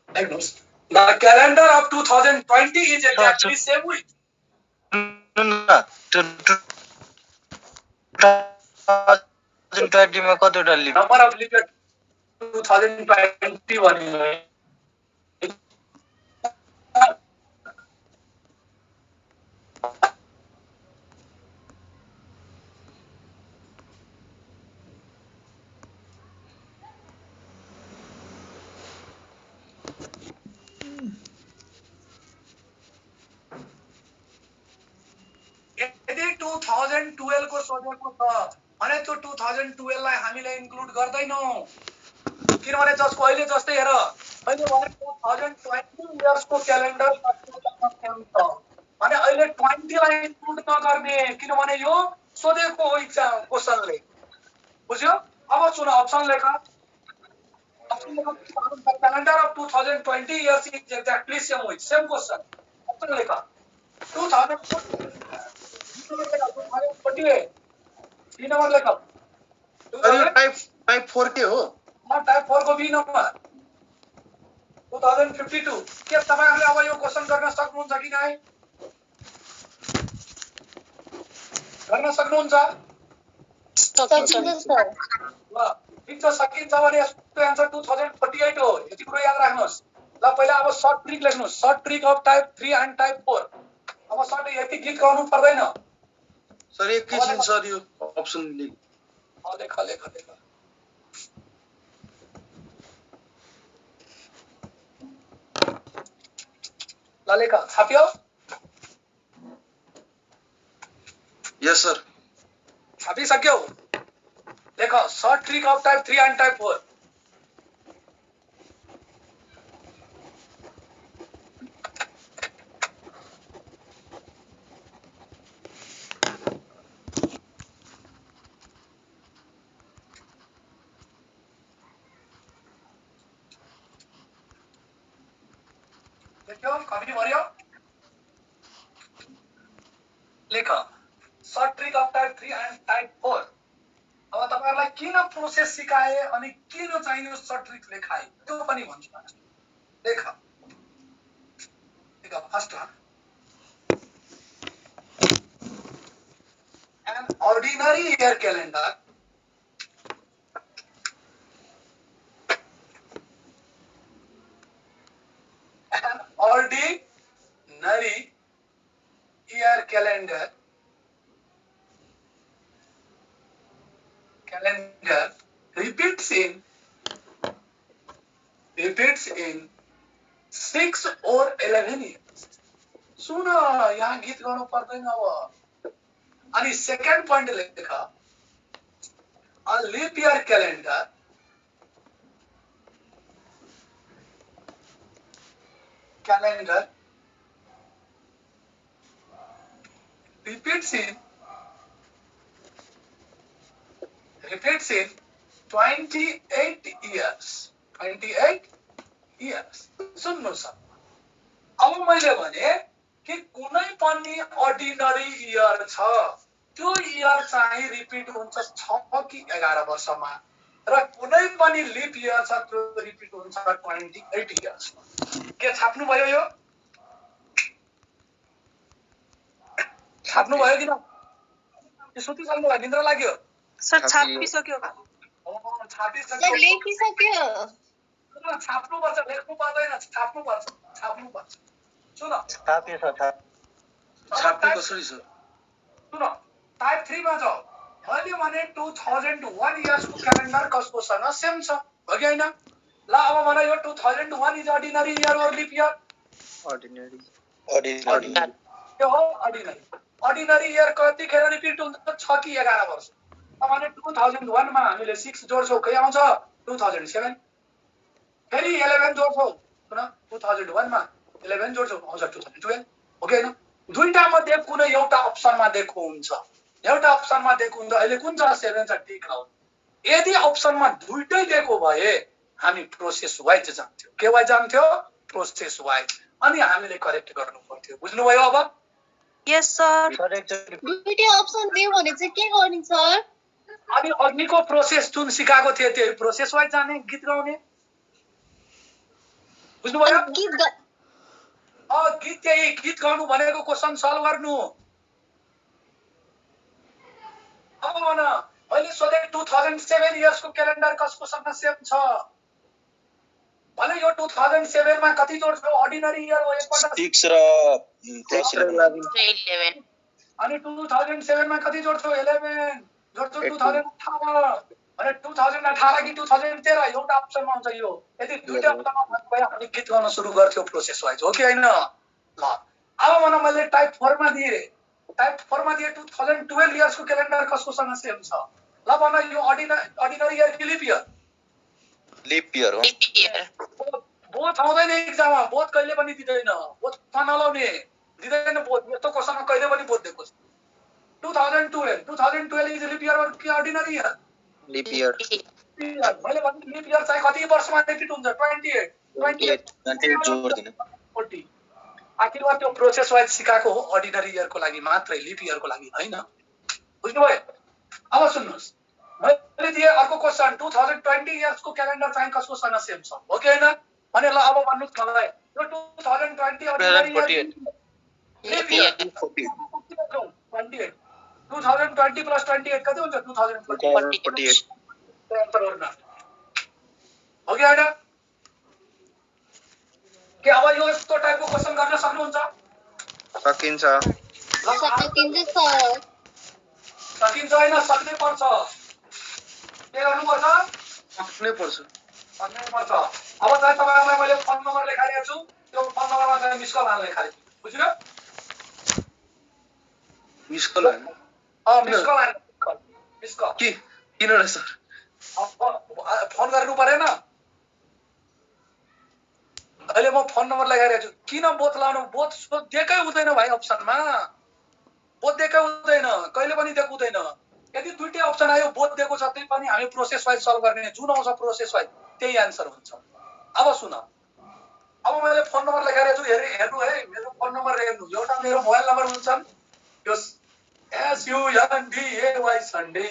हेर्नुस् the calendar of 2020 is exactly same with 2020 मा कतिवटा lip number of leap year 2020 भन्यो। यदि 2012 को सोधेको छ भने त्यो 2012 लाई हामीले इन्क्लुड गर्दैनौं। किनभने जसको अहिले जस्तै हेर अहिले भने 2020 इयर्स को क्यालेन्डर भने अहिले 20 लाई इन्क्लुड नगर्ने किनभने यो सोधेको हो इक्जाम क्वेशनले। बुझ्यो? अब सुन अप्सन लेख। अप्सन लेख calendar of 2020 years is exactly same with same question. Option लेख 2048 बी नंबर लेख। सर यो टाइप 4 के हो? टाइप 4 को बी नम्बर 2052 के तपाईहरुले अब यो क्वेशन गर्न सक्नुहुन्छ कि नै? गर्न सक्नुहुन्छ? सकिन्छ सर। ल ठीक छ सकिन्छ भने यसको आन्सर 2048 हो। यति कुरा याद राख्नुस्। ल पहिला अब सर्ट ट्रिक लेख्नुस्। Short trick of type 3 and type 4। अब सर्ट यति गीत गाउनु पर्दैन। सर एकैछिन सर यो अप्सन लेख। लेख लेख लेख। ल लेख छाप्यो? यस सर। छापिसक्यौ? लेख short trick of type 3 and type 4। लेख्यो? कपी भर्यो? लेख short trick of type 3 and type 4। अब तपाईहरुलाई किन प्रोसेस सिकाए अनि किन चाहिँ यो सर्ट ट्रिक लेखाए त्यो पनि भन्छु। लेख लेख first one an ordinary year calendar calendar repeats in 6 or 11 years. सुन यहाँ गीत गाउनु पर्दैन अब। अनि सेकेन्ड पोइन्ट लेख a leap year calendar repeats in 28 years. 28 years. सुन्नुस् अब मैले भने कि कुनै पनि अर्डिनरी इयर छ त्यो इयर चाहिँ रिपिट हुन्छ 6 कि 11 वर्षमा र कुनै पनि लिप इयर छ त्यो रिपिट हुन्छ 28 इयर्स। के छाप्नु भयो यो? छाप्नु भयो कि न? के सुति जानु भयो? निद्रा लाग्यो? सर छापिसक्यो। सर लेखिसक्यो। छाप्नु पर्छ, लेख्नु पर्दैन, छाप्नु पर्छ। सुन छापे सर छाप्नु कसरी सर? सुन टाइप 3 मा जाऊ। मैले भने 2001 इयर्स को क्यालेन्डर कसकोसँग सेम छ हो कि हैन? ल अब भने यो 2001 इज अर्डिनरी इयर और लिप इयर? अर्डिनरी यो हो अर्डिनरी। अर्डिनरी इयर कतिखेर रिपिट हुन्छ? 6 कि 11 वर्ष। अब भने 2001 मा हामीले 6 जोड्छौं के आउँछ? 2007। फेरि 11 जोड्छौं। सुन 2001 मा 11 जोड्छौं आउँछ 2012 हो कि हैन? दुईटा मध्ये कुनै एउटा अप्सनमा देखो हुन्छ। एउटा अप्सनमा दिएको हुन्छ अहिले कुन छ 7 छ टी क्राउड यदि अप्सनमा दुईटै दिएको भए हामी प्रोसेस वाइज जान्थ्यौ के वाइज जान्थ्यो प्रोसेस वाइज अनि हामीले करेक्ट गर्नु पर्थ्यो बुझ्नुभयो अब यस सर दुईटै अप्सन दियो भने चाहिँ के गर्ने सर अनि अघिको प्रोसेस जुन सिकाएको थिए त्यही प्रोसेस वाइज जाने गीत गाउने बुझ्नुभयो गीत त्यही गीत गाउनु भनेको क्वेशन सल्भ गर्नु अब भन मैले सोधे 2007 इयर्सको क्यालेन्डर कसकोसँग सेम छ भने यो 2007 मा कति जोड्छौ अर्डिनरी इयर हो एकपल्ट 6 र 11 अनि 2007 मा कति जोड्छौ 11 जोड्छौ 2018 अनि 2018 कि 2013 एउटा अप्सनमा हुन्छ यो यदि दुईटा अप्सनमा भए हामी गीत गर्न सुरु गर्थ्यौ प्रोसेस वाइज हो कि हैन ल अब भन मैले टाइप 4 मा दिए 2012 इयर्सको क्यालेन्डर कसकोसँग सेम छ ल भन यो अर्डिनरी इयर कि लिप इयर हो बोथ आउँदैन एक्जाममा बोथ कहिले पनि दिदैन बोथ नलाउने दिदैन बोथ यस्तो क्वेशनमा कहिले पनि बोथ दिएको छ 2012 इज लिप इयर कि अर्डिनरी इयर लिप इयर मैले भने लिप इयर चाहिँ कति वर्षमा रिपिट हुन्छ 28 जोड दिनु 40 आखिरमा त्यो प्रोसेस वाइज सिकाएको हो अर्डिनरी इयरको लागि मात्रै लिप इयरको लागि हैन बुझ्नुभयो अब सुन्नुस् मैले दिए अर्को क्वेशन 2020 इयर्सको क्यालेन्डर चाहिँ कसकोसँग सेम छ हो कि हैन भने ल अब भन्नुस् मलाई यो 2020 ordinary year lip year 28 2020 plus 28 कति हुन्छ 2048 आन्सर गर्न हो कि हैन के अब यो यस्तो टाइपको क्वेशन गर्न सक्नुहुन्छ सकिन्छ सकिन्छ हैन सक्नै पर्छ के गर्नुपर्छ सक्नै पर्छ अब चाहिँ तपाईहरुलाई मैले फोन नम्बर लेखाइदिएको छु त्यो फोन नम्बरमा चाहिँ मिस कल हाल्न लेखाइदिएको बुझ्यो मिस कल मिस कल के किन र सर फोन गर्नु परेन अहिले म फोन नम्बर लगाइरहेको छु किन बोथ लाउनु बोथ दिएकै हुँदैन भाइ अप्सनमा बोथ दिएकै हुँदैन कहिले पनि दिएको हुँदैन यदि दुईटै अप्सन आयो बोथ दिएको छ त्यही पनि हामी प्रोसेस वाइज सल्भ गर्ने जुन आउँछ प्रोसेस वाइज त्यही आन्सर हुन्छ अब सुन अब मैले फोन नम्बर लेखाइरहेको छु हेर्नु है मेरो फोन नम्बर हेर्नु एउटा मेरो मोबाइल नम्बर हुन्छ यो SUNDAY सन्डे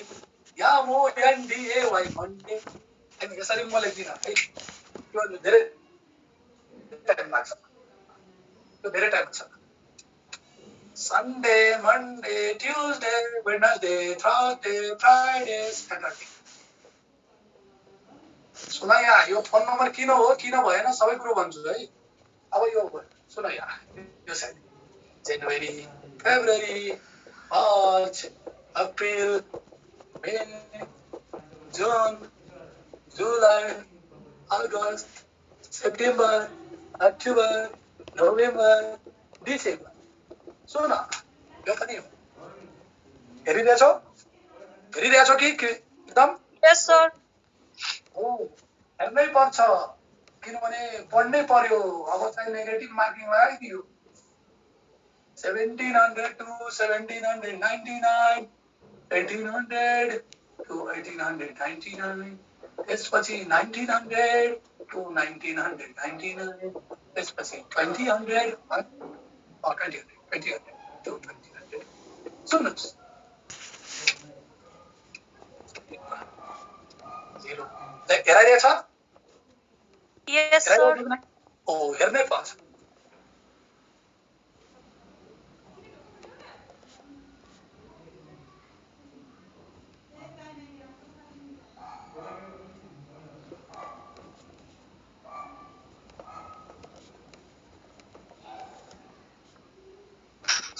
या MONDAY मन्डे अनि यसरी म लेख्दिन है त्यो धेरै टाइम लाग्छ त्यो धेरै टाइम लाग्छ Sunday, Monday, Tuesday, Wednesday, Thursday, Friday, Saturday. सुन यहाँ यो फोन नम्बर किन हो किन भएन सबै कुरो भन्छु है अब यो सुन यहाँ यो साइड जनवरी फेब्रुअरी मार्च अप्रिल मे जुन जुलाई अगस्त सेप्टेम्बर अक्टोबर नोभेम्बर डिसेम्बर सुन यो पनि हो हेरिरहेछौ कि एकदम यस सर हो हेर्नै पर्छ किनभने पढ्नै पर्यो अब चाहिँ नेगेटिभ मार्किङ लगाइदियो 1700 to 1799 1800 to 1899 त्यसपछि 1900 to 1999 त्यसपछि 2000 to 2000 सुन्नुहोस् हेराइरहेछ यस सर हेर्नै पर्छ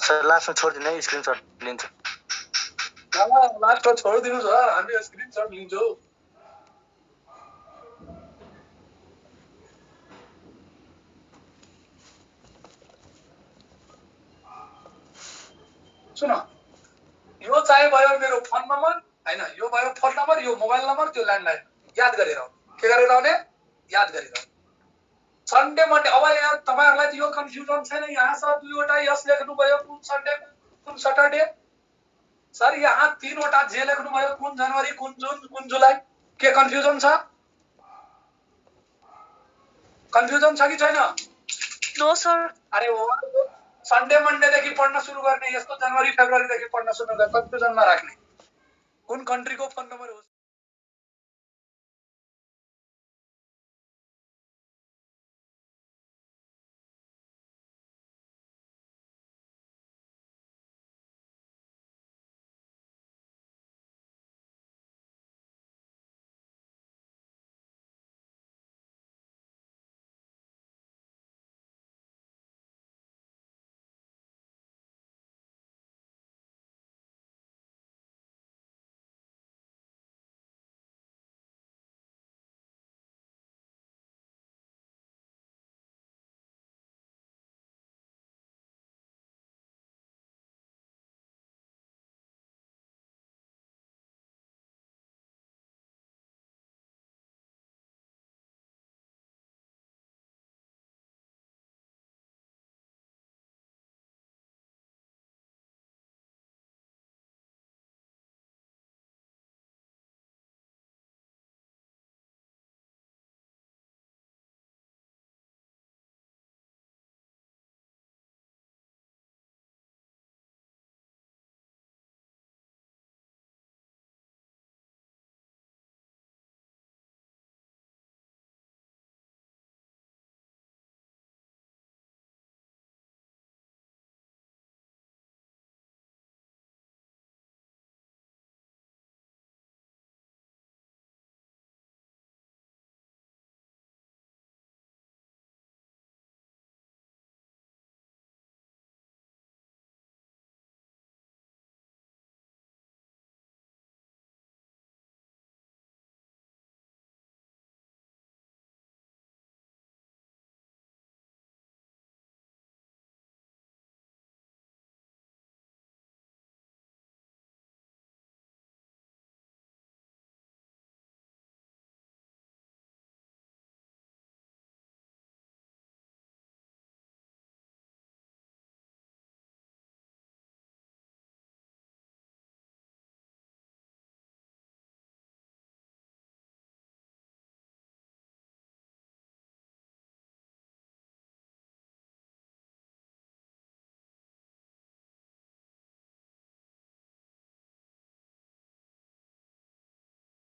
सर लास्टमा छोड्दिनु है स्क्रिनशट लिन्छ लास्टमा छोडिदिनु सर हामी स्क्रिनशट लिन्छौँ सुन यो चाहिँ भयो मेरो फोन नम्बर हैन यो भयो फोन नम्बर यो मोबाइल नम्बर त्यो ल्यान्डलाइन याद गरेर आउनु के गरेर आउने याद गरेर आउनु सन्डे मन्डे अब यहाँ तपाईहरुलाई यो कन्फ्युजन छैन यहाँ छ दुईवटा यस लेख्नु भयो कुन सन्डे कुन सटरडे सर यहाँ 3वटा जे लेख्नुभयो कुन जनवरी कुन जुन कुन जुलाई के कन्फ्युजन छ कि छैन नो सर अरे सन्डे मन्डेदेखि पढ्न सुरु गर्ने यस्तो जनवरी फेब्रुअरीदेखि पढ्न सुरु गर्ने कन्फ्युजनमा राख्ने कुन कन्ट्रीको फोन नम्बर हो